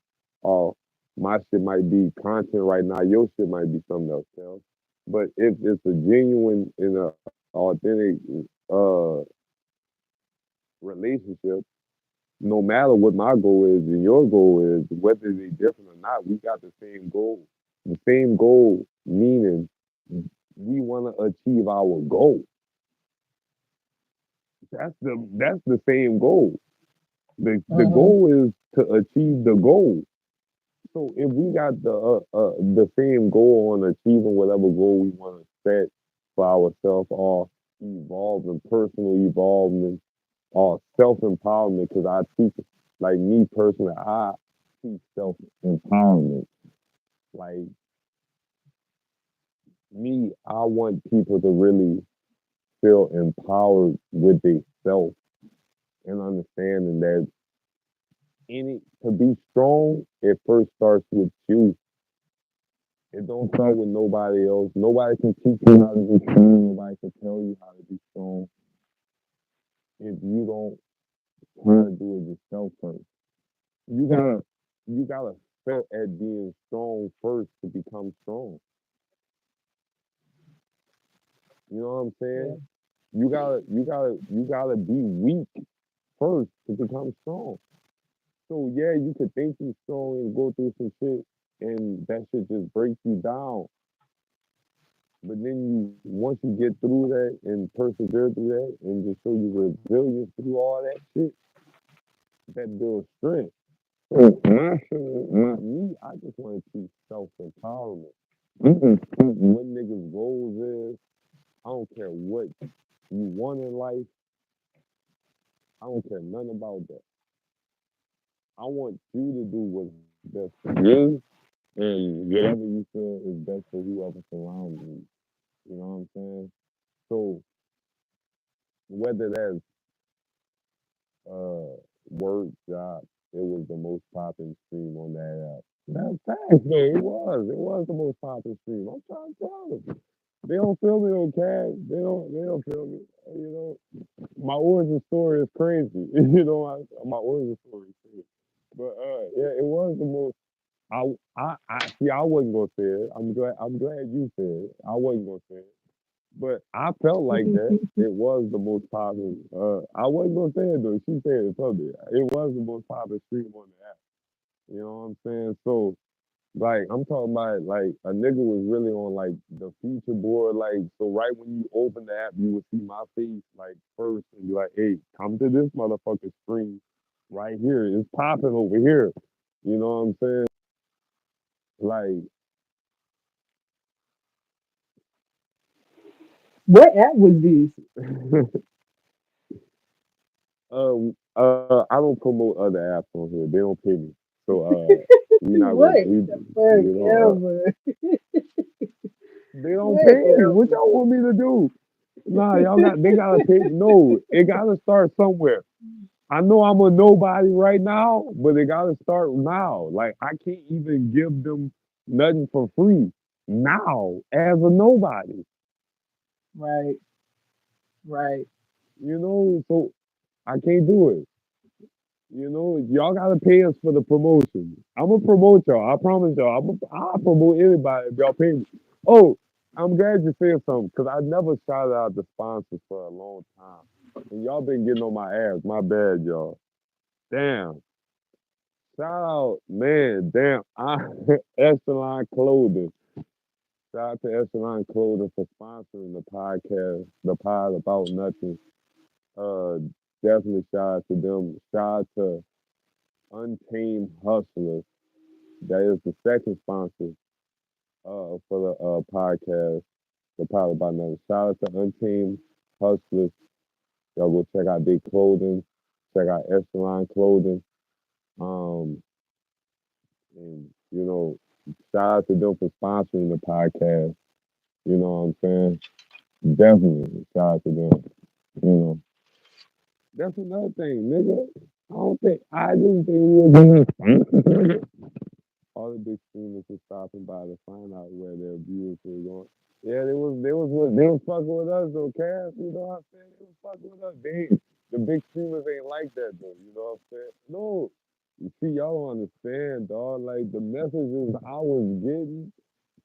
Or my shit might be content right now. Your shit might be something else, Kel. But if it's a genuine and a authentic relationship, no matter what my goal is and your goal is, whether they different or not, we got the same goal. The same goal meaning we want to achieve our goal. That's the same goal. The Mhm. goal is to achieve the goal. So if we got the same goal on achieving whatever goal we want to set for ourselves, or evolving, personal evolvement, or self empowerment, because I teach, like me personally, I teach self empowerment. Like me, I want people to really feel empowered with themselves and understanding that any to be strong, it first starts with you. It don't start with nobody else. Nobody can teach you how to be strong. Nobody can tell you how to be strong if you don't try to do it yourself first. You gotta you gotta feel at being strong first to become strong. You know what I'm Yeah. saying? You gotta be weak first to become strong. So yeah, you could think you're strong and go through some shit and that shit just breaks you down. But then you once you get through that and persevere through that and just show you resilience through all that shit, that builds strength. So me, I just want to teach self empowerment. You can teach what niggas' goals is. I don't care what you want in life. I don't care nothing about that. I want you to do what's best for you and whatever you feel is best for whoever surrounds you. You know what I'm saying? So whether that's uh work, job, it was the most popping stream on that app. That's fact, though. It was. It was the most popping stream. I'm trying to tell them. They don't feel me on cash. They don't feel me. You know, my origin story is crazy. You know, my origin story is crazy. But yeah, it was the most. I see. I wasn't gonna say it. I'm glad you said it. I wasn't gonna say it. But I felt like that. It was the most popular. I wasn't gonna say it though. She said it public. It was the most popular stream on the app. You know what I'm saying? So like I'm talking about like a nigga was really on like the feature board. Like so, right when you open the app, you would see my face like first and be like, "Hey, come to this motherfucking stream right here. It's popping over here." You know what I'm saying? Like, What app was this? I don't promote other apps on here. They don't pay me, so we not gonna What we the fuck you know ever? they don't pay me. What Whatever. y'all want me to do? Nah, they gotta pay. No, it gotta start somewhere. I know I'm a nobody right now, but it gotta start now. Like I can't even give them nothing for free now as a nobody. Right, right. You know, so I can't do it. You know, y'all gotta pay us for the promotion. I'm gonna promote y'all. I promise y'all. I'll promote anybody if y'all pay me. Oh, I'm glad you said something because I never shouted out the sponsors for a long time, and y'all been getting on my ass. My bad, y'all. Damn. Shout out, man. Damn. Echelon Clothing. Shout out to Echelon Clothing for sponsoring the podcast, the pod about nothing. Uh, definitely shout out to them. Shout out to Untamed Hustlers. That is the second sponsor for the podcast, the Pilot by Nothing. Shout out to Untamed Hustlers. Y'all go check out their clothing. Check out Echelon Clothing. Um, and shout out to them for sponsoring the podcast. You know what I'm saying? Definitely shout out to them. You know, that's another thing, nigga. I didn't think we were gonna all the big streamers were stopping by to find out where their viewers were going. Yeah, they was fucking with us though, Cass. You know what I'm saying? They was fucking with us. The big streamers ain't like that though. You know what I'm saying? No, you see, y'all don't understand, dog. Like the messages I was getting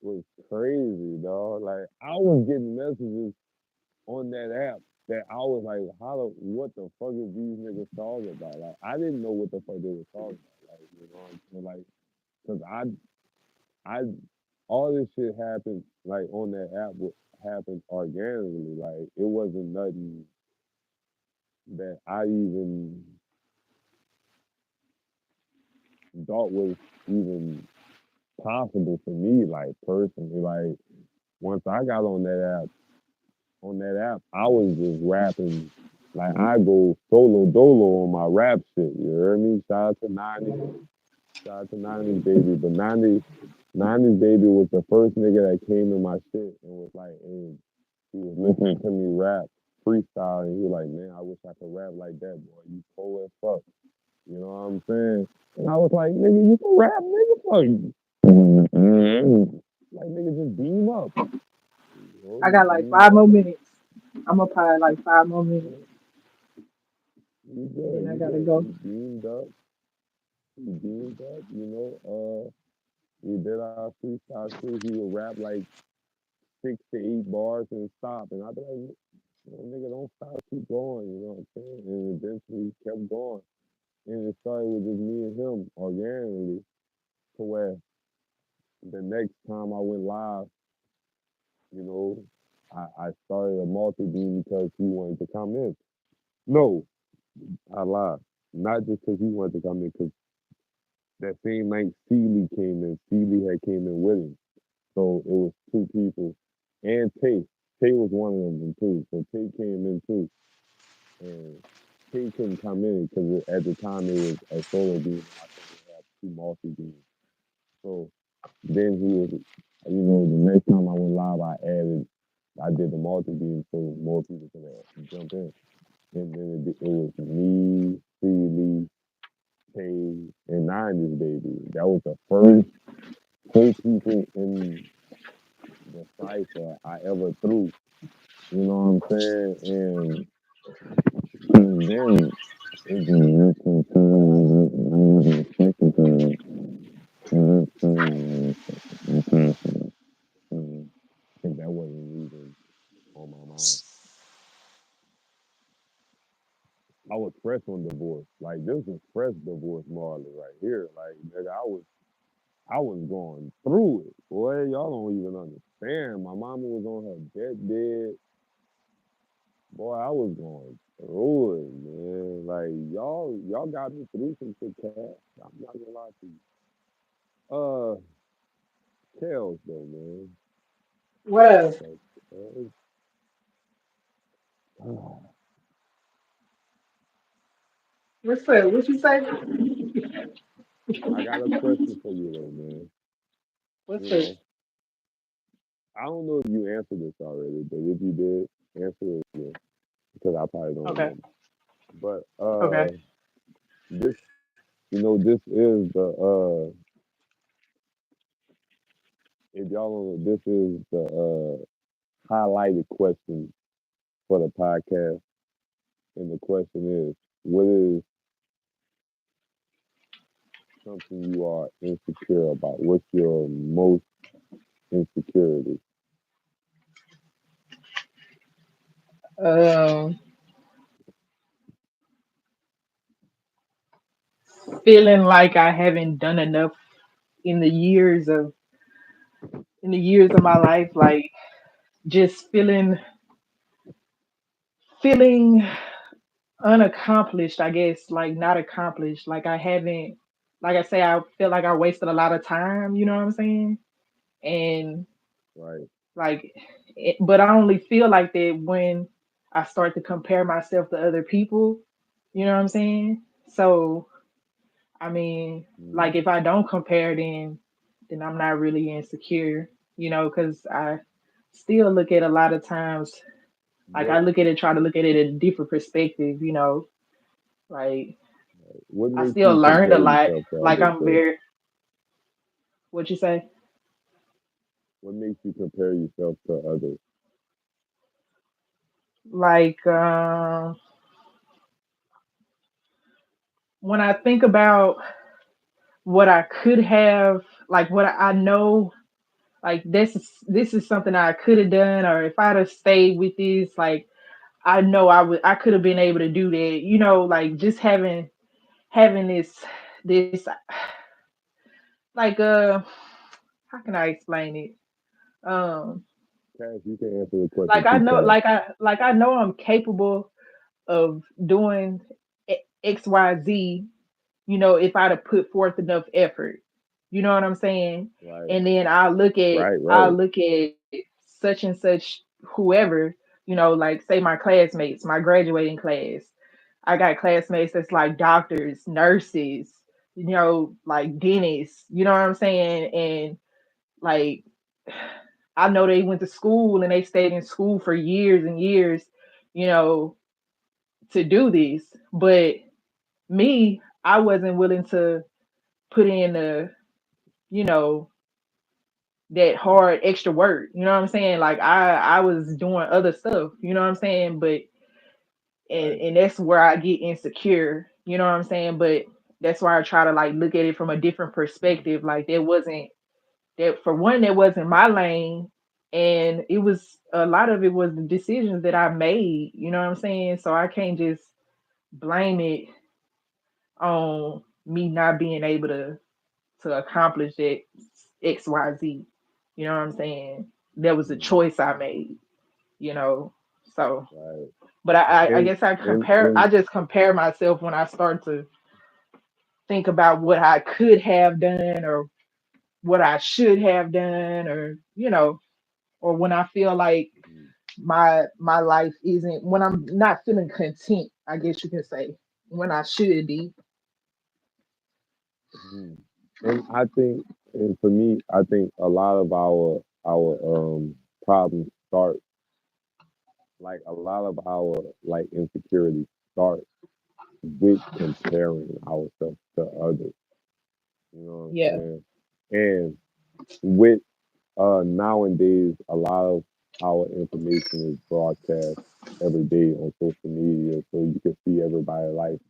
was crazy, dog. Like I was getting messages on that app that I was like, what the fuck is these niggas talking about? Like I didn't know what the fuck they were talking about. Like you know what I'm saying? Like, cause I all this shit happened like on that app happened organically. Like it wasn't nothing. that I even thought was even possible for me, like personally. Like once I got on that app, I was just rapping. Like I go solo dolo on my rap shit. You heard me? Shout out to 90s baby. But 90s baby was the first nigga that came in my shit and was like, hey, he was listening to me rap, freestyle, and he was like, man, I wish I could rap like that, boy. You cold as fuck. You know what I'm saying? And I was like, nigga, you can rap, nigga, fuck. Like, nigga, just beam up. You know, I got just like beam five up. more minutes. I'm gonna probably like 5 more minutes, You and good, then I you gotta good. go. He beamed up, you know. We did our freestyle shit. He would rap like 6 to 8 bars and stop. And I'd be like, nigga, don't stop, keep going, you know what I'm saying? And eventually he kept going. And it started with just me and him organically to where the next time I went live, you know, I started a multi beam because he wanted to come in. No, I lied. Not just because he wanted to come in, because that same night Seeley came in. Seeley had came in with him. So it was two people. And Tay. Tay was one of them too. So Tay came in too. And Tay couldn't come in because at the time it was a solo beam and I couldn't have two multi beams. So then he was, the next time I went live, I did the multi beam so more people could jump in. And then it was me, Lee, Tay, and 90s baby. That was the first 4 people in the cipher I ever threw. You know what I'm saying? And since then, it's been listening to it, listening to it, I think that wasn't even on my mind. I was fresh on divorce. Like this was fresh divorce Marley right here. Like nigga, I was going through it. Boy, y'all don't even understand. My mama was on her deathbed. Boy, I was going through it, man. Like y'all got me through some shit, cat. I'm not gonna lie to you. Kels though, man. Well, Like, what's up? What you say? I got a question for you though, man. What's You up? know, I don't know if you answered this already, but if you did, answer it again because I probably don't Okay. remember. But Okay. this, this is the if y'all don't know, this is the highlighted question for the podcast, and the question is, what is something you are insecure about? What's your most insecurity? Um, Feeling like I haven't done enough in the years of my life, like just feeling unaccomplished, I guess, like not accomplished. Like I haven't, like I say, I feel like I wasted a lot of time, you know what I'm saying? And Right? like, but I only feel like that when I start to compare myself to other people, you know what I'm saying? So, I mean, like Mm, if I don't compare, then I'm not really insecure, because I still look at a lot of times, like I what look at it, try to look at it a different perspective, like what I makes still you learned a compare lot. yourself to Like others I'm though? very, what you say? What makes you compare yourself to others? Like when I think about what I could have, like what I know, like this is something I could have done, or if I'd have stayed with this, like I know I could have been able to do that. Like just having this like how can I explain it? Um Cash, you can answer the like question I too, know Cash. like I know I'm capable of doing XYZ, if I'd have put forth enough effort. You know what I'm saying? Right. And then Right. I Right. look at such and such whoever, like say my classmates, my graduating class. I got classmates that's like doctors, nurses, like dentists, you know what I'm saying? And like I know they went to school and they stayed in school for years and years, you know, to do this. But me, I wasn't willing to put in you know, that hard extra work. You know what I'm saying? Like I was doing other stuff, you know what I'm saying? But Right. and that's where I get insecure, you know what I'm saying? But that's why I try to like look at it from a different perspective. Like that for one, that wasn't my lane. And it was a lot of it was the decisions that I made, you know what I'm saying? So I can't just blame it on me not being able to accomplish that XYZ. You know what I'm saying? That was a Mm, choice I made, you know. So right. but I And guess I and just compare myself when I start to think about what I could have done or what I should have done, or or when I feel like mm, my life isn't, when I'm not feeling content, I guess you can say, when I should be. mm. And I think, and for me, I think a lot of our problems start, like a lot of our like insecurities start with comparing ourselves to others. You know what Yeah. I'm saying? And with nowadays, a lot of our information is broadcast every day on social media, so you can see everybody's life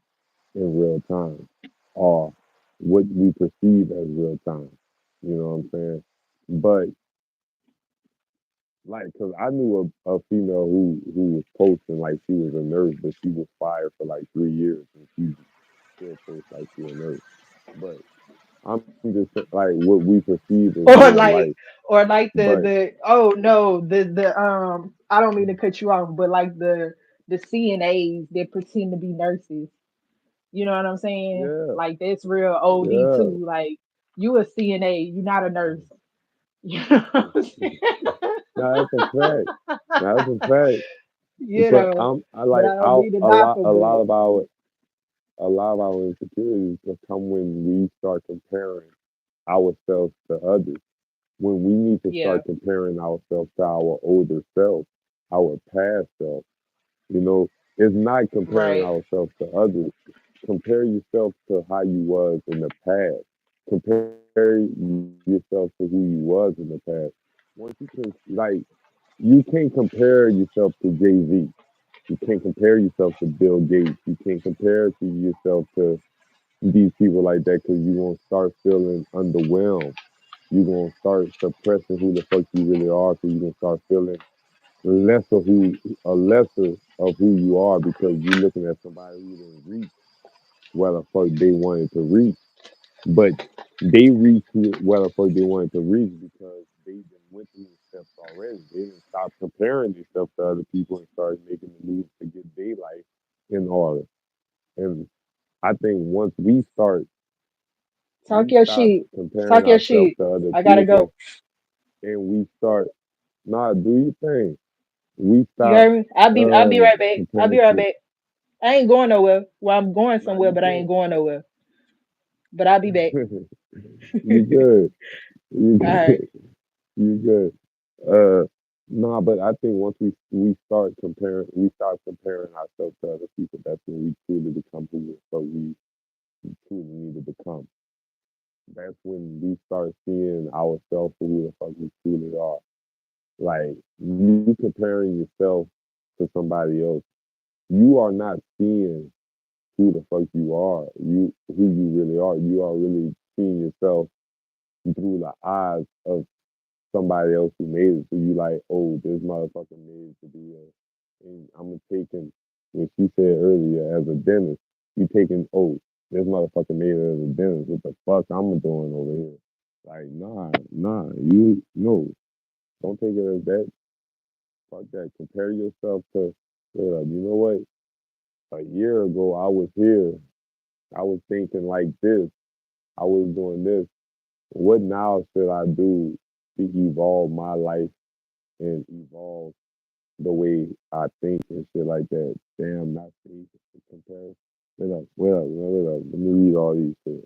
in real time, or what we perceive as real time. You know what I'm saying? But like, cause I knew a female who was posting like she was a nurse, but she was fired for like 3 years, and she still posts like she a nurse. But I'm just like what we perceive as or real life. like or like But the oh no, the I don't mean to cut you off, but like the CNAs that pretend to be nurses. You know what I'm saying? yeah, Like that's real OD yeah, too. Like you a CNA, you not a nurse. You know what I'm now that's a fact. Now that's a saying? fact. you But know, I but like I don't mean to knock a them, lot but of our insecurities will come when we start comparing ourselves to others. When we need to yeah, start comparing ourselves to our older self, our past self. You know, it's not comparing right. ourselves to others. Compare yourself to how you was in the past. Compare yourself to who you was in the past. Once you can, like, you can't compare yourself to Jay Z. You can't compare yourself to Bill Gates. You can't compare to yourself to these people like that because you're gonna start feeling underwhelmed. You're gonna start suppressing who the fuck you really are because you're gonna start feeling lesser of who you are because you're looking at somebody who didn't reach where the fuck they wanted to reach. But they reached where the fuck they wanted to reach because they done went through the steps already. They didn't stop comparing themselves to other people and started making the moves to get their life in order. And I think once Talk we your stop shit. comparing Talk your ourselves shit. to other I gotta people go. and we start, nah, do your thing. We You stop heard me? I'll be right back. I'll be comparing right to, back. I ain't going nowhere. Well, I'm going nah, somewhere, you but I ain't good. going nowhere. But I'll be back. You good. You All right. good. You good. Nah, but I think once we start comparing ourselves to other people. That's when we truly become who we truly need to become. That's when we start seeing ourselves for who the fuck we truly are. Like you comparing yourself to somebody else, you are not seeing who the fuck you are. Who you really are. You are really seeing yourself through the eyes of somebody else who made it. So you like, oh, this motherfucker made it to be a, and I'm taking what she said earlier as a dentist. You taking, oh, this motherfucker made it as a dentist. What the fuck I'm doing over here? Like, nah, you no, don't take it as that. Fuck that. Compare yourself to, you know what? A year ago, I was here. I was thinking like this. I was doing this. What now should I do to evolve my life and evolve the way I think and shit like that? Damn, not safe to compare. Wait up. Let me read all these shit.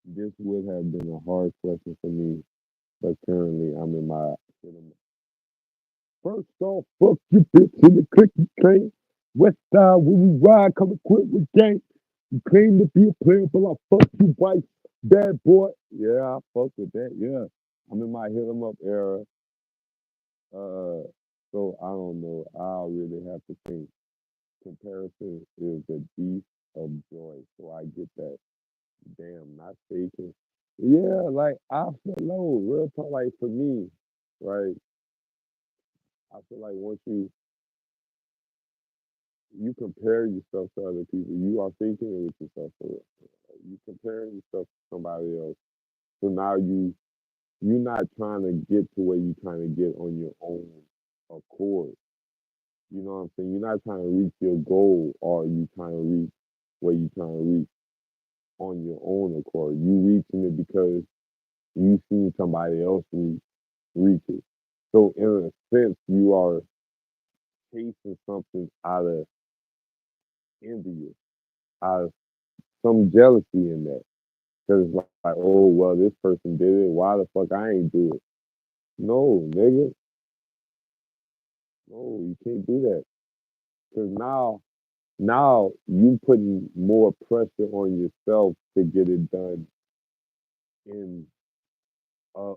This would have been a hard question for me, but currently I'm in my first off, fuck you, bitch, in the cookie claim. West side, when we ride, come equipped with gang. You claim to be a player, but I fuck you, white bad boy. Yeah, I fuck with that. Yeah, I'm in my hit 'em up era. Uh, so I don't know. I really have to think. Comparison is the thief of joy. So I get that. Damn, not faking. Yeah, like I feel low. Real talk, like for me, right? I feel like once you compare yourself to other people, you are thinking it with yourself for real. You compare yourself to somebody else. So now you're not trying to get to where you're trying to get on your own accord. You know what I'm saying? You're not trying to reach your goal or you trying to reach where you're trying to reach on your own accord. You reaching it because you seen somebody else reach it. So in a sense, you are chasing something out of envy, out of some jealousy in that. Because it's like, oh, well, this person did it. Why the fuck I ain't do it? No, nigga. No, you can't do that. Because now you putting more pressure on yourself to get it done in a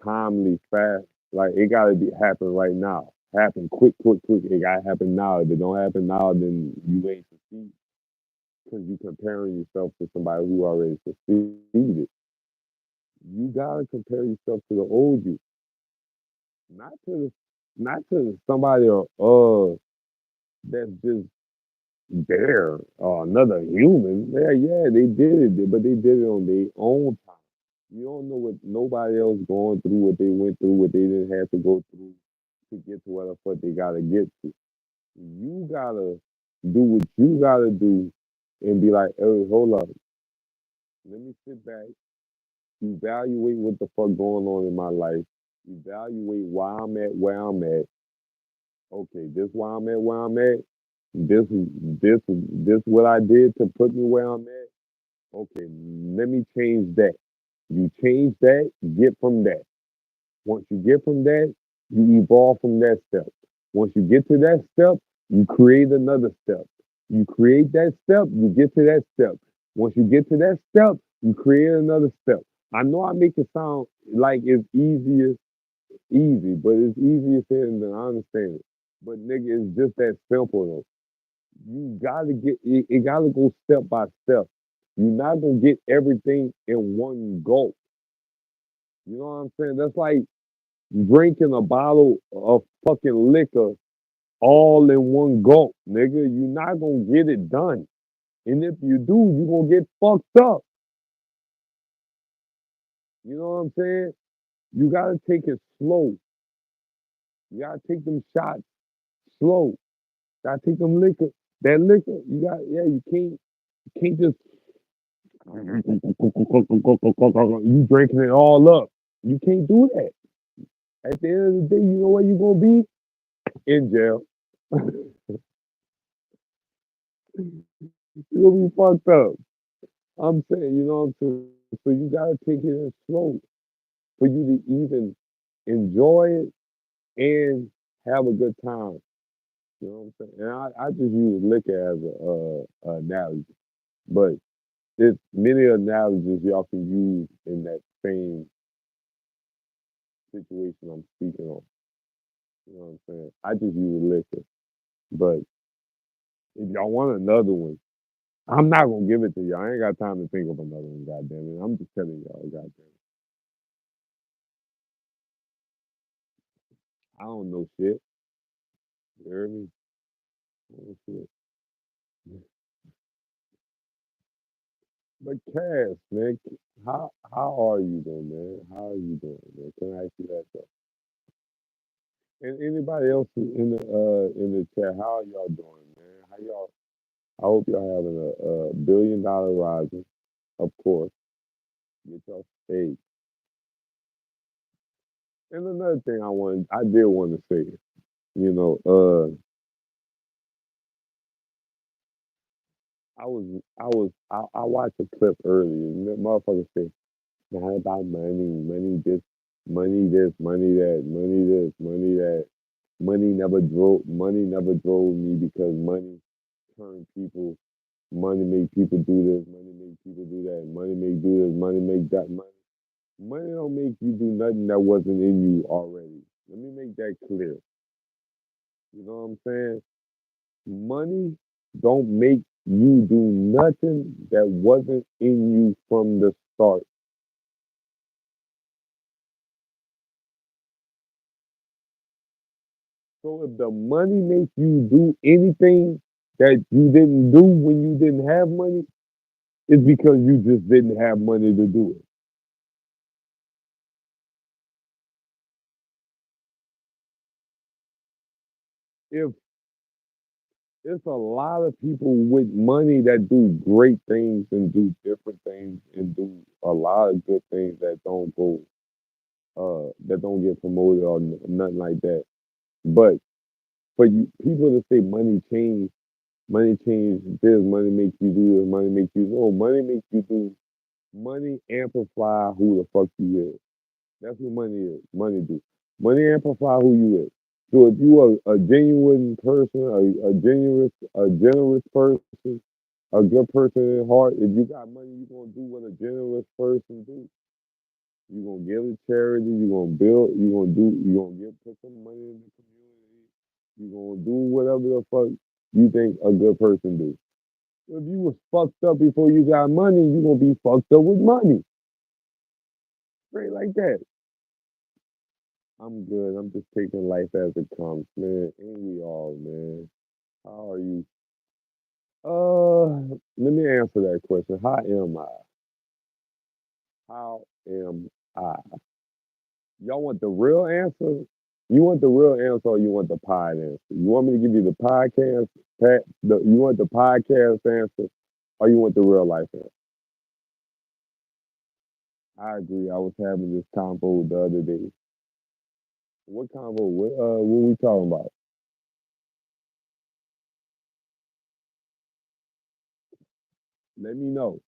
timely fast. Like it gotta be happen right now. Happen quick. It gotta happen now. If it don't happen now, then you ain't succeed because you comparing yourself to somebody who already succeeded. You gotta compare yourself to the old you, not to not to somebody that's just there or another human. Yeah, they did it, but they did it on their own time. You don't know what nobody else going through, what they went through, what they didn't have to go through to get to where the fuck they gotta get to. You gotta do what you gotta do and be like, hey, hold up, let me sit back, evaluate what the fuck going on in my life, evaluate why I'm at where I'm at. Okay, this why I'm at where I'm at. This what I did to put me where I'm at. Okay, let me change that. You change that, get from that. Once you get from that, you evolve from that step. Once you get to that step, you create another step. You create that step, you get to that step. Once you get to that step, you create another step. I know I make it sound like it's easy, but it's easier said than I understand it. But nigga, it's just that simple though. You gotta it gotta go step by step. You're not gonna get everything in one gulp. You know what I'm saying? That's like drinking a bottle of fucking liquor all in one gulp, nigga. You're not gonna get it done. And if you do, you're gonna get fucked up. You know what I'm saying? You gotta take it slow. You gotta take them shots slow. Gotta take them liquor. That liquor, you can't just you drinking it all up. You can't do that. At the end of the day, you know where you're gonna be? In jail. You're gonna be fucked up. I'm saying, you know what I'm saying? So you gotta take it in slow for you to even enjoy it and have a good time. You know what I'm saying? And I just use liquor as a analogy, but there's many analogies y'all can use in that same situation I'm speaking on. You know what I'm saying? I just use liquor, but if y'all want another one, I'm not gonna give it to you. I ain't got time to think of another one. Goddamn it! I'm just telling y'all. Goddamn it! I don't know shit. You hear me? I don't know shit. But Cass, man, how are you doing, man? How are you doing, man? Can I ask you that though? And anybody else in the chat, how are y'all doing, man? How How y'all? I hope y'all having a $1 billion rising, of course. Get y'all paid. And another thing I did want to say, you know, I watched a clip earlier, and that motherfucker said, "Not about money this, money that, money this, money that. Money never drove me because money turned people, money make people do this, money make people do that, money make do this, money make that, money don't make you do nothing that wasn't in you already. Let me make that clear. You know what I'm saying? Money don't make you do nothing that wasn't in you from the start. So if the money makes you do anything that you didn't do when you didn't have money, it's because you just didn't have money to do it. If It's a lot of people with money that do great things and do different things and do a lot of good things that don't get promoted or nothing like that. But for you people to say money change this, money makes you do this, money makes you no, money makes you do money amplify who the fuck you is. That's what money is. Money do. Money amplify who you is. So if you are a genuine person, a generous person, a good person in heart, if you got money, you're gonna do what a generous person do. You're gonna give to charity, you're gonna put some money in the community, you're gonna do whatever the fuck you think a good person do. If you was fucked up before you got money, you're gonna be fucked up with money. Straight like that. I'm good. I'm just taking life as it comes, man. Ain't we all, man? How are you? Let me answer that question. How am I? How am I? Y'all want the real answer? You want the real answer or you want the pod answer? You want me to give you the podcast, you want the podcast answer or you want the real life answer? I agree. I was having this convo the other day. What convo? What we talking about? Let me know.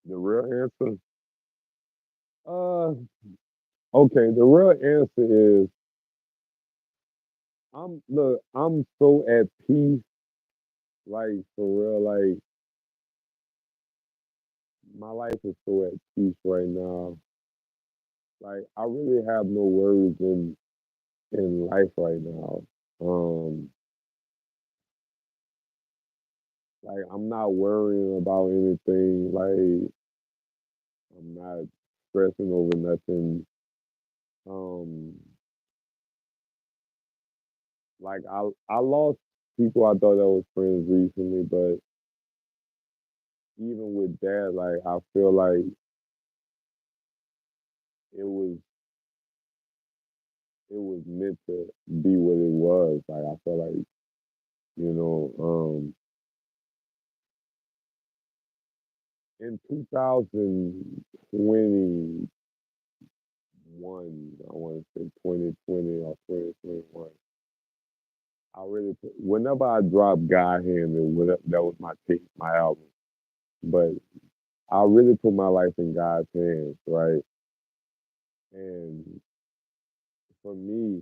The real answer? Uh, okay. The real answer is I'm so at peace, like for real, like my life is so at peace right now. Like I really have no worries in life right now. Um, like I'm not worrying about anything. Like I'm not stressing over nothing. Um, like I lost people I thought that was friends recently, but even with that, like I feel like it was it was meant to be what it was. Like I feel like you know, in 2021, I want to say 2020 or 2021, I really whenever I drop God Hand, that was my tape, my album. But I really put my life in God's hands, right? And for me,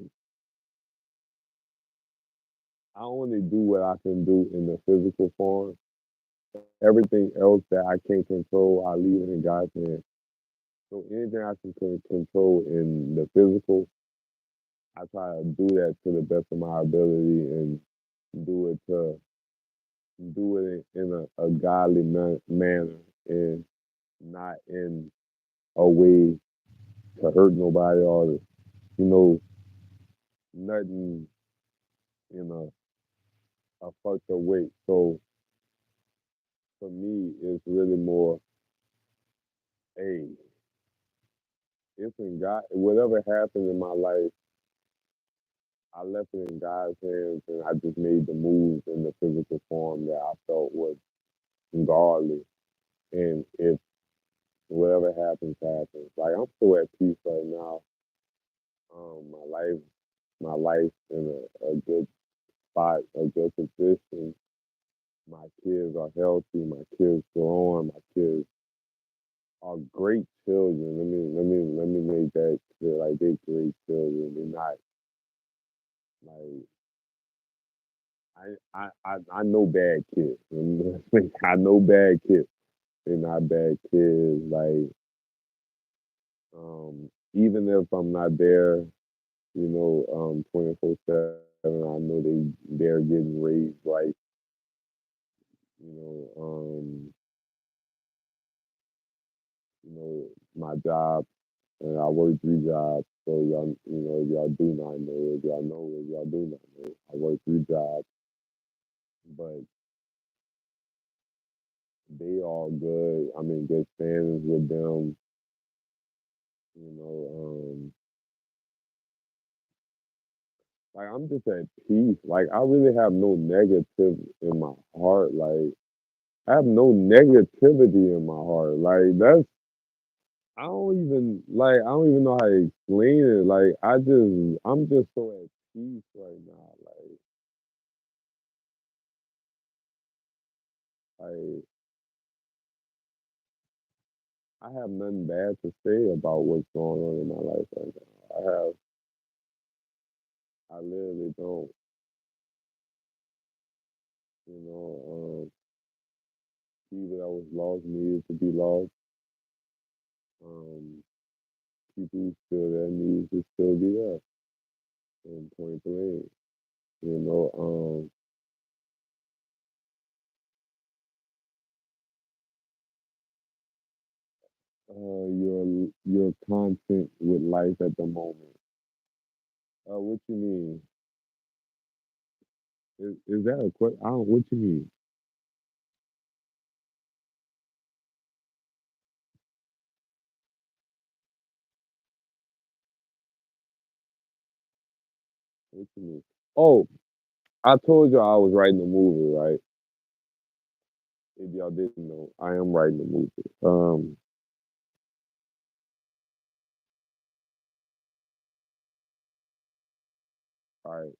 I only do what I can do in the physical form. Everything else that I can't control, I leave it in God's hands. So anything I can control in the physical, I try to do that to the best of my ability and do it to do it in a godly manner and not in a way to hurt nobody or to, you know nothing in a fucked up way. So for me, it's really more, hey, it's in God. Whatever happened in my life, I left it in God's hands, and I just made the moves in the physical form that I felt was godly. And if whatever happens, happens. Like I'm so at peace right now. My life in a good spot, a good position. My kids are healthy. My kids growing. My kids are great children. Let me make that clear. Like they great children. They're not like I know bad kids. I know bad kids. They're not bad kids. Like even if I'm not there, 24/7, I know they're getting raised right. You know, my job. And I work 3 jobs, so if y'all do not know, if y'all do not know, I work 3 jobs, but they all good. I'm in good standings with them. You know, like I'm just at peace. Like I really have no negative in my heart. Like I have no negativity in my heart. Like that's I don't even know how to explain it. Like I'm just so at peace right now. Like I have nothing bad to say about what's going on in my life right now. I literally don't. You know, people that was lost needed to be lost. Um, people who still there needs to still be there. And point blank. You know, your content with life at the moment. What you mean? Is that a question? I don't. What you mean? What you mean? Oh, I told you I was writing a movie, right? If y'all didn't know, I am writing a movie. All right.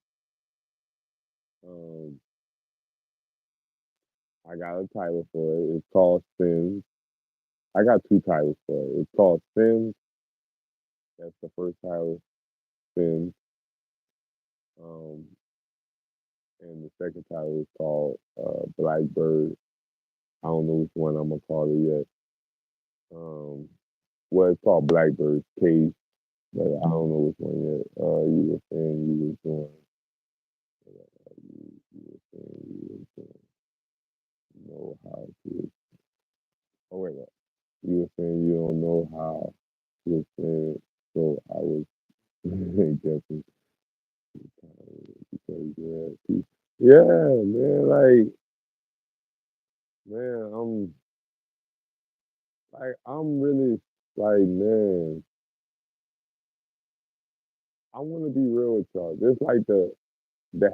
Um, I got a title for it. It's called Sins. I got two titles for it. It's called Sins. That's the first title, Sins. Um, and the second title is called Blackbird. I don't know which one I'm gonna call it yet. Well, it's called Blackbird's Cage, but I don't know which one yet. You were saying you was doing. You were saying you was doing know how to. Oh wait, you were saying you don't know how to explain it. So I was guessing because you're at peace. Yeah, man. Man, I'm really man. I want to be real with y'all. This like the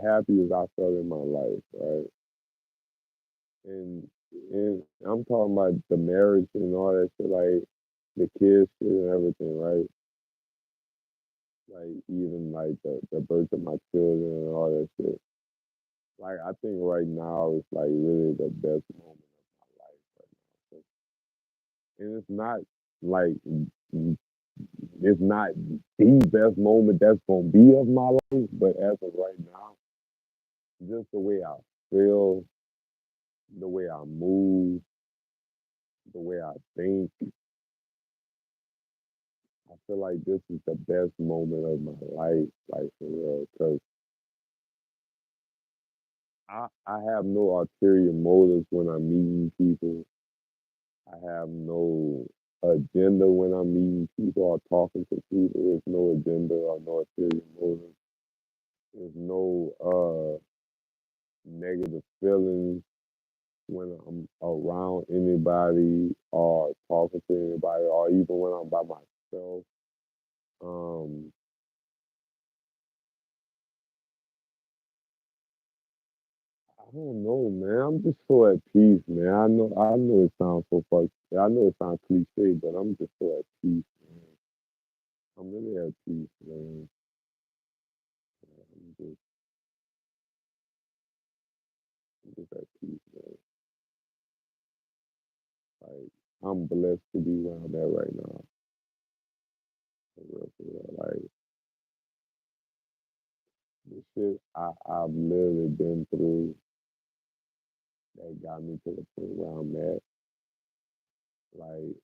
happiest I felt in my life, right? And and I'm talking about the marriage and all that shit, like the kids shit and everything, right? Like even like the birth of my children and all that shit. Like I think right now is like really the best moment of my life right now. And it's not like it's not the best moment that's gonna be of my life, but as of right now, just the way I feel, the way I move, the way I think, I feel like this is the best moment of my life, like for real. Cause I have no ulterior motives when I'm meeting people. I have no agenda when I'm meeting people or talking to people. There's no agenda or no ulterior motive. There's no negative feelings when I'm around anybody or talking to anybody or even when I'm by myself. Um, I don't know, man. I'm just so at peace, man. I know it sounds so fucked. I know it sounds cliche, but I'm just so at peace, man. I'm really at peace, man. I'm just, I'm just at peace, man. Like, I'm blessed to be where I'm at right now. For real, for real. Like, the shit I've literally been through that got me to the point where I'm at. Like,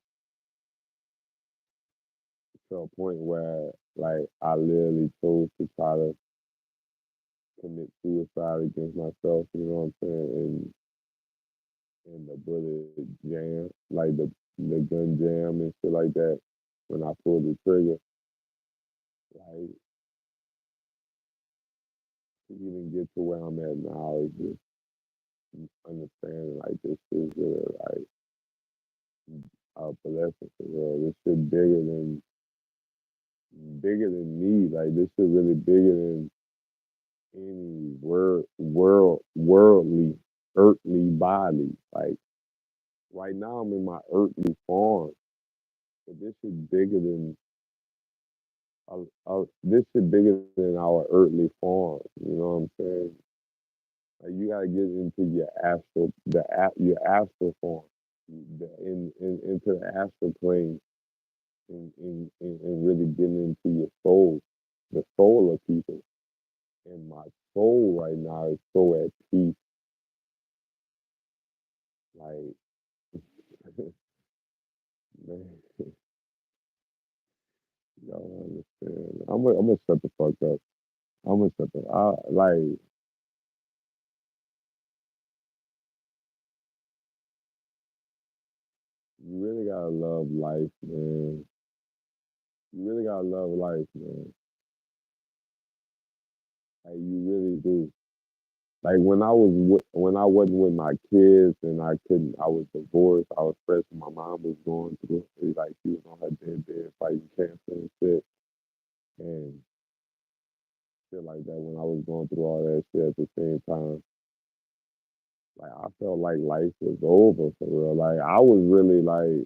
to a point where, like, I literally chose to try to commit suicide against myself, you know what I'm saying? And the bullet jam, like the gun jam and shit like that. When I pulled the trigger, like to even get to where I'm at now is just understanding like this is really like a blessing for real. This shit bigger than me. Like this shit really bigger than any worldly earthly body. Like right now I'm in my earthly form, but this shit bigger than this shit bigger than our earthly form. You know what I'm saying? Like you gotta get into your astral, your astral form, into the astral plane, and really getting into your soul, the soul of people. And my soul right now is so at peace. Like, man, y'all don't understand. I'm gonna shut the fuck up. I'm gonna shut the. Like, you really gotta love life, man. You really gotta love life, man. Like you really do. Like when I wasn't with my kids and I was divorced. I was stressed. My mom was going through it. Like she was on her deathbed fighting cancer and shit and shit like that. When I was going through all that shit at the same time, like I felt like life was over for real. Like I was really like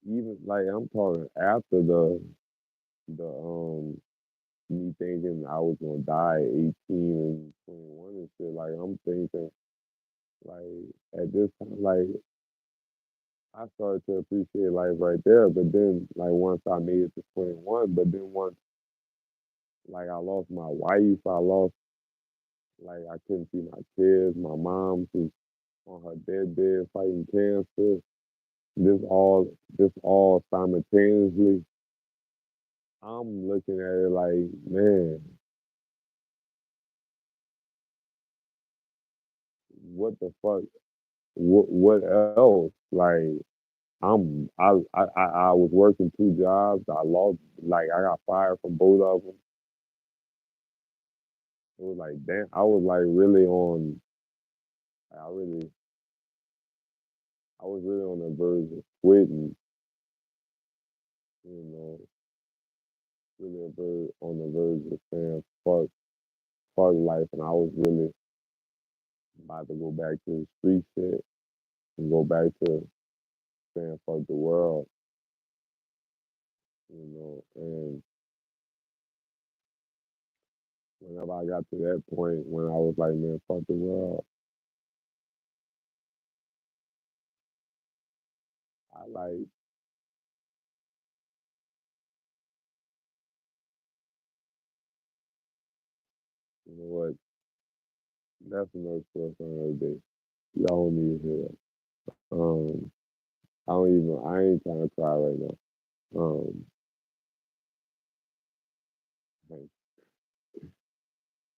even like I'm talking after the me thinking I was gonna die at 18 and 21 and shit. Like I'm thinking like at this time, like I started to appreciate life right there. But then, like once I made it to 21, but then once like I lost my wife, I lost like I couldn't see my kids. My mom was on her deathbed fighting cancer. This all simultaneously. I'm looking at it like, man, what the fuck? What else? Like I was working two jobs. I lost like I got fired from both of them. It was like damn. I was like really on. I really I was really on the verge of quitting. You know, really on the verge of saying fuck life, and I was really about to go back to the street shit and go back to saying fuck the world. And whenever I got to that point when I was like, man, fuck the world, I like, you know what? That's another story for another day. Y'all don't need to hear that. I ain't trying to cry right now. Like,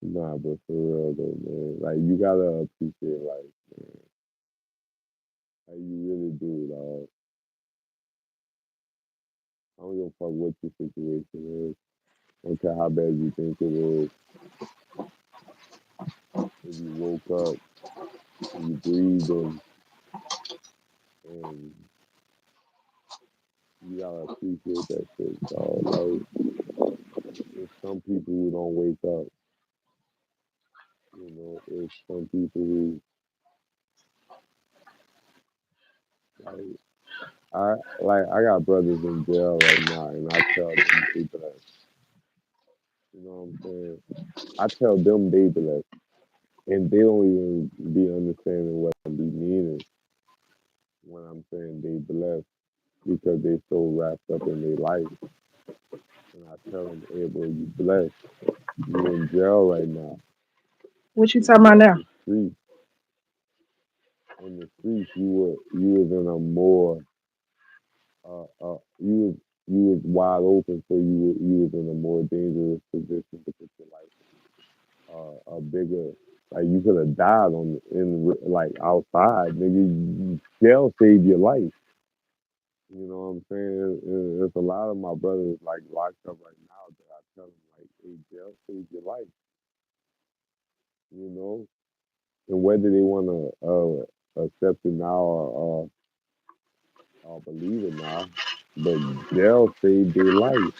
nah, but for real though, man. Like, you gotta appreciate life, man. Like, you really do, dog. I don't give a fuck what your situation is. I don't care how bad you think it is. If you woke up, you breathing, and You gotta appreciate that shit, dog. Like, there's some people who don't wake up. You know, it's some people who like I got brothers in jail right now, and I tell them they blessed. You know what I'm saying? I tell them they blessed, and they don't even be understanding what I be meaning when I'm saying they blessed because they so wrapped up in their life. And I tell them, hey, bro, you blessed. You in jail right now. What you If talking you about off now? the street, in the streets, you was in a more you was wide open, so you was in a more dangerous position to put your life a bigger. Like you could have died on in like outside, nigga. Jail saved your life. You know what I'm saying? There's a lot of my brothers like locked up right now that I tell them like, hey, jail saved your life. You know, and whether they want to accept it now or believe it now, but jail saved their life.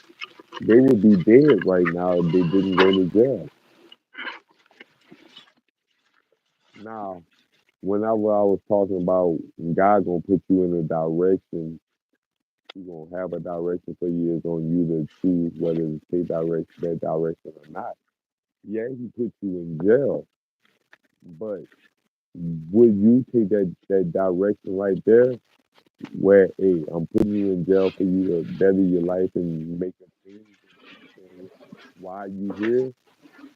They would be dead right now if they didn't go to jail. Now, whenever I was talking about God gonna put you in a direction, He gonna have a direction for you. It's on you to choose whether to take that direction or not. Yeah, He put you in jail, but would you take that direction right there? Where, hey, I'm putting you in jail for you to better your life and make a change and understand why you here.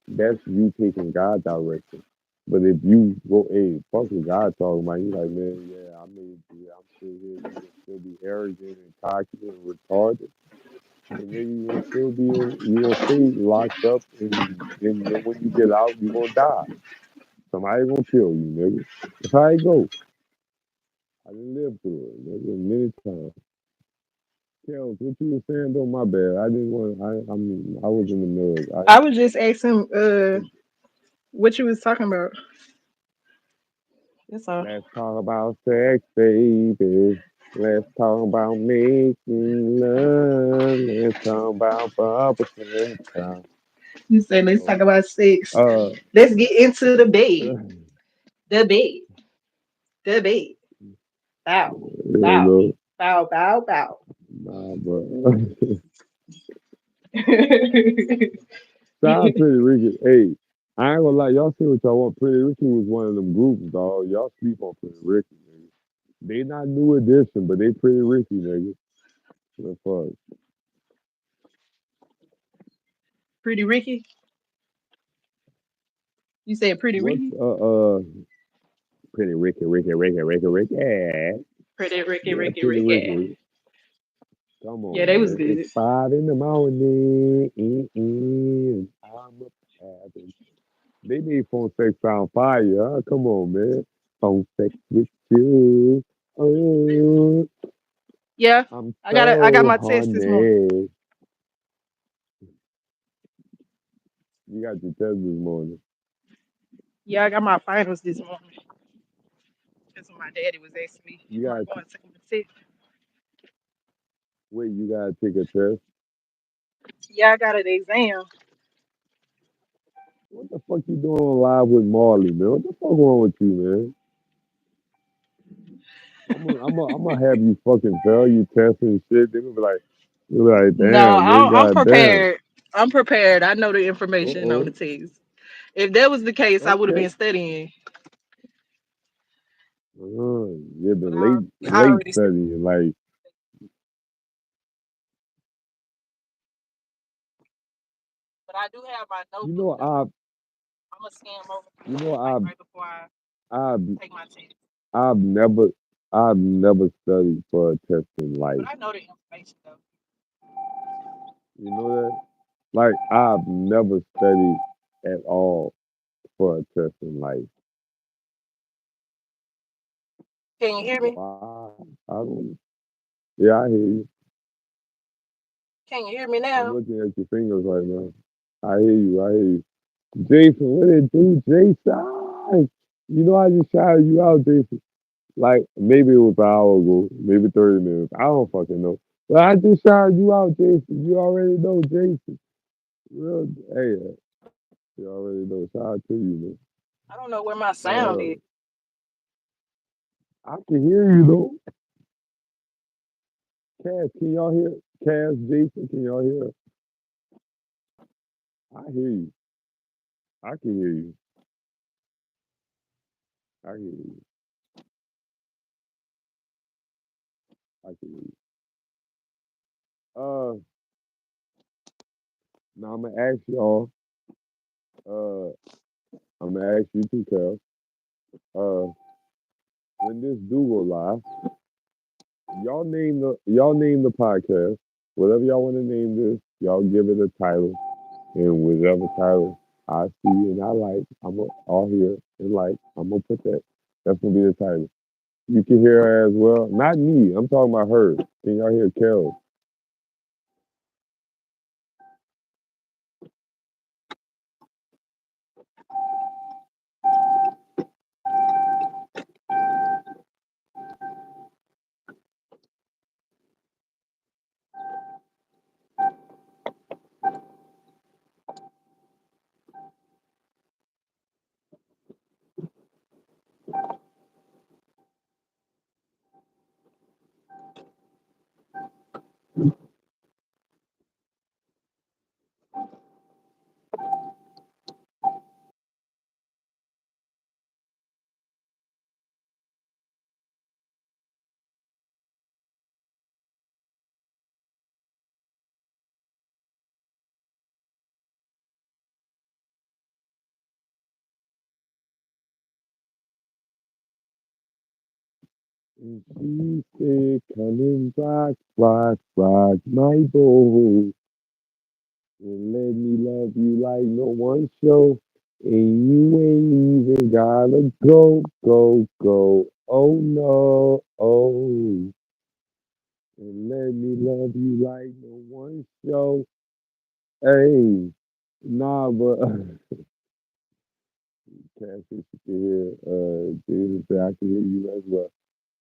That's you taking God direction. But if you go, hey, fuck what God talking about, you like, man, yeah, I made it, I'm still here. You gonna still be arrogant and cocky and retarded. Then nigga, you gonna still be in, you gonna stay locked up, and then when you get out, you gonna die. Somebody gonna kill you, nigga. That's how it go. I didn't live through it, nigga, many times. Kels, what you were saying though? My bad. I didn't want. I mean, I was in the middle. I was just asking I what you was talking about. That's all. let's talk about sex, baby. Let's talk about making love. Let's talk about bubble time. You say let's talk So, about sex. uh, Let's get into the bed. you The bed. The bed. Bow. Bow. know, Bow. Bow. Bow. nah, bro. Shout out Pretty Ricky. Hey, I ain't gonna lie. Y'all see what y'all want. Pretty Ricky was one of them groups, dog. Y'all sleep on Pretty Ricky, nigga. They not new edition, but they Pretty Ricky, nigga. The fuck. Pretty Ricky. You said Pretty What's Ricky? Pretty Ricky? Yeah, Pretty Ricky, yeah, Ricky, Pretty Ricky. Ricky. Come Yeah, on, they was man. It's good. 5 in the morning. I'm up having. They made phone sex sound fire. Huh? Come on, man. Phone sex with you. Oh, Yeah, I'm I got so my test this morning. horny. You got your test this morning. Yeah, I got my finals this morning. That's what my daddy was asking me. You Am I got going to take my test? wait. You gotta take a test. Yeah, I got an exam. What the fuck you doing live with Marley, man? What the fuck wrong with you, man? I'm gonna have you fucking fail you test and shit. They gonna be like, No, damn, nigga, I'm goddamn. prepared. I'm prepared. I know the Uh information on the oh. test. If that was the case, I would have Okay. been studying. You've But been I late already studied. studying. Like, But I do have my you notebook know, though. I'm gonna scan them over you know, like right before I I've, take my test. I've never, I've never studied for a test in But life. I know the information though. You know that? Like, I've never studied at all for a test in life. Can you hear me? Why? I don't. Yeah, I hear you. Can you hear me I'm now? looking at your fingers right now. I hear you. I hear you. Jason, what it do, Jason? You know, I just shouted you out, Jason. Like maybe it was an hour ago, maybe 30 minutes. I don't fucking know. Well, I just shouted you out, Jason. You already know, Jason. Real, hey, you already know. Shout out to you, I don't know where my man. sound is. I can hear you though. Cass, can y'all hear? Cass, Jason, can y'all hear? I hear you. I can hear you. I can hear you. I can hear you. Now I'm gonna ask y'all. Uh, I'm gonna ask you too, Cass. Uh, when this do go live, y'all name the podcast. Whatever y'all want to name this, y'all give it a title, and whatever title I see and I like, I'm gonna all hear and like. I'm gonna put that. That's gonna be the title. You can hear her as well. Not me. I'm talking about her. Can y'all hear Kel? And she said, "Come and rock, rock, rock my boat, and let me love you like no one show. And you ain't even gotta go, go, go. Oh no, oh, and let me love you like no one show. Hey, nah, but Cassie, she can hear. Jesus said I can hear you as well.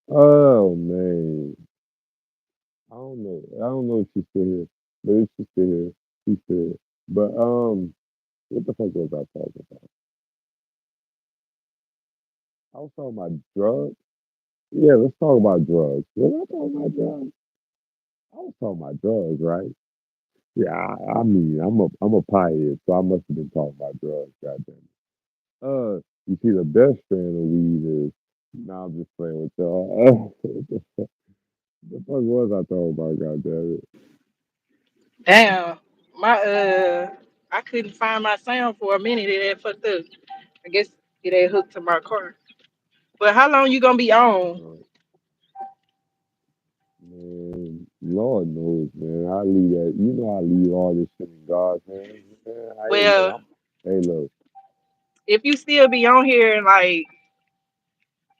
Oh man, I don't know. I don't know if she's still here, but if she's still here, she's still here. But what the fuck was I talking about? I was talking about drugs. Yeah, let's talk about drugs. Was I talking about drugs? I was talking about drugs, right? Yeah, I mean, I'm a piehead, so I must have been talking about drugs. Goddamn it. You see, the best strand of weed is. Nah, I'm just playing with y'all. The fuck was I talking about? Goddamn it. Damn, my I couldn't find my sound for a minute. It had fucked up. I guess it ain't hooked to my car. But how long you gonna be on? Uh, Man, Lord knows, man. I leave that. You know, I leave all this shit in God's hands, man. Hey, look, Well, hey, look. if you still be on here and like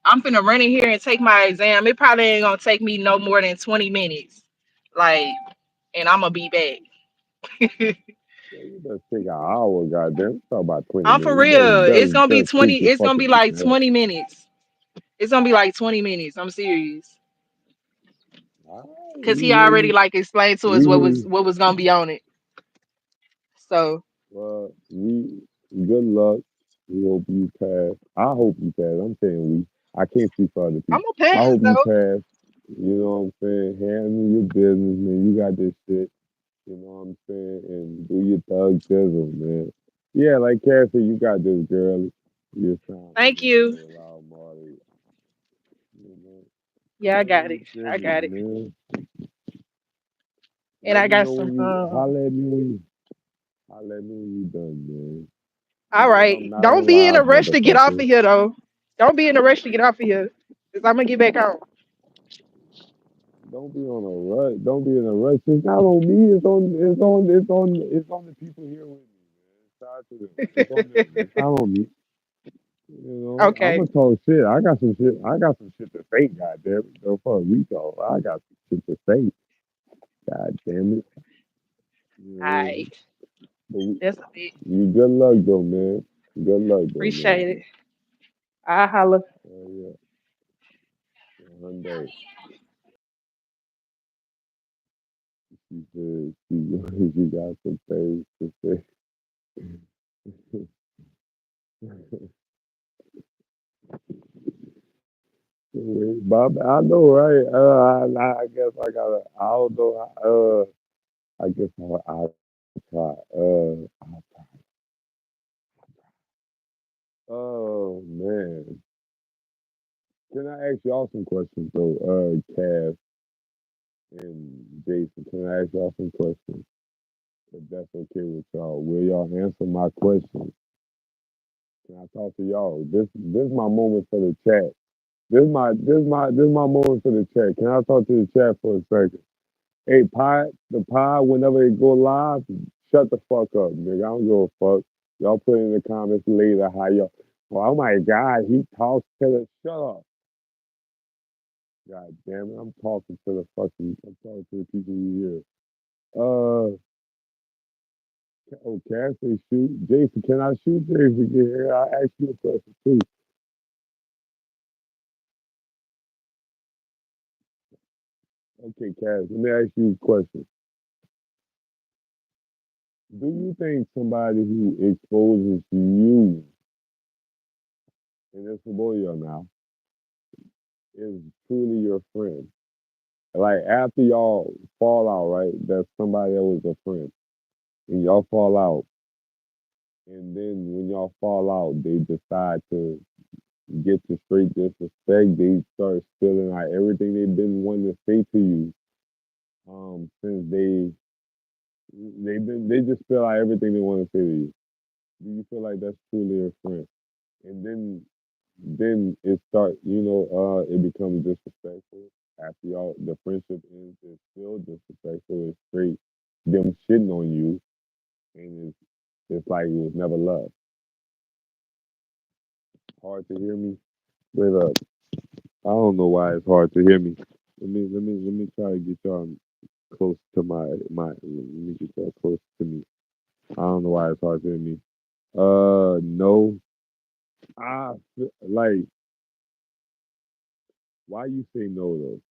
I'm finna run in here and take my exam, it probably ain't gonna take me no more than 20 minutes. Like, and I'm gonna be back. Man, you better take an hour, goddamn. Talk about 20 I'm for minutes. You better, real. you It's better gonna be just 20. take your It's gonna be fucking like exam. 20 minutes. It's gonna be like 20 minutes. I'm serious. All right, Cause he already like explained to us we what hear was you. what was gonna be on it. So Well, good luck. We hope you pass. I hope you pass. I'm saying we. I can't speak for other I'm people. gonna I pass hope you though. pass. You know what I'm saying? Handle your business, man. You got this shit. You know what I'm saying? And do your thug thizzle, man. Yeah, like Cassie, you got this, girl. You sound like Thank a you. real loud Marley. You know, Yeah, I handle got it. your I business, got it. man. And Let I me got know when some. you holler at me when you holler at me when you done, man. All Even if right. I'm not Don't on be in a live, rush to get off of motherfucker. here though. Don't be in a rush to get off of here. Cause I'm gonna get back on. Don't be on a rush. Don't be in a rush. It's not on me. It's on the people here with me, man. Shout out to them. It's on them. It's not on me. I'm Okay. gonna talk shit. I got some shit. I got some shit to say. Goddamn it! Don't fuck we talk. I got some shit to say. God damn it! All right. But That's a bit. you good luck though, man. Good luck though, man. Appreciate it. I holla. Yeah, Hyundai. She said she got some things to say. Bob, I know, right? I guess I gotta. I don't know. I guess I'll try. Oh man, can I ask y'all some questions though? Cass and Jason, can I ask y'all some questions? If that's okay with y'all, will y'all answer my questions? Can I talk to y'all? This my moment for the chat. This my moment for the chat. Can I talk to the chat for a second? Hey, the pod, whenever it go live, shut the fuck up, nigga. I don't give a fuck. Y'all put in the comments later how y'all. Oh my God, he talks to the. Shut up. God damn it, I'm talking to the fucking. I'm talking to the people you hear. Oh, Cass say shoot. Jason, can I shoot Jason again? I ask you a question too. Okay, Cass, let me ask you a question. Do you think somebody who exposes you, and it's for both of y'all now, is truly your friend? Like after y'all fall out, right? That's somebody that was a friend, and y'all fall out, and then when y'all fall out, they decide to get to straight disrespect. They start spilling out everything they've been wanting to say to you, since they just spill out everything they want to say to you. Do you feel like that's truly a friend? And then it start, it becomes disrespectful. After y'all the friendship ends, it's still disrespectful. It's straight them shitting on you, and it's like it was never love. Hard to hear me. Wait up. I don't know why it's hard to hear me. Let me try to get y'all close to my. Let me get y'all close to me. I don't know why it's hard to hear me. No. Like, why you say no though?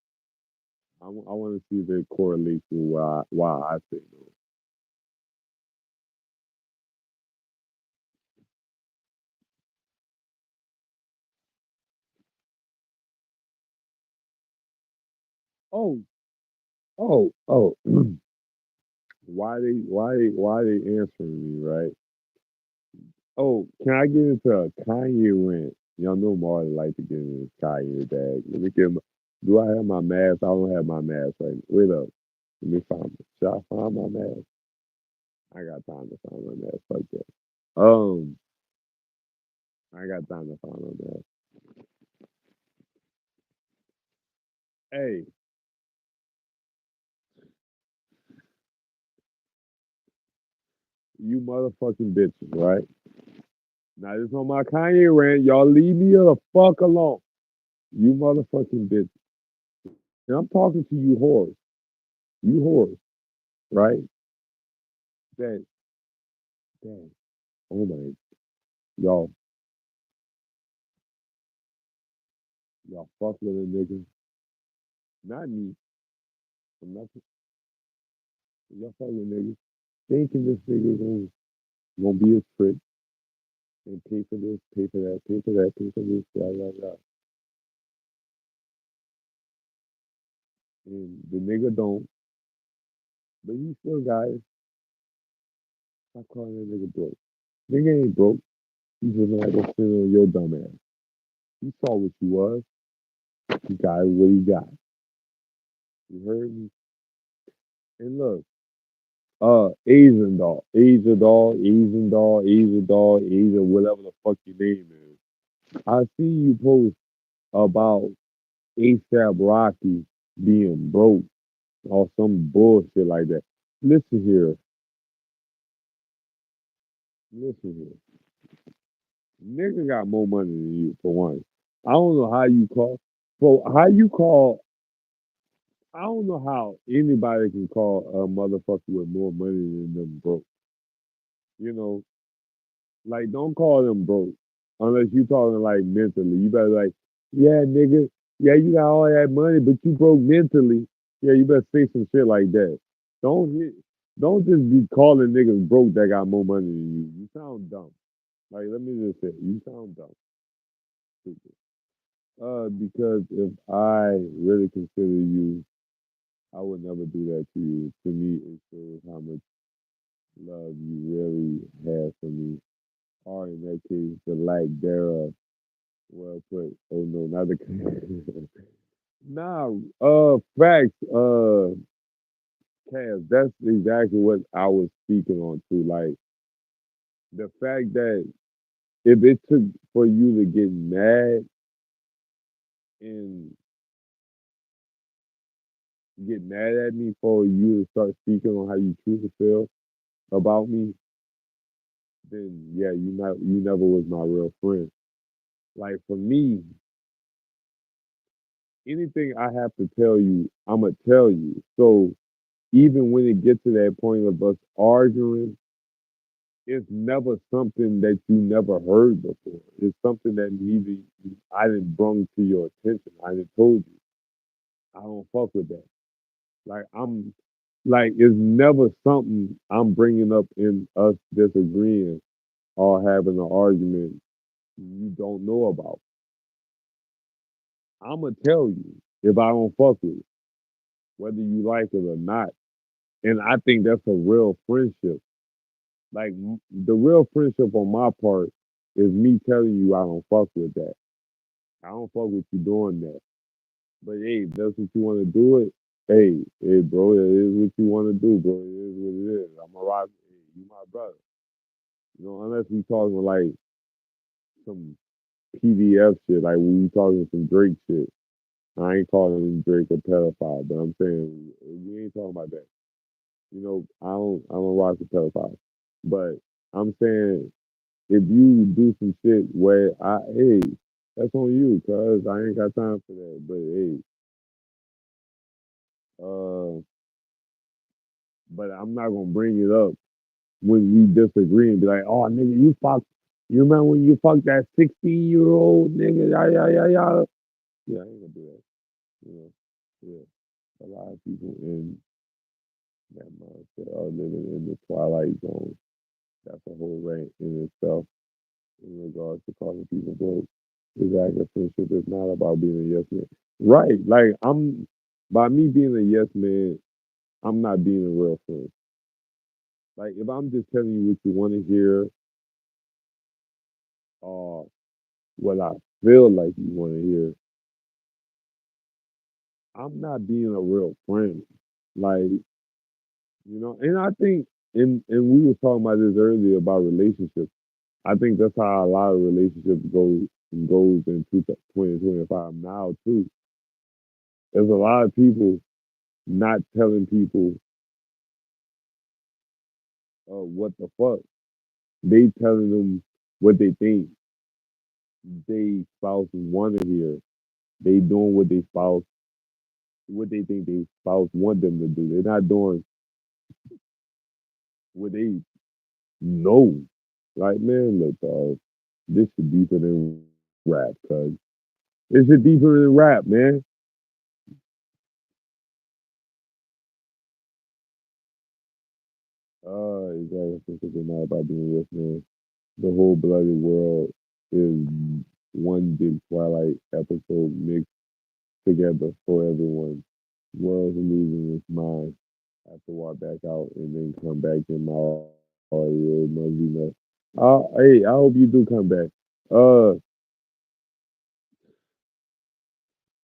I want to see if it correlates with why I say no. Oh, oh. Why they answering me, right? Oh, can I get into a Kanye rant? Y'all know Marley like to get into Kanye bag. Let me get my, do I have my mask? I don't have my mask right now. Wait up. Let me find it. Should I find my mask? I got time to find my mask. Fuck that. I got time to find my mask. Hey, you motherfucking bitches, right? Now this on my Kanye rant. Y'all leave me the fuck alone. You motherfucking bitches. And I'm talking to you whores. You whores, right? That, that, oh my, y'all, y'all fuck with a nigga. Not me. I'm not, y'all fuck with niggas. Thinking this nigga gonna be a trick and pay for this, pay for that, pay for that, pay for this, blah, blah, blah. And the nigga don't, but he still got it. Stop calling that nigga broke. Nigga ain't broke. He just not gonna sit on your dumb ass. He saw what you was. He got what he got. You heard me? And look, Asian doll, Asia doll, Asian doll, Asia doll, Asia, whatever the fuck your name is. I see you post about ASAP Rocky being broke or some bullshit like that. Listen here, listen here. Nigga got more money than you for one. I don't know how you call. Well, how you call? I don't know how anybody can call a motherfucker with more money than them broke. You know, like, don't call them broke unless you talking like mentally. You better like, yeah, nigga, yeah, you got all that money, but you broke mentally. Yeah, you better say some shit like that. Don't hit. Don't just be calling niggas broke that got more money than you. You sound dumb. Like, let me just say, you sound dumb, stupid. Because if I really consider you, I would never do that to you. To me, it shows how much love you really have for me, or in that case, the lack thereof. Well put. Oh no, not the. Nah. Facts. Cavs. That's exactly what I was speaking on too. Like the fact that if it took for you to get mad and get mad at me for you to start speaking on how you truly feel about me, then yeah, you never was my real friend. Like for me, anything I have to tell you, I'ma tell you. So even when it gets to that point of us arguing, it's never something that you never heard before. It's something that neither I didn't bring to your attention. I didn't told you. I don't fuck with that. Like it's never something I'm bringing up in us disagreeing or having an argument you don't know about. I'ma tell you if I don't fuck with it, whether you like it or not. And I think that's a real friendship. Like the real friendship on my part is me telling you I don't fuck with that. I don't fuck with you doing that. But hey, if that's what you want to do it. Hey, bro, it is what you want to do, bro. It is what it is. I'm a rock. Hey, you my brother. You know, unless we talking like some PDF shit, like when we talking some Drake shit. I ain't calling Drake a pedophile, but I'm saying we ain't talking about that. You know, I don't rock the pedophile. But I'm saying if you do some shit where that's on you, cuz I ain't got time for that. But uh, but I'm not gonna bring it up when we disagree and be like, oh nigga, you fuck. You remember when you fucked that 16-year-old nigga? Yeah, yeah, yeah, yeah. Yeah, I ain't gonna do that. You know, yeah. A lot of people in that mindset are living in the twilight zone. That's a whole rant in itself in regards to calling people broke. Exactly, friendship is not about being a yes man. Right. Like by me being a yes man, I'm not being a real friend. Like if I'm just telling you what you want to hear or what I feel like you want to hear, I'm not being a real friend. Like, and I think and we was talking about this earlier about relationships. I think that's how a lot of relationships goes in 2025 now too. There's a lot of people not telling people what the fuck. They telling them what they think they spouse want to hear. They doing what they think they spouse want them to do. They're not doing what they know. Like, man, look, dog, this is deeper than rap, cuz. This is deeper than rap, man. Exactly. It's not about being yes, man. The whole bloody world is one big Twilight episode mixed together for everyone. World's losing its mind. I have to walk back out and then come back in my audio must be nuts. Hey, I hope you do come back. Uh,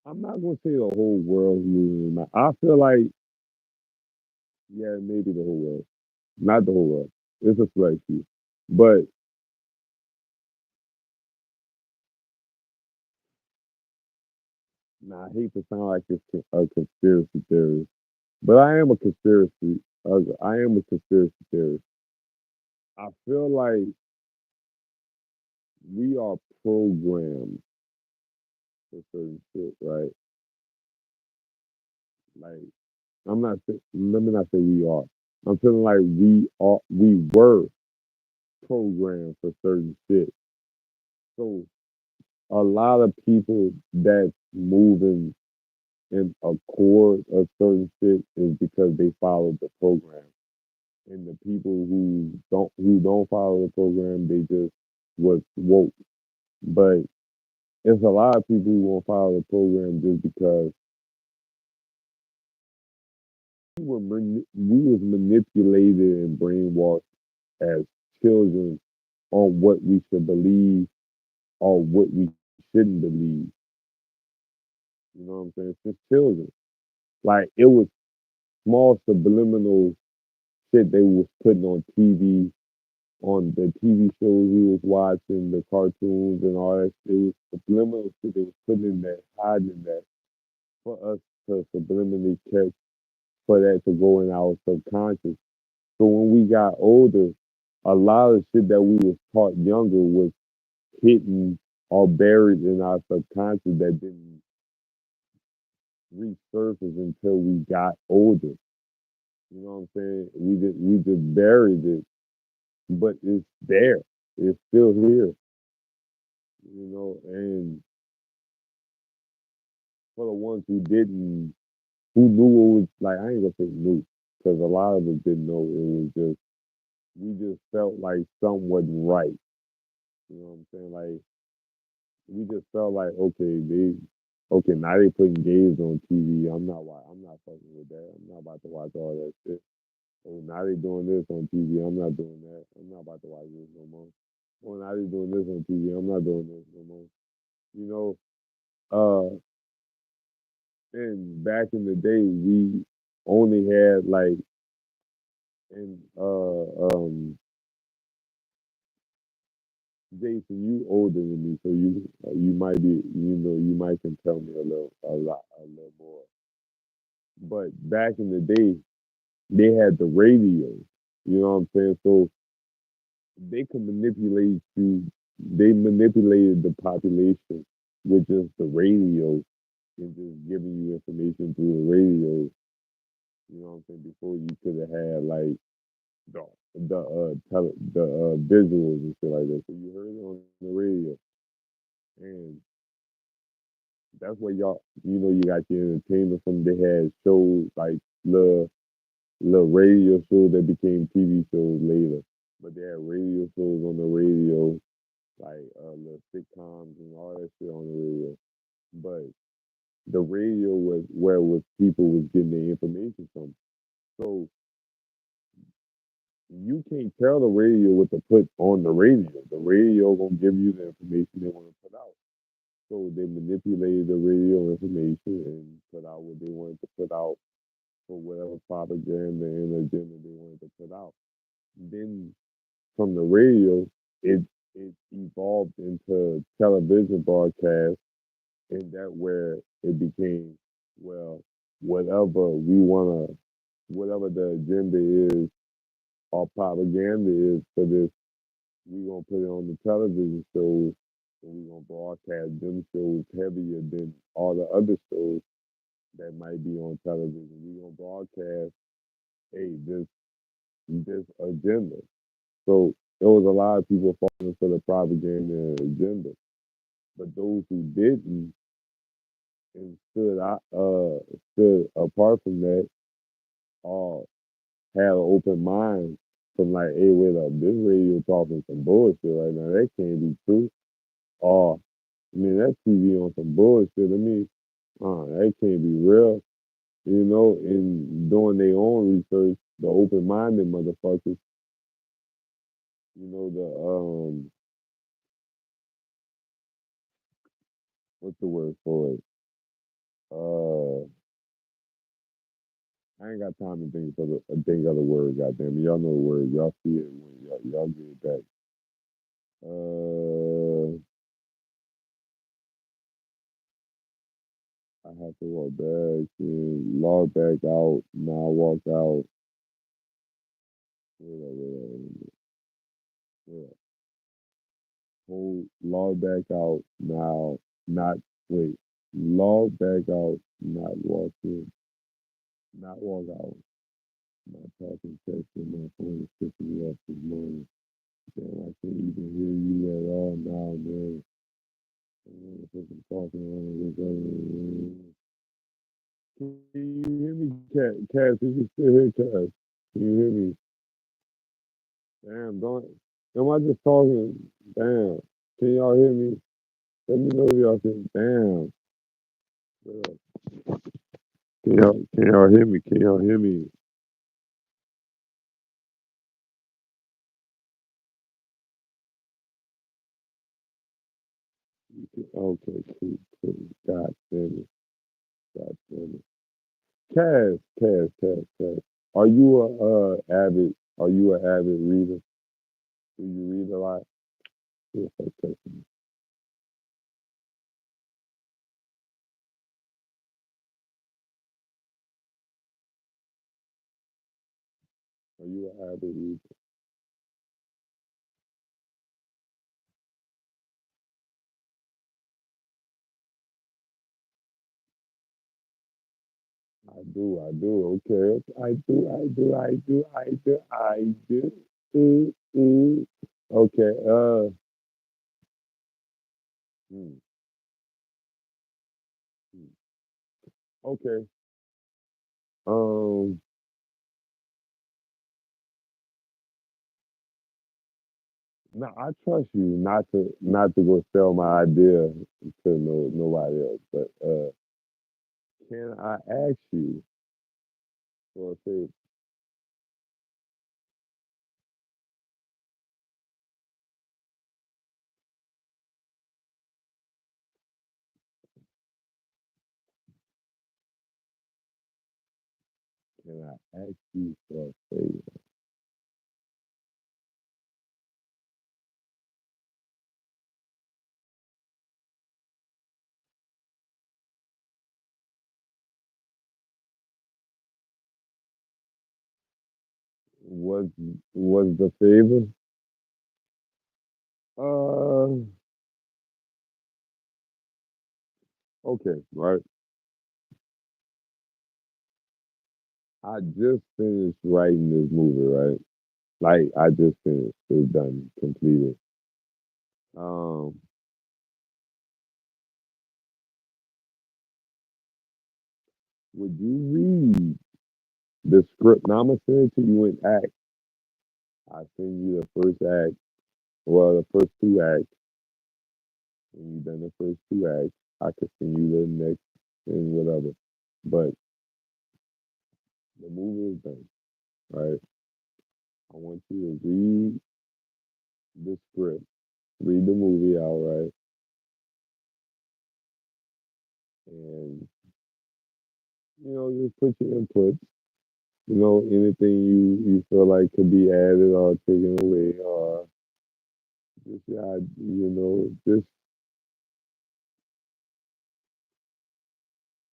I'm not gonna say the whole world's losing its mind. I feel like, yeah, maybe the whole world, not the whole world. It's a select few, but nah, I hate to sound like it's a conspiracy theorist, but I am a conspiracy. I am a conspiracy theorist. I feel like we are programmed for certain shit, right? Like let me not say we are. I'm feeling like we were programmed for certain shit. So a lot of people that's moving and accord a certain shit is because they followed the program. And the people who don't follow the program, they just was woke. But it's a lot of people who won't follow the program just because we was manipulated and brainwashed as children on what we should believe or what we shouldn't believe. You know what I'm saying? Since children, like it was small subliminal shit they was putting on TV, on the TV shows we was watching, the cartoons and all that shit. It was subliminal shit they was putting in that, hiding that for us to subliminally catch, for that to go in our subconscious. So when we got older, a lot of shit that we was taught younger was hidden or buried in our subconscious that didn't resurface until we got older. You know what I'm saying? We just buried it, but it's there. It's still here. And for the ones who didn't, who knew what was like, I ain't gonna say knew, because a lot of us didn't know. It was just we just felt like something wasn't right. You know what I'm saying? Like we just felt like okay, now they putting gays on TV. I'm not fucking with that. I'm not about to watch all that shit. Oh, now they doing this on TV. I'm not doing that. I'm not about to watch this no more. Oh, now they doing this on TV. I'm not doing this no more. You know, and back in the day, we only had like, and Jason, you older than me, so you might be, you might can tell me a little more. But back in the day, they had the radio. You know what I'm saying? So they could manipulate you. They manipulated the population with just the radio and just giving you information through the radio. You know what I'm saying? Before you could have had like the visuals and shit like that. So you heard it on the radio, and that's where you got your entertainment from. They had shows like little radio shows that became TV shows later, but they had radio shows on the radio, like little sitcoms and all that shit on the radio. But the radio was where was people was getting their information from. So you can't tell the radio what to put on the radio. The radio gonna give you the information they want to put out. So they manipulated the radio information and put out what they wanted to put out for whatever propaganda and agenda they wanted to put out. Then from the radio, it evolved into television broadcast, and that where it became, well, whatever we wanna, whatever the agenda is or propaganda is for this, we gonna put it on the television shows, and we gonna broadcast them shows heavier than all the other shows that might be on television. We gonna broadcast, hey, this agenda. So there was a lot of people falling for the propaganda agenda, but those who didn't and stood apart from that, or had an open mind from like, hey, wait up, this radio talking some bullshit right now. That can't be true. Or I mean, that TV on some bullshit. I mean, that can't be real. In doing their own research, the open-minded motherfuckers, the what's the word for it? I ain't got time to think of the word. Goddamn, y'all know the word. Y'all see it when y'all get it back. I have to walk back and log back out. Now walk out. Wait up, wait up, wait up, wait up. Hold, log back out. Now, not wait. Log back out. Not walk in. Not walk out. My talking text in my phone is pissing me off this morning. Damn, I can't even hear you at all now, man. I'm talking on this other. Can you hear me, Cass? If you still here, Cass? Can you hear me? Damn, don't. Am I just talking? Damn. Can y'all hear me? Let me know if y'all can. Damn. Can y'all hear me? Can y'all hear me? Okay, cool, cool. God damn it. God damn it. Cass. Are you a avid reader? Do you read a lot? Yes, okay. Are you an avid reader? I do. Okay, okay. I do. Mm, mm. Okay. Hmm, hmm. Okay. Um. Now I trust you not to go sell my idea to nobody else. But can I ask you for a favor? Can I ask you for a favor? Was was the favor? Uh. Okay. Right. I just finished writing this movie. Right. Like I just finished. It's done, completed. Um, would you read the script? Now I'm gonna send it to you in act. I send you the first act, well, the first two acts. When you done the first two acts, I could send you the next and whatever. But the movie is done, right? I want you to read the script, read the movie out, right? And just put your input. Anything you feel like could be added or taken away, or just yeah, just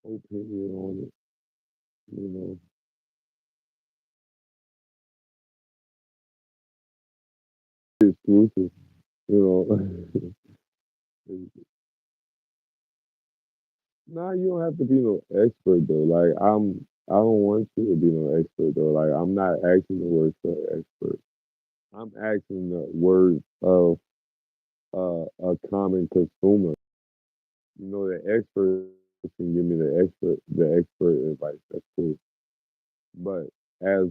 opinion on it. You know, exclusive. You know, nah, you don't have to be no expert though. Like I don't want you to be no expert though. Like I'm not asking the words for an expert. I'm asking the words of a common consumer. The expert can give me the expert advice. That's cool. But as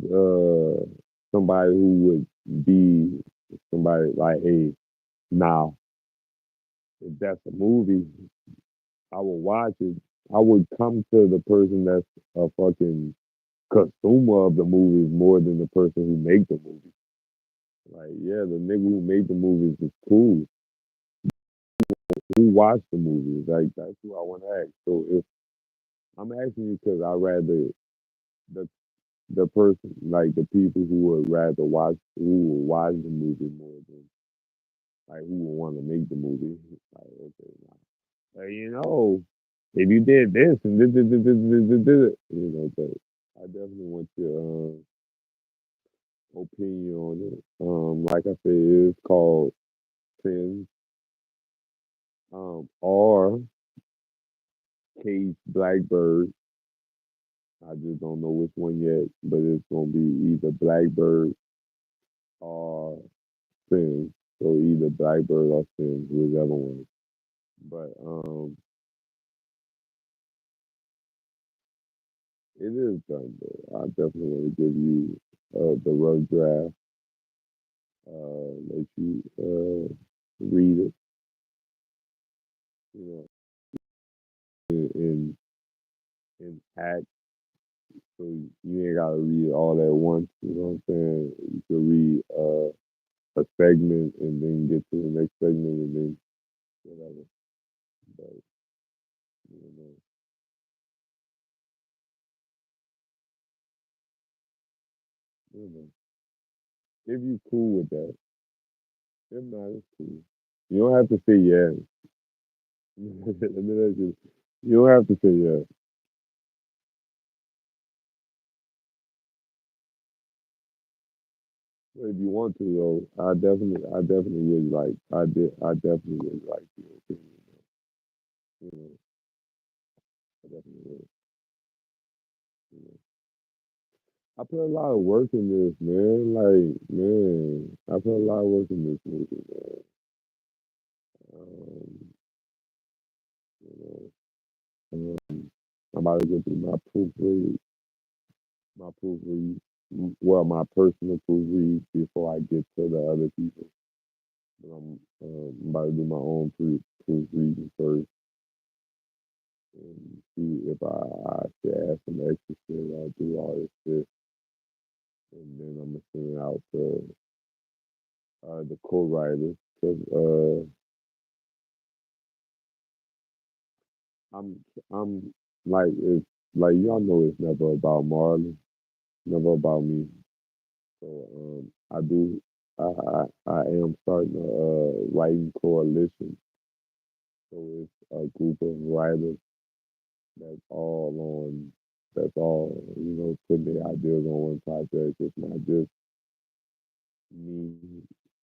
somebody who would be somebody like, hey, now if that's a movie, I will watch it. I would come to the person that's a fucking consumer of the movies more than the person who make the movie. Like, yeah, the nigga who made the movies is cool. Who watched the movies? Like, that's who I want to ask. So if I'm asking you because I rather the the person, like the people who would rather watch, who will watch the movie more than like who will want to make the movie. Like, okay, now, if you did this and this, but I definitely want your opinion on it. Like I said, it's called Sin, or Cage Blackbird. I just don't know which one yet, but it's gonna be either Blackbird or Sin. So either Blackbird or Sin, whichever one. But it is done though. I definitely want to give you the rough draft. Let you read it, you know, in act. So you ain't gotta read it all at once. You know what I'm saying? You could read a segment and then get to the next segment and then whatever. But you know, you know, if you cool with that, if not, it's cool. You don't have to say yes. Let me let you. You don't have to say yes. But if you want to, though, I definitely would like, I definitely would like your opinion. You know, I definitely would. You know. I put a lot of work in this, man. Like, man, I put a lot of work in this movie, man. Um, you I'm about to go through my proofread, well, my personal proofread before I get to the other people. But I'm about to do my own proofreading first and see if I should add some extra shit or do all this shit, and then I'm gonna send it out to the co-writers because I'm like it's like y'all know it's never about Marlon, never about me. So I do I am starting a writing coalition. So it's a group of writers that's all on that's all, putting their ideas on one project. It's not just me,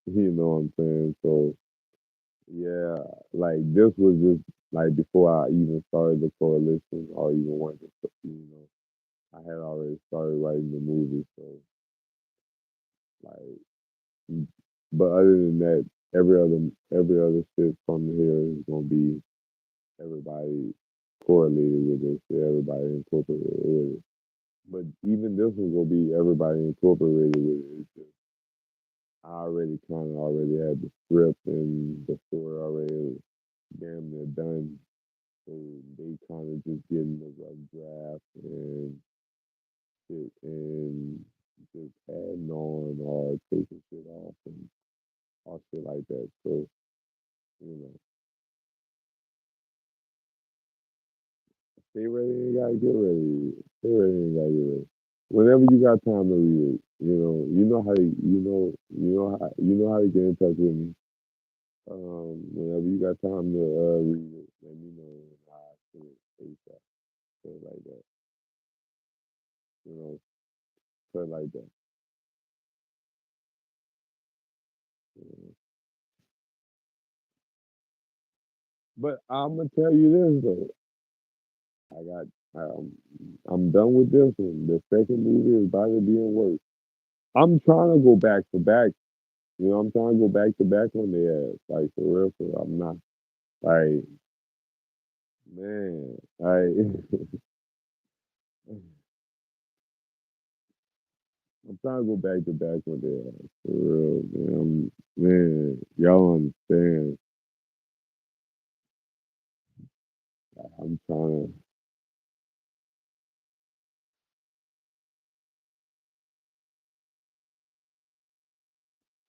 you know what I'm saying? So yeah, like this was just like before I even started the coalition or even wanted I had already started writing the movie, so like but other than that, every other shit from here is gonna be everybody correlated with this, everybody incorporated with it. But even this was gonna be everybody incorporated with it. It's just I already kind of already had the script and the story already damn near done. So they kind of just getting the rough draft and shit and just adding on or taking shit off and all shit like that. So, you know, stay ready and gotta get ready. Stay ready and gotta get ready. Whenever you got time to read it, you know how to, you know how to get in touch with me. Whenever you got time to read it, let me know and I'll do it ASAP. Put it like that. You know, put it like that. You know. But I'm gonna tell you this though. I got um, I'm done with this one. The second movie is about to be in work. I'm trying to go back to back. I'm trying to go back to back on their ass. Like for real, for real. I'm not like man. I'm trying to go back to back on their ass. For real, man. Man, y'all understand. I'm trying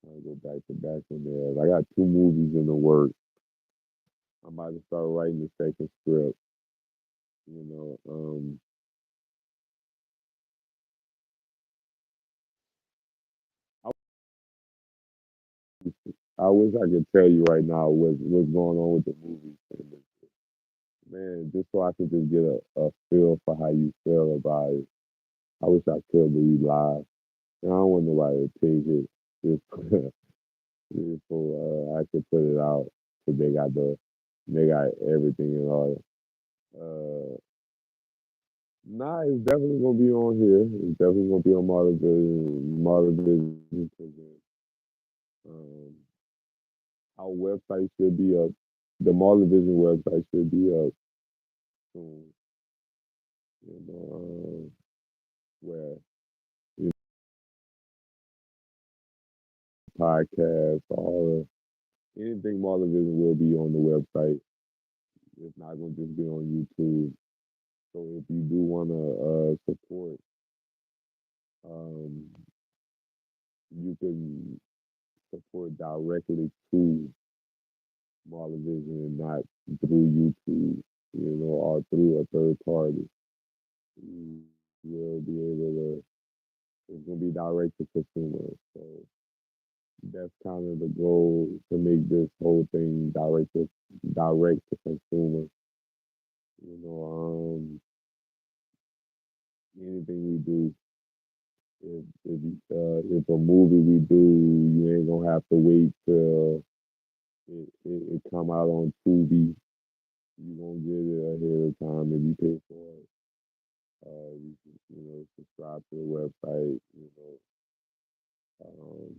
to go back to back on their ass. I got two movies in the works. I'm about to start writing the second script. You know, I, I wish I could tell you right now what's going on with the movie. Man, just so I could just get a feel for how you feel about it. I wish I could, but we live. And I don't want nobody to take it just, just so I could put it out. So they got everything in order. Nah, it's definitely gonna be on here. It's definitely gonna be on Marvel Vision. Um, our website should be up. The Marvel Vision website should be up soon. where you know, podcasts, all the anything Marlon Vision will be on the website. It's not gonna just be on YouTube. So if you do wanna support, um, you can support directly to Marlon Vision and not through YouTube, or through a third party. You will be able to. It's gonna be direct to consumer. So that's kind of the goal to make this whole thing direct to consumer. You know, anything we do, if a movie we do, you ain't gonna have to wait till it come out on Tubi. You gonna get it ahead of time if you pay for it. Subscribe to the website. Um,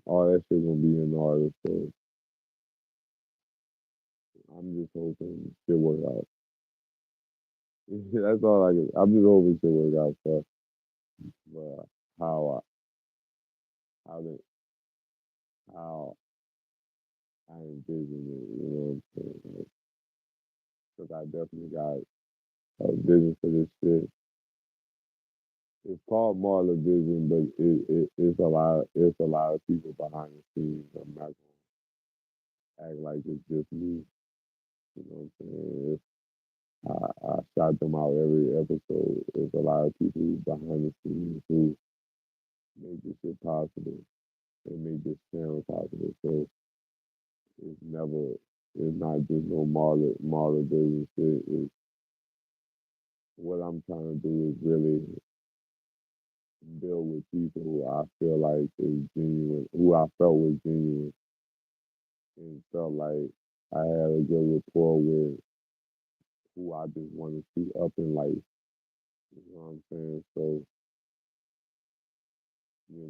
all that shit gonna be in order. So I'm just hoping shit work out. That's all I can. I'm just hoping shit work out for how I how the, how I envision it. You know what I'm saying? Because I definitely got a vision for this shit. It's called Marla Vision, but it's a lot of people behind the scenes. I'm not gonna act like it's just me. You know what I'm saying? I shout them out every episode. There's a lot of people behind the scenes who make this shit possible and make this channel possible. So it's never, it's not just no Marla business. It's what I'm trying to do is really build with people who I feel like is genuine, who I felt was genuine, and felt like I had a good rapport with, who I just want to see up in life. You know what I'm saying? So, you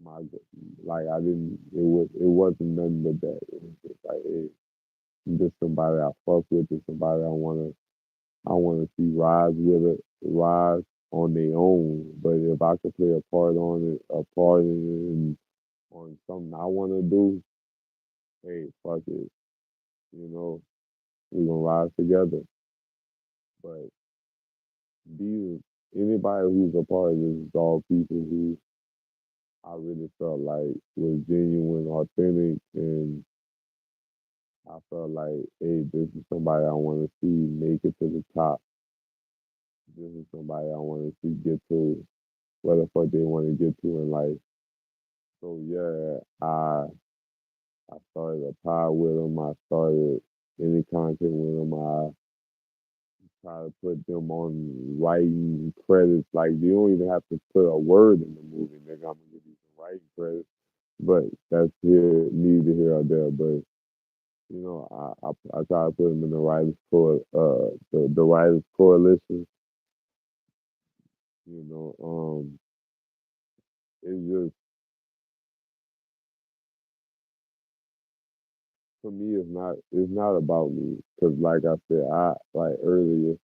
my like I didn't. It wasn't nothing but that. It was just like, hey, this somebody I fuck with, this somebody I wanna see rise on their own. But if I could play a part in on something I wanna do, hey, fuck it, you know, we gonna rise together. But these anybody who's a part of this is all people who I really felt like was genuine, authentic, and I felt like, hey, this is somebody I want to see make it to the top. This is somebody I want to see get to where the fuck they want to get to in life. So yeah, I started a pod with them. I started any content with them. I try to put them on writing credits. Like you don't even have to put a word in the movie, nigga. I'm gonna give you some writing credits. But that's neither here or there. But I try to put them in the writers coalition. You know, it's just for me. It's not about me because, like I said, I like earlier.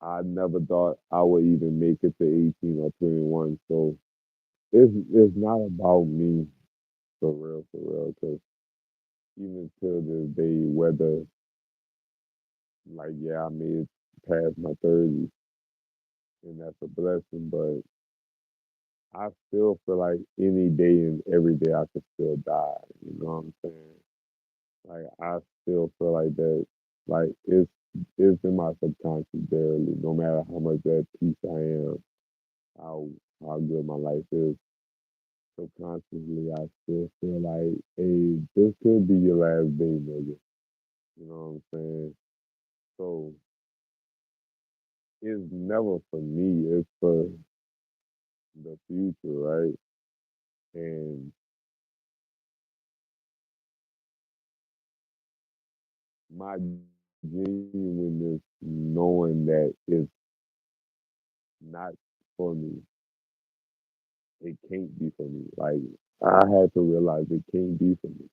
I never thought I would even make it to 18 or 21. So it's not about me for real. Because even till this day, whether like yeah, I made it past my 30s, and that's a blessing. But I still feel like any day and every day I could still die. You know what I'm saying? Like I still feel like that. Like it's in my subconscious barely. No matter how much at peace I am, how how good my life is. Subconsciously, I still feel like, hey, this could be your last day, nigga. You know what I'm saying? So it's never for me. It's for the future, right? And my genuineness, knowing that it's not for me, it can't be for me. Like I had to realize it can't be for me.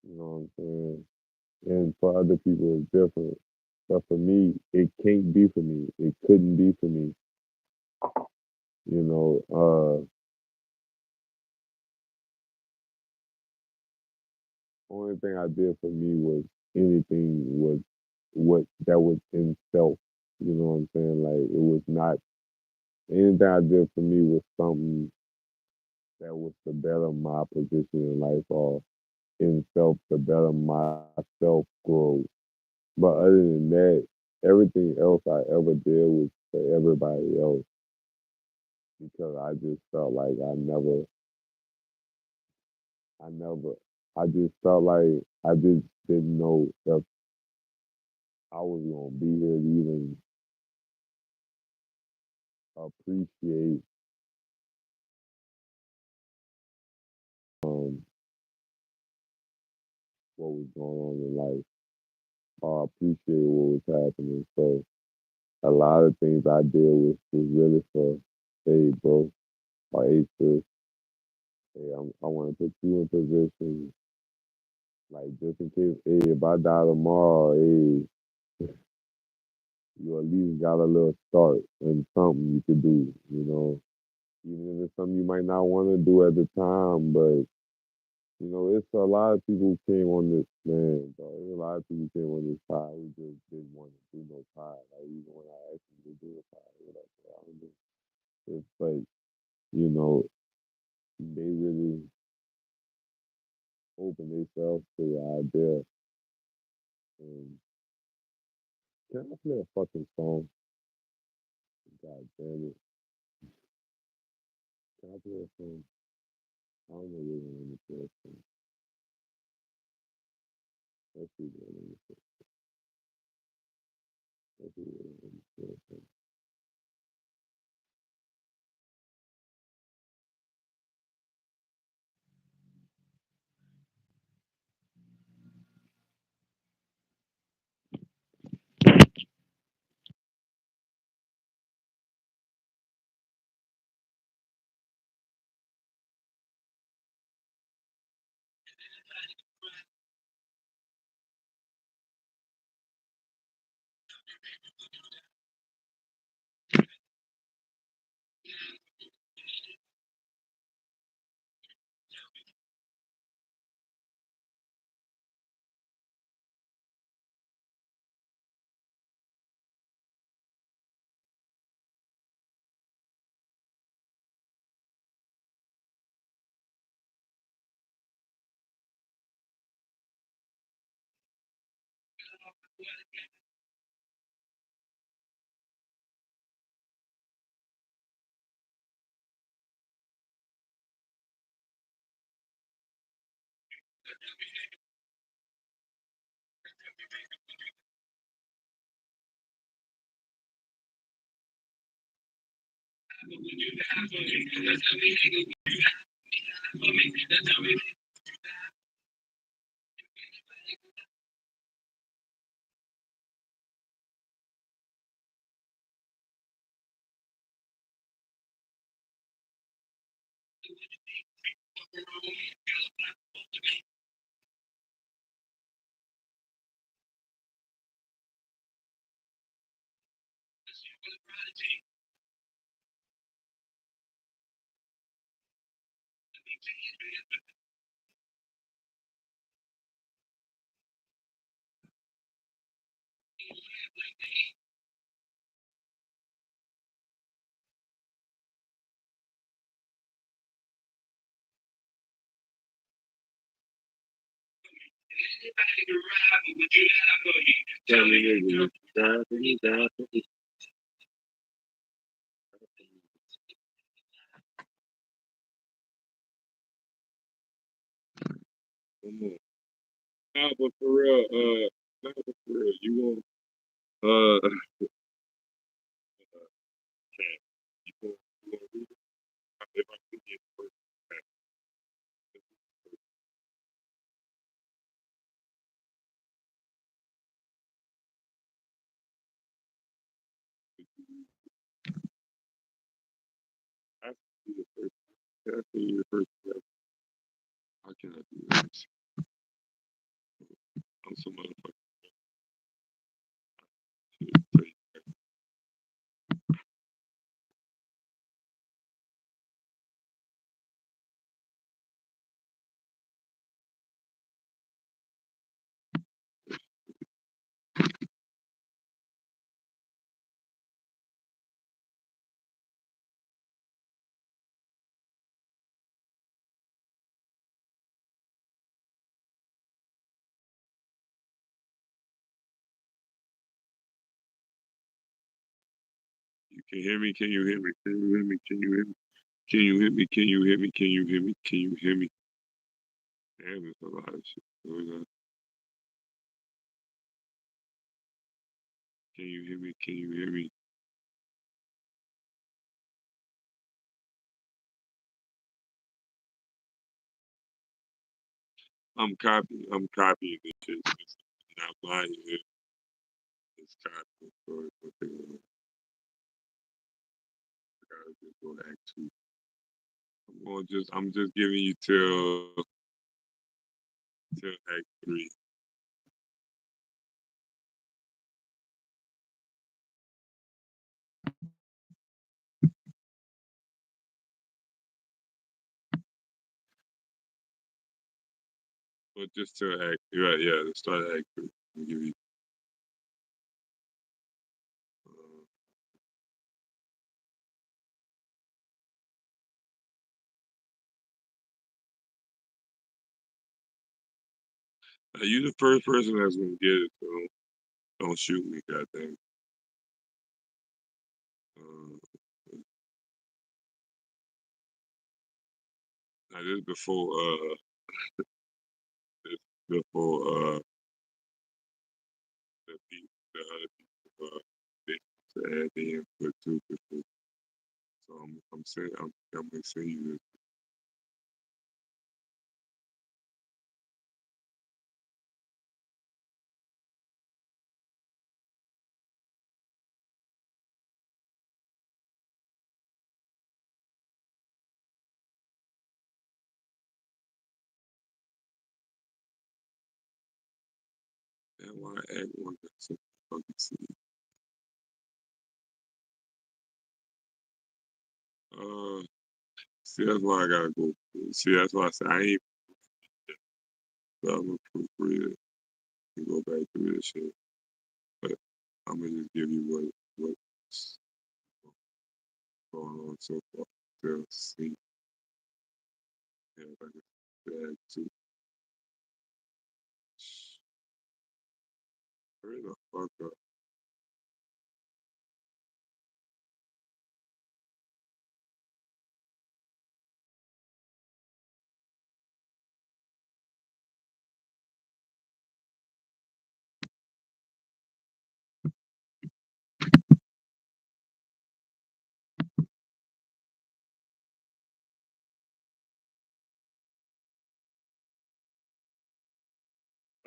You know what I'm saying? and for other people it's different. But for me, it can't be for me. It couldn't be for me. You know, only thing I did for me was anything was what that was in self. You know what I'm saying? Like it was not anything I did for me was something that was to better my position in life or in self to better my self growth. But other than that, everything else I ever did was for everybody else because I just felt like I never, I just felt like I just didn't know if I was gonna be here to even appreciate um what was going on in life or appreciate what was happening. So a lot of things I did was really for, hey bro, or hey sis, hey, I want to put you in position, like just in case, hey, if I die tomorrow, hey, you at least got a little start and something you could do, you know. Even if it's something you might not want to do at the time, but you know, it's a lot of people who came on this man, bro. There's a lot of people who came on this pod who just didn't want to do no pod. Like even when I asked them to do a pod, they were like, "Bro, I don't do it." It's like, you know, they really open themselves to the idea. And can I play a fucking song? God damn it. Can I play a song? I don't know really want to play a song. Let's see what let me play. Let's see what let me play a song. Tell me, nigga, come on. Nah, but for real, nah, but for real, you want, okay, you want to read it? If I could get first, I can do the first, can I say the first step? How can I do this? I'm so motherfucking shit. You can hear me? Can you hear me? Can you hear me? Can you hear me? Can you hear me? Can you hear me? Can you hear me? Can you hear me? Damn, there's a lot of shit going on. Can you hear me? Can you hear me? I'm copying. I'm copying this shit. It's not lying here. It's copying. So it's okay. I gotta just go to Act Two. I'm just giving you till Act Three. But just till Act. Yeah, yeah. The start of Act Three. I'll give you. Uh, you the first person that's gonna get it. So don't shoot me, goddamn. Uh, now this before. This before. The other people. They to add the input too. Before. So I'm saying I'm gonna send you this. And why act one that's so fucking see. Uh, see that's why I gotta go. See that's why I say I ain't. I'm a proofreader and go back through this shit. But I'm gonna just give you what's going on so far to see. Yeah, if I can add to. Hurry the fuck up.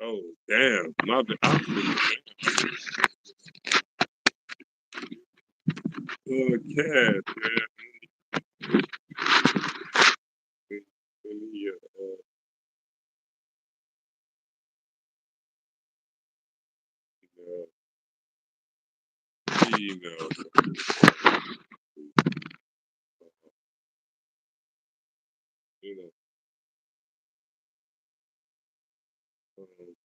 Oh damn, my bad. Cat, man. Let me, email, you know, um,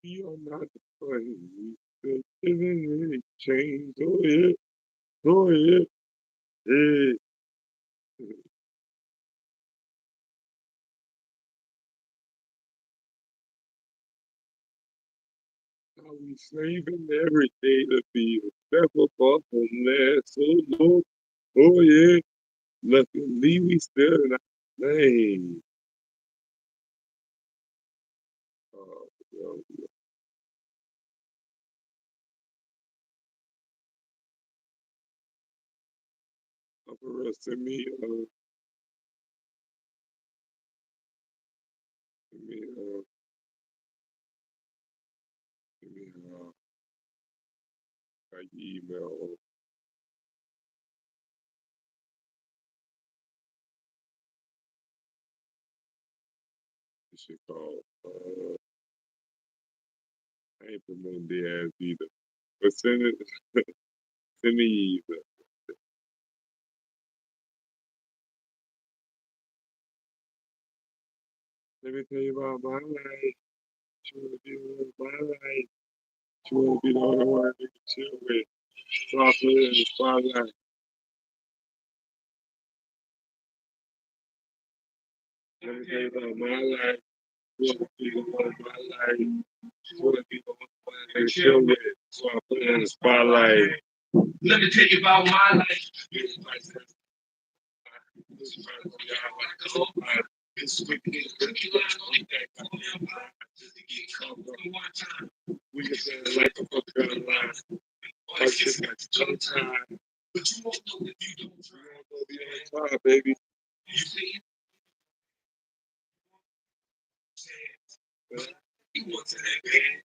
we are not the same. We didn't really change. Go ahead, go ahead. Hey, how we saving every day to be a step above from there. So low, oh yeah. Luckily, we still in our lane. Yo, for real, send me, send me, like email this shit called? I ain't promoting their ass either. But send it, send me either. Let me tell you about my life. She wanna be on my life. She wanna be the only one that can chill with. So I put her in the spotlight. Let me tell you about my life. She wanna be the one in my life. She wanna be the only one that can chill with. So I put her in the spotlight. Let me tell you about my life. This is we can say it like a fucking line. I just got some time. But you won't know if you don't try. You won't know if you don't try, baby. You see? But you want to that bad.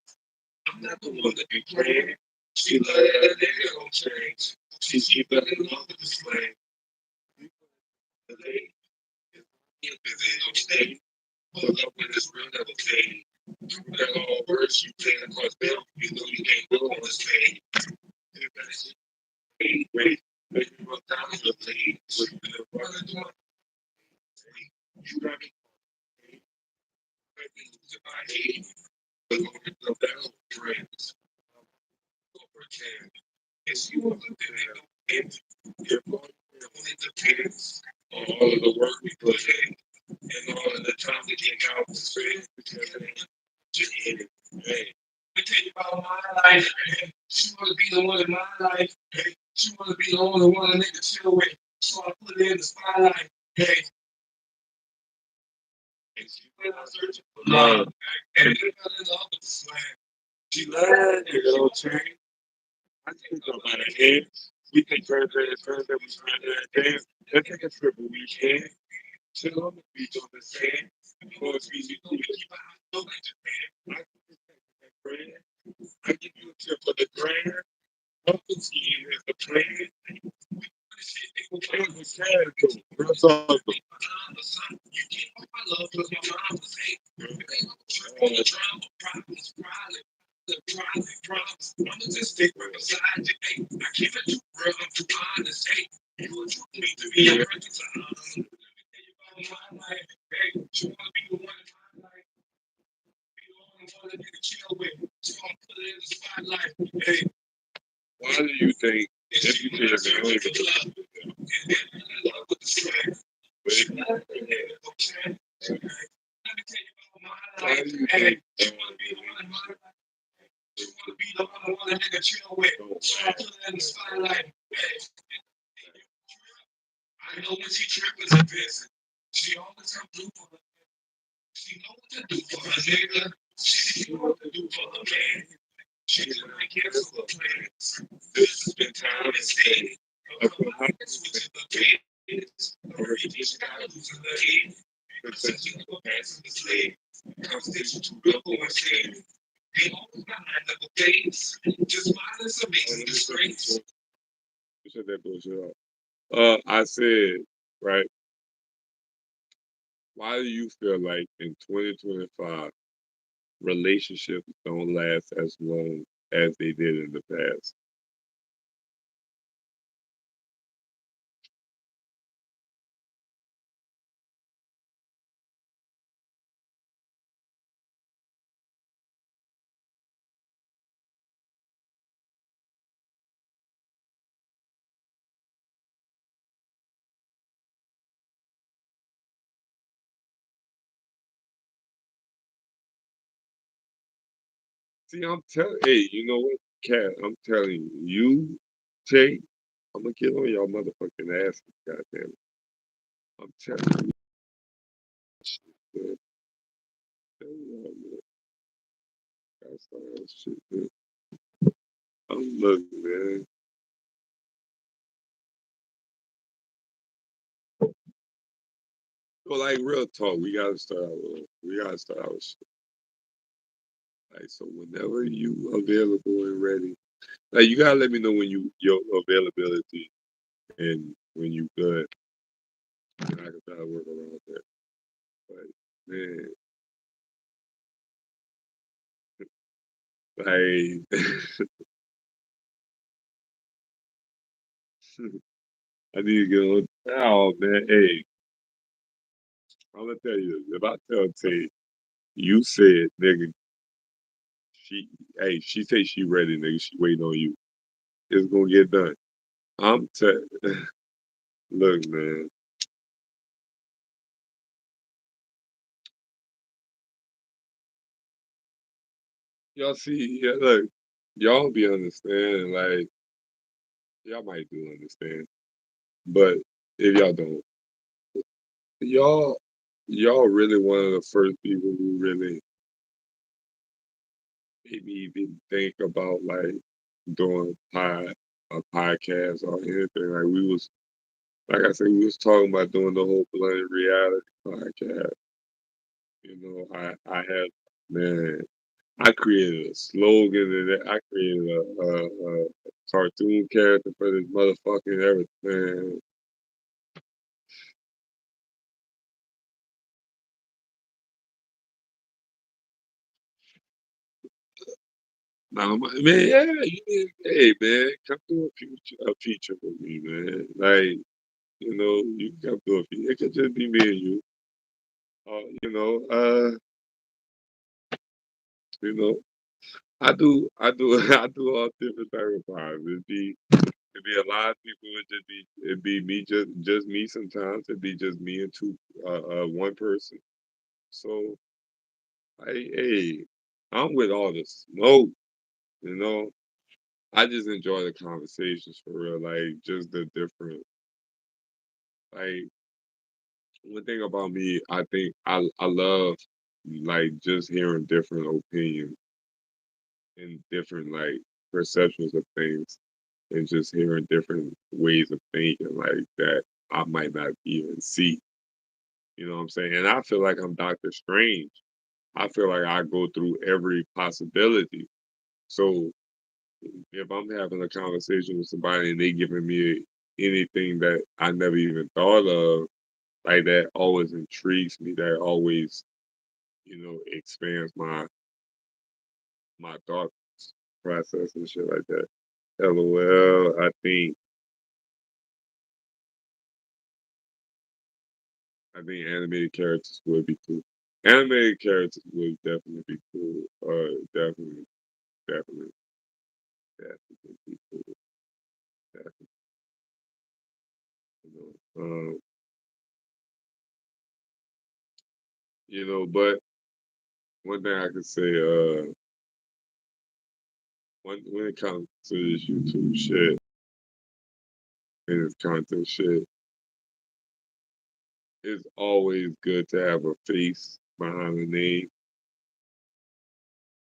I'm not the one that be playing. She love that nigga don't change. She keep it in love with the slang. The lady is busy on stage. Pull up with this real never fade. That all words you playing across them. You know you can't go on the stage. Wait, make me run down the lane. With the running down. You got me losing my head. But going down with friends. Pretend. It's you on the video. And your boy only depends on all of the work we put in. And all of the time we get out of space because it ain't just in it. Hey. Let me tell you about my life. Hey. She wanna be the one in my life. Hey. She wanna be the only one a nigga chill with. So I put her in the spotlight. Hey. And she went out searching for love. And then got in love with the slang. She loved it, little change. I think about it head. We take Thursday and Thursday, we spend that day. Let's take a trip a weekend. Chill on the beach on the sand. Go to easy food. I can protect that brand. I give you a tip for the brand. Nothing skiing is the plan. That's awesome. You can't put my love because my mom was hate. The problems. I'm gonna just stick right beside you. Hey, I keep it too real. I'm too honest. Hey, you would you need to be a presence. Let me tell you about my life. Hey, you wanna be the one in my life? Be the only one that nigga chill with. So I'm put it in the spotlight. Hey, why do you think if you could have been only with love and love with the strength? But if you had okay. Let me tell you about my life. Why do you think you wanna be the one in my life? You wanna be the one that nigga chill with. So I put it in the spotlight. Hey, I know when she tripping and busy. She always come through for her. She know what to do for her nigga. She know what to do for her man. She didn't cancel her plans. This has been time and stay. Her pockets with the kids. Her she gotta lose her head. Her touching her passing his leg. Conversation too real for one skin. They always got my double face. Just violence amazing disgrace. You said that bullshit off. I said, right, why do you feel like in 2025 relationships don't last as long as they did in the past? See, I'm telling, hey, you know what, Cat? I'm telling you, Jay, I'm gonna get on y'all motherfucking asses, goddamn it. I'm telling you, man. Tell y'all, man. That's all that shit, man. I'm looking, man. Well, like real talk, we gotta start out with shit. Like, so whenever you available and ready, like you gotta let me know when your availability and when you good, and I can try to work around that. But man, Like, I need to get on. Oh man, hey, I'm gonna tell you this. If I tell Tay, you said, nigga, she, hey, she say she ready, nigga. She waiting on you. It's gonna get done. I'm tell. Look, man. Y'all see, yeah, look, y'all be understanding, like, y'all might do understand, but if y'all don't, y'all, y'all really one of the first people who really made me even think about like doing a podcast or anything. Like we was, like I said, we was talking about doing the whole Blended Reality podcast. You know, I had, man, I created a slogan and I created a cartoon character for this motherfucking everything. Nah, man, yeah, hey man, come do a feature with me, man. Like, you know, you can come do a feature. It could just be me and you. You know, I do, I do all different type of vibes. It'd be a lot of people. It'd be me, just me. Sometimes it'd be just me and one person. So, hey, I'm with all the smoke. You know, I just enjoy the conversations for real. Like, just the different, like, one thing about me, I think I love like just hearing different opinions and different like perceptions of things and just hearing different ways of thinking like that I might not even see. You know what I'm saying? And I feel like I'm Doctor Strange. I feel like I go through every possibility. So if I'm having a conversation with somebody and they giving me anything that I never even thought of, like that always intrigues me. That always, expands my thought process and shit like that. LOL. I think animated characters would be cool. Animated characters would definitely be cool. Definitely, definitely, definitely be cool. Definitely, you but one thing I could say, when it comes to this YouTube shit and this content shit, it's always good to have a face behind the name.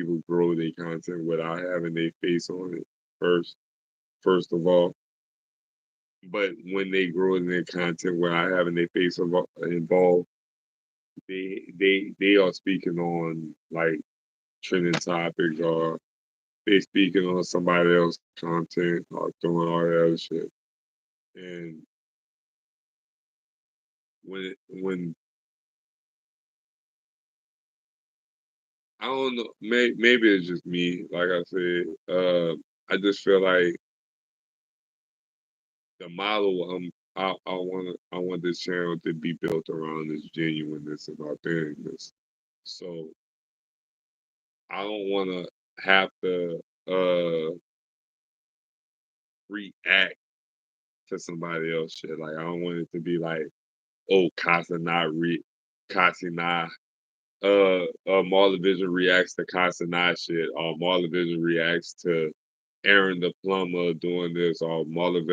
People grow their content without having their face on it first, first of all. But when they grow in their content without having their face involved, they are speaking on like trending topics or they speaking on somebody else's content or doing all that other shit. And when I don't know, maybe it's just me. Like I said, I just feel like the model I want this channel to be built around this genuineness and authenticness. So I don't want to have to react to somebody else shit. Like I don't want it to be like, oh, Casa not Marla Vision reacts to Casa not shit, or Marla Vision reacts to Aaron the plumber doing this, or Marla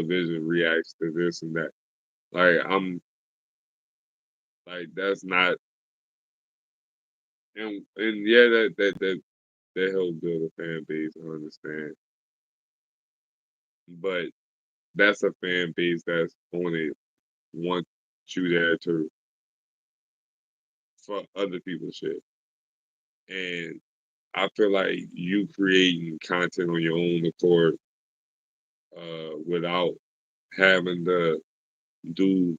Vision reacts to this and that. Like I'm like that's not and yeah that helps build a fan base, I understand. But that's a fan base that's only want you there to fuck other people's shit. And I feel like you creating content on your own accord, without having to do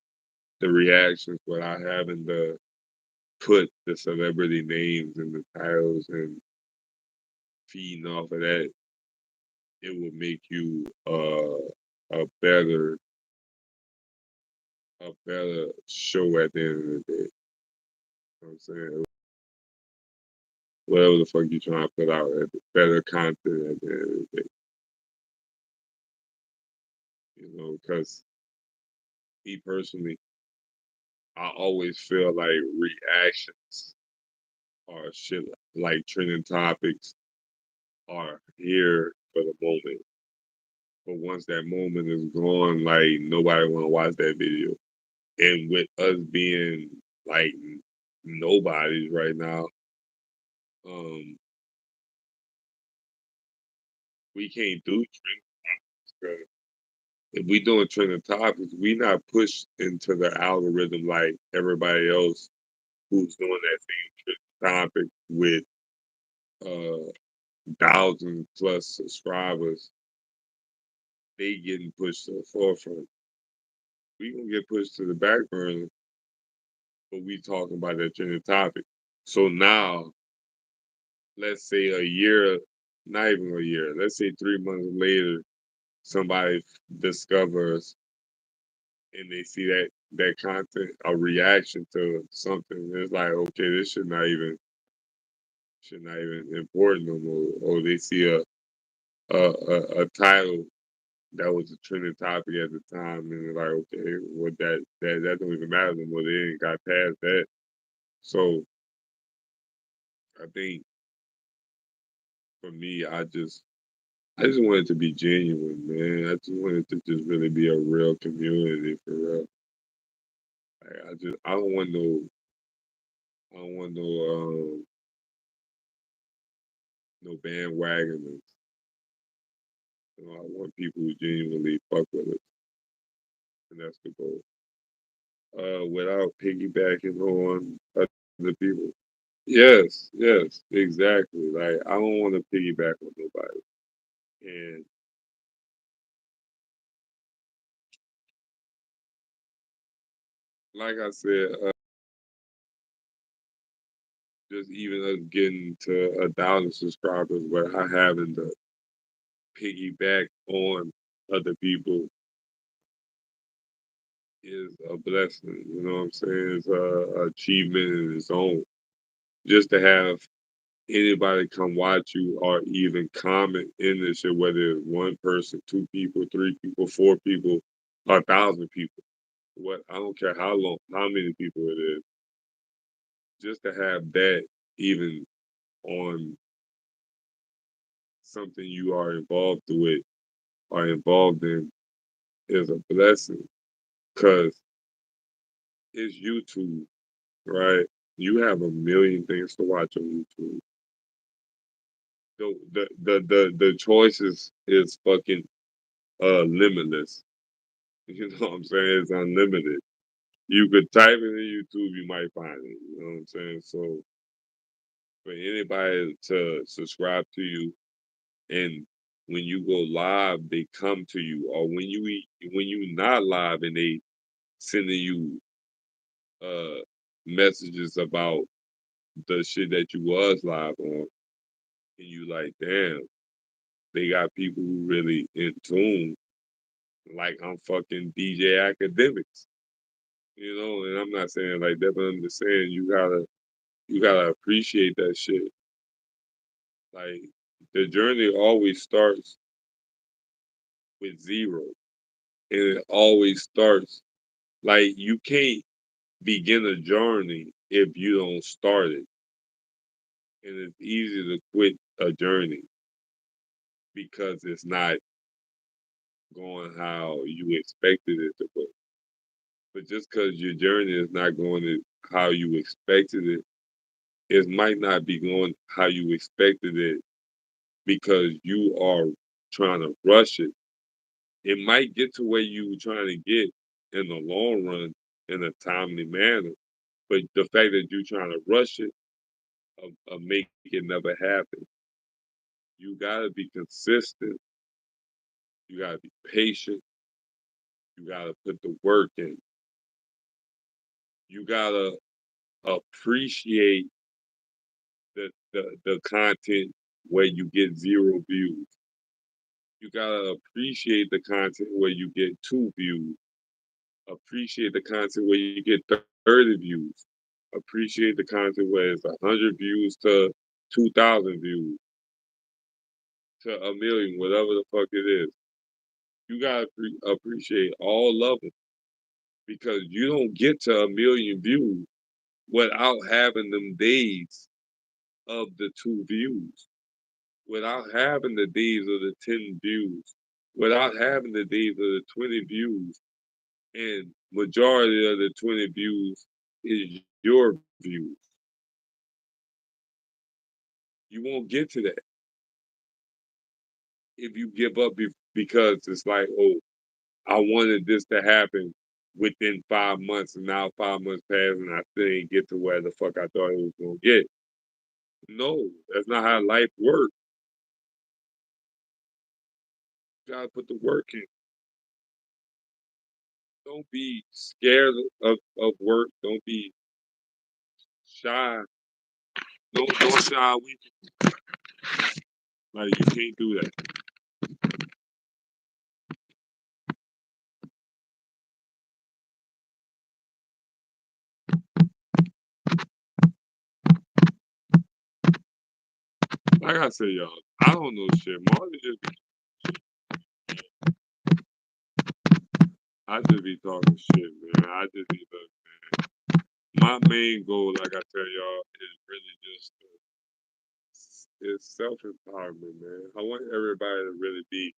the reactions, without having to put the celebrity names in the titles and feeding off of that, it would make you a better show at the end of the day. You know what I'm saying? Whatever the fuck you trying to put out, better content at the end of the day. You know, because me personally, I always feel like reactions are shit like trending topics are here for the moment. But once that moment is gone, like nobody wanna watch that video. And with us being like nobodies right now, um, we can't do trending. If we doing trending topics, we not pushed into the algorithm like everybody else who's doing that same trending topic with uh thousands plus subscribers. They getting pushed to the forefront. We gonna get pushed to the back burner, but we talking about that trending topic. So now, let's say a year, not even a year, let's say 3 months later, somebody discovers and they see that content, a reaction to something. It's like, okay, this should not even important no more. Or they see a title that was a trending topic at the time, and they're like, okay, what that don't even matter no more. They ain't got past that. So I think for me, I just wanted to be genuine, man. I just wanted to just really be a real community for real. Like, I don't want no bandwagoners. I want people who genuinely fuck with it, and that's the goal. Without piggybacking on other people. Yes, yes, exactly. Like I don't want to piggyback on nobody. And like I said, just even us getting to 1,000 subscribers without having to piggyback on other people is a blessing. You know what I'm saying? It's a achievement in its own. Just to have anybody come watch you or even comment in this shit, whether it's one person, two people, three people, four people, 1,000 people. What I don't care how long, how many people it is, just to have that even on something you are involved with or involved in is a blessing because it's YouTube, right? You have a million things to watch on YouTube. The choices is fucking limitless. You know what I'm saying? It's unlimited. You could type it in YouTube, you might find it. You know what I'm saying? So for anybody to subscribe to you and when you go live, they come to you, or when you not live and they sending you uh messages about the shit that you was live on, and you like, damn, they got people who really in tune, like I'm fucking DJ Academics, you know, and I'm not saying like that, but I'm just saying you gotta appreciate that shit. Like the journey always starts with zero, and it always starts like you can't begin a journey if you don't start it, and it's easy to quit a journey because it's not going how you expected it to go. But just because your journey is not going how you expected it, it might not be going how you expected it because you are trying to rush it. It might get to where you were trying to get in the long run in a timely manner, but the fact that you're trying to rush it make it never happen. You gotta be consistent. You gotta be patient. You gotta put the work in. You gotta appreciate the content where you get 0 views. You gotta appreciate the content where you get 2 views. Appreciate the content where you get 30 views. Appreciate the content where it's 100 views to 2,000 views to a million, whatever the fuck it is. You gotta appreciate all of it because you don't get to a million views without having them days of the 2 views, without having the days of the 10 views, without having the days of the 20 views, and majority of the 20 views is your views. You won't get to that if you give up because it's like, oh, I wanted this to happen within 5 months, and now 5 months passed, and I still ain't get to where the fuck I thought it was gonna get. No, that's not how life works. You gotta put the work in. Don't be scared of work. Don't be shy. Don't shy away. Like you can't do that. Like I said, y'all, I don't know shit. Marley just, I just be talking shit, man. I just be my main goal, like I tell y'all, is really just it's self empowerment, man. I want everybody to really be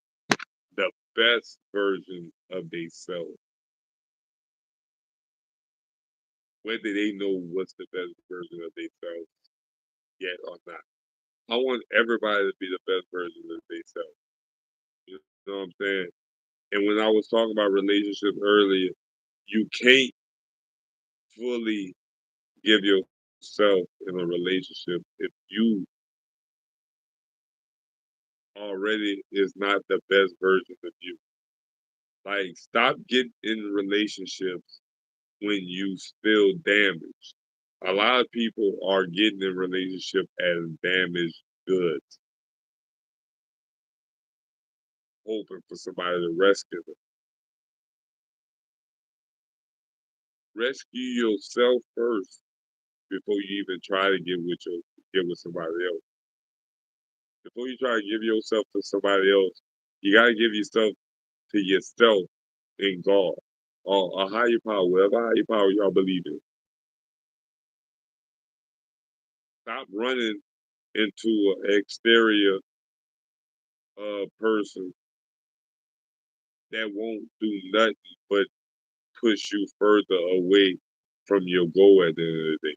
the best version of themselves, whether they know what's the best version of themselves yet or not. I want everybody to be the best version of themselves. You know what I'm saying? And when I was talking about relationships earlier, you can't fully give yourself in a relationship if you already is not the best version of you. Like, stop getting in relationships when you feel damaged. A lot of people are getting in relationship as damaged goods, hoping for somebody to rescue them. Rescue yourself first before you even try to get with somebody else. Before you try to give yourself to somebody else, you gotta give yourself to yourself in God or a higher power, whatever higher power y'all believe in. Stop running into an exterior person that won't do nothing but push you further away from your goal at the end of the day.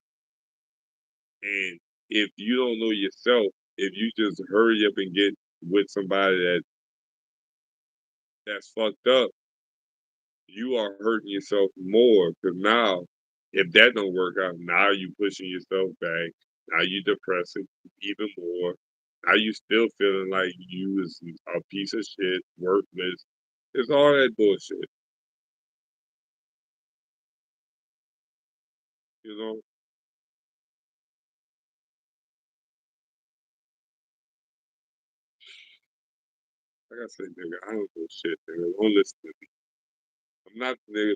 And if you don't know yourself, if you just hurry up and get with somebody that's fucked up, you are hurting yourself more because now if that don't work out, now you pushing yourself back. Now you depressing even more. Now you still feeling like you is a piece of shit, worthless. It's all that bullshit, you know. Like I said, nigga, I don't know shit, nigga. Don't listen to me. I'm not the nigga.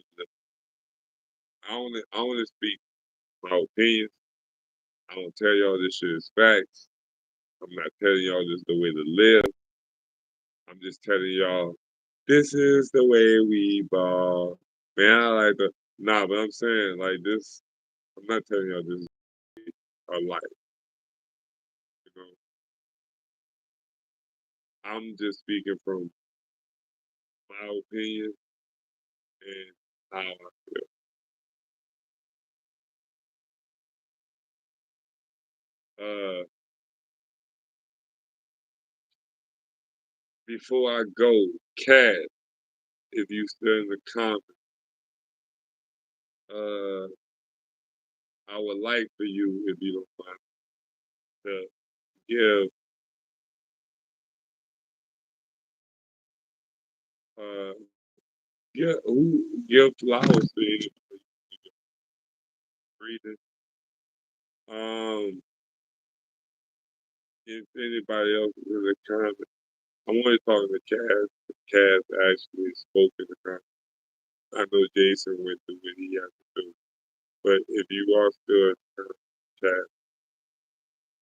I only speak my opinions. I don't tell y'all this shit is facts. I'm not telling y'all this the way to live. I'm just telling y'all this is the way we ball. Man, I like the nah, but I'm saying like this. I'm not telling y'all this is a life. You know, I'm just speaking from my opinion and how I feel. Before I go, Cat, if you still in the comments, uh, I would like for you, if you don't mind, to give uh give flowers to anybody reading. Um if anybody else in the comment, I'm only talking to Cass. Cass actually spoke in the comment. I know Jason went through what he had to do. But if you are still in the chat,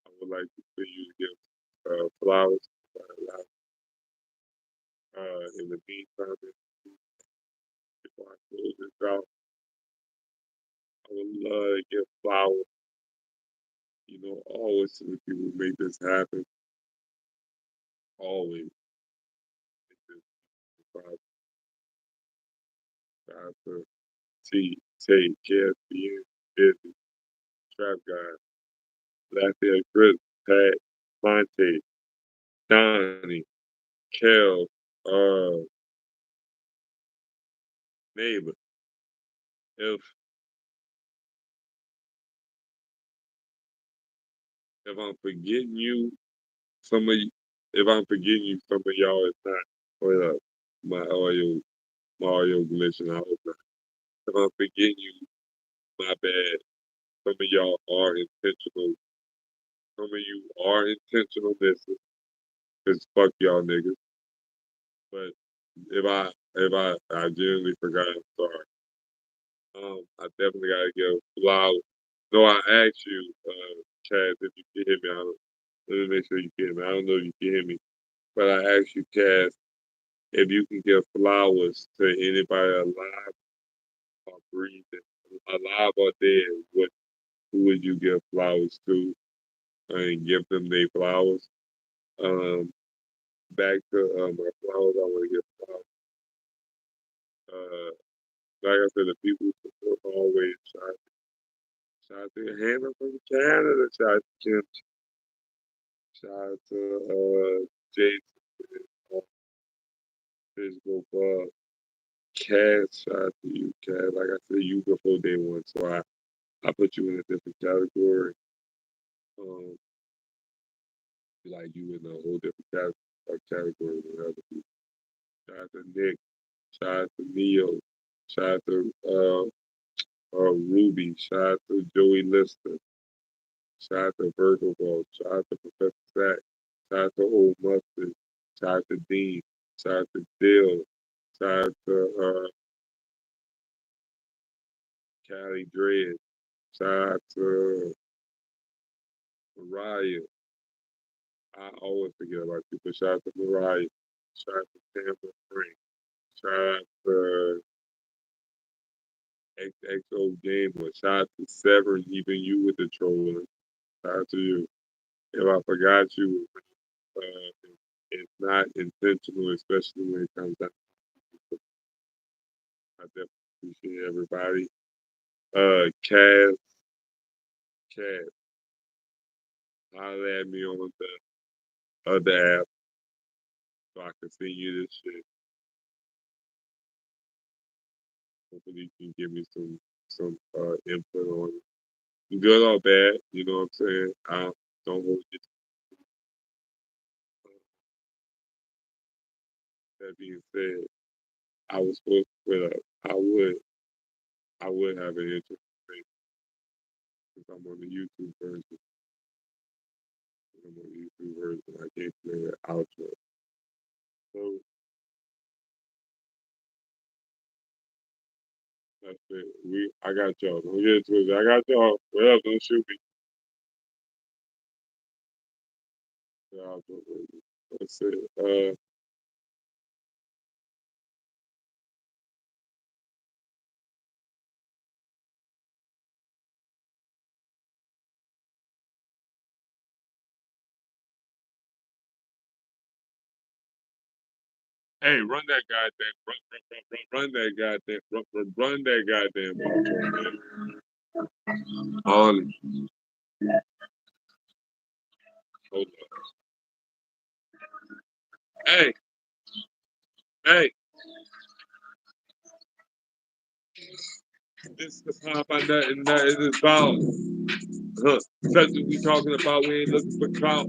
I would like for you to give flowers. In the meantime, before I close this out, I would love to give flowers. You know, always to the people who make this happen. Always. Shout out to T, Tate, KSBN, Busy, Trap Guy, Lafayette Chris, Pat, Monte, Donnie, Kel, uh, Neighbor. If I'm forgetting you, some of you, if I'm forgetting you, some of y'all is not. Hold up, my audio glitching. I hope not. If I'm forgetting you, my bad. Some of y'all are intentional. Some of you are intentional missing. Cause fuck y'all niggas. But if I genuinely forgot, I'm sorry. I definitely gotta give flowers. No, I asked you, Chaz, if you can hear me. Let me make sure you can hear me. I don't know if you can hear me, but I asked you, Chaz, if you can give flowers to anybody alive or breathing, alive or dead, who would you give flowers to and give them their flowers? Um, back to my flowers, I want to give flowers. Uh, like I said, the people who support always. Shout out to Hannah from Canada. Shout out to Kim. Shout out to Jason. Physical Bug. Cass. Shout out to you, Cass. Like I said, you before day one, so I put you in a different category. Um, like you in a whole different category than other people. Shout out to Nick. Shout out to Neo. Shout out to Ruby. Shout out to Joey Lister. Shout out to Virgo Ball. Shout out to Professor Sack. Shout out to Old Mustard. Shout out to Dean. Shout out to Dill. Shout out to Callie Dredd. Shout out to Mariah. I always forget about you, but shout out to Mariah. Shout out to Tampa Frank. Shout out to XXO Gamer. Shout out to Severn, even you with the trolling. Shout out to you. If I forgot you, it's not intentional, especially when it comes down. I definitely appreciate everybody. Cass, Cass, holler at me on the other app so I can send you this shit. Hopefully you can give me some input on it. Good or bad, you know what I'm saying? I don't hold it. That being said, I was supposed to put up. I would have an interest if I'm on the YouTube version. If I'm on the YouTube version, I can't play the outro. So that's it. I got y'all. Don't get it twisted. I got y'all. What up? Don't shoot me. The outro version. That's it. Hey, run that goddamn, run that goddamn, run that goddamn outro, man. On, hold on. Hey, hey, this is how about nothing, nothing is about. Huh. That's what we talking about. We ain't looking for clout.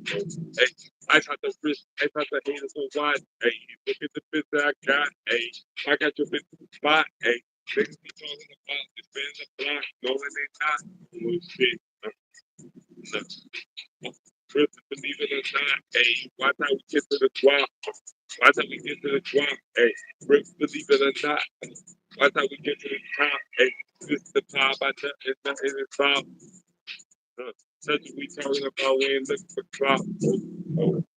Hey, I thought the fish, I thought the haters so wide. Hey, look at the fish that I got. Hey, I got your bitch in the spot. Hey, niggas be talking about this been in the block. No, it ain't not. Oh, shit. First, believe it or not, hey, watch how we get to the guap. Watch how we get to the guap, hey. First, believe it or not, watch how we get to the top, hey. This is the top, I know it's not in the top. Such as we talking about, we ain't looking for clout.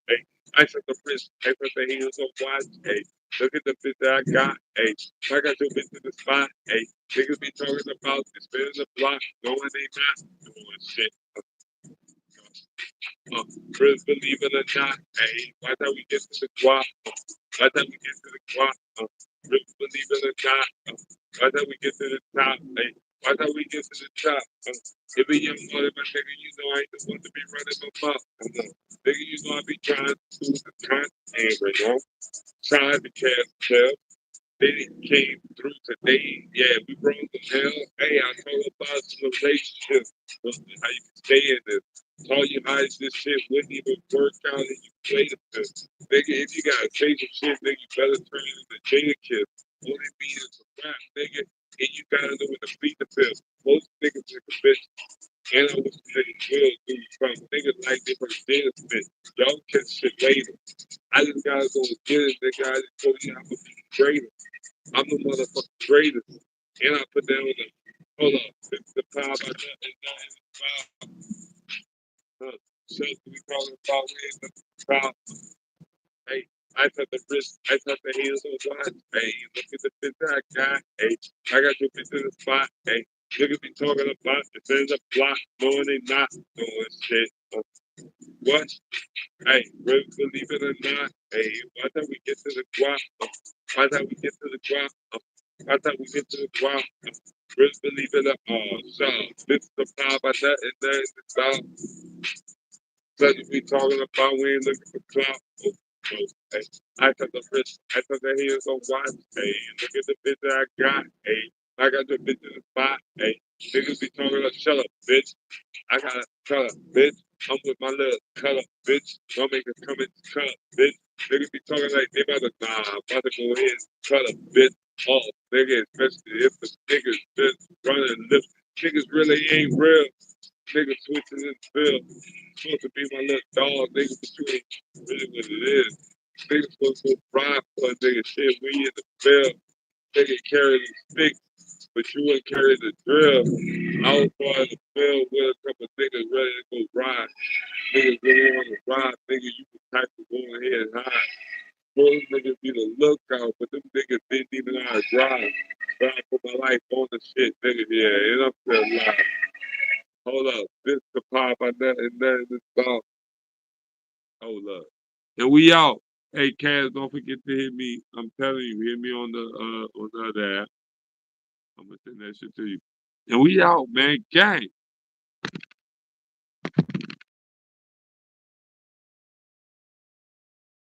Hey. I took the wrist, I put the heels on watch, hey. Look at the bitch that I got, hey. I got your bitch in the spot, hey. Niggas be talking about this spinning the block, knowing they not doing shit. First, believe it or not, hey, by the time we get to the guap, by the time we get to the guap, first, believe it or not, by the time we get to the top, hey, by the time we get to the top, if a young mother, my nigga, you know I ain't the one to be running my mouth. Nigga, you know I be trying to do the content, you know, trying to cast tell. They came through today. Yeah, we brought them hell. Hey, I told about some relationships. How you can stay in this. Tell you how this shit wouldn't even work out and you played it. Nigga, if you gotta say some shit, nigga, you better turn it into Jada Kiss. All it means is a rap, nigga. And you gotta know when to beat the pill. Most niggas is a bitch. And I wish niggas will do something. Niggas like they from Jada Smith. Y'all catch shit later. I just gotta go and get it, nigga. I just told you I'm gonna be greater. I'm the motherfucking greatest. And I put down the hold up. It's the power by nothing, nothing. Huh. Shit, we talking about ways of power. Hey, I took the wrist, I took the heels on watch. Hey, look at the bitch I got. Hey, I got your bitch in the spot. Hey, niggas be talking about it's in the block, knowing they not doing shit. What? Hey, really believe it or not, hey, by the time we get to the guap, by the time we get to the guap, by the time we get to the guap, really believe it or so this is the power by that and that is the style. Such as we talking about, we ain't looking for clout. Hey, I took the wrist, I took the heels on watch, hey, look at the bitch that I got, hey, I got the bitch in the spot, hey, niggas be talking about shut up, bitch. I got a color, bitch. I'm with my little color, bitch. Don't make us come in color, bitch. Niggas be talking like they about to, nah, I'm about to go in color, bitch. Oh, nigga, especially if the niggas just running lips. Niggas really ain't real. Niggas switching this bill. Supposed to be my little dog, nigga, but you ain't really what it is. Niggas supposed to ride for a nigga shit. We in the bill. Nigga carry the sticks, but you wouldn't carry the drill. I was part of the field with a couple of niggas ready to go ride. Niggas really want to ride, nigga, you can type to go ahead and hide. Those niggas be the lookout, but them niggas didn't even know how to drive. But I put my life on the shit, nigga, yeah, and I'm still alive. Hold up, this the pop, I nothing, nothing, this song. Hold up. And we out. Hey, Kaz, don't forget to hit me. I'm telling you, hit me on the other app. I'm gonna send that shit to you. And we out, man. Gang.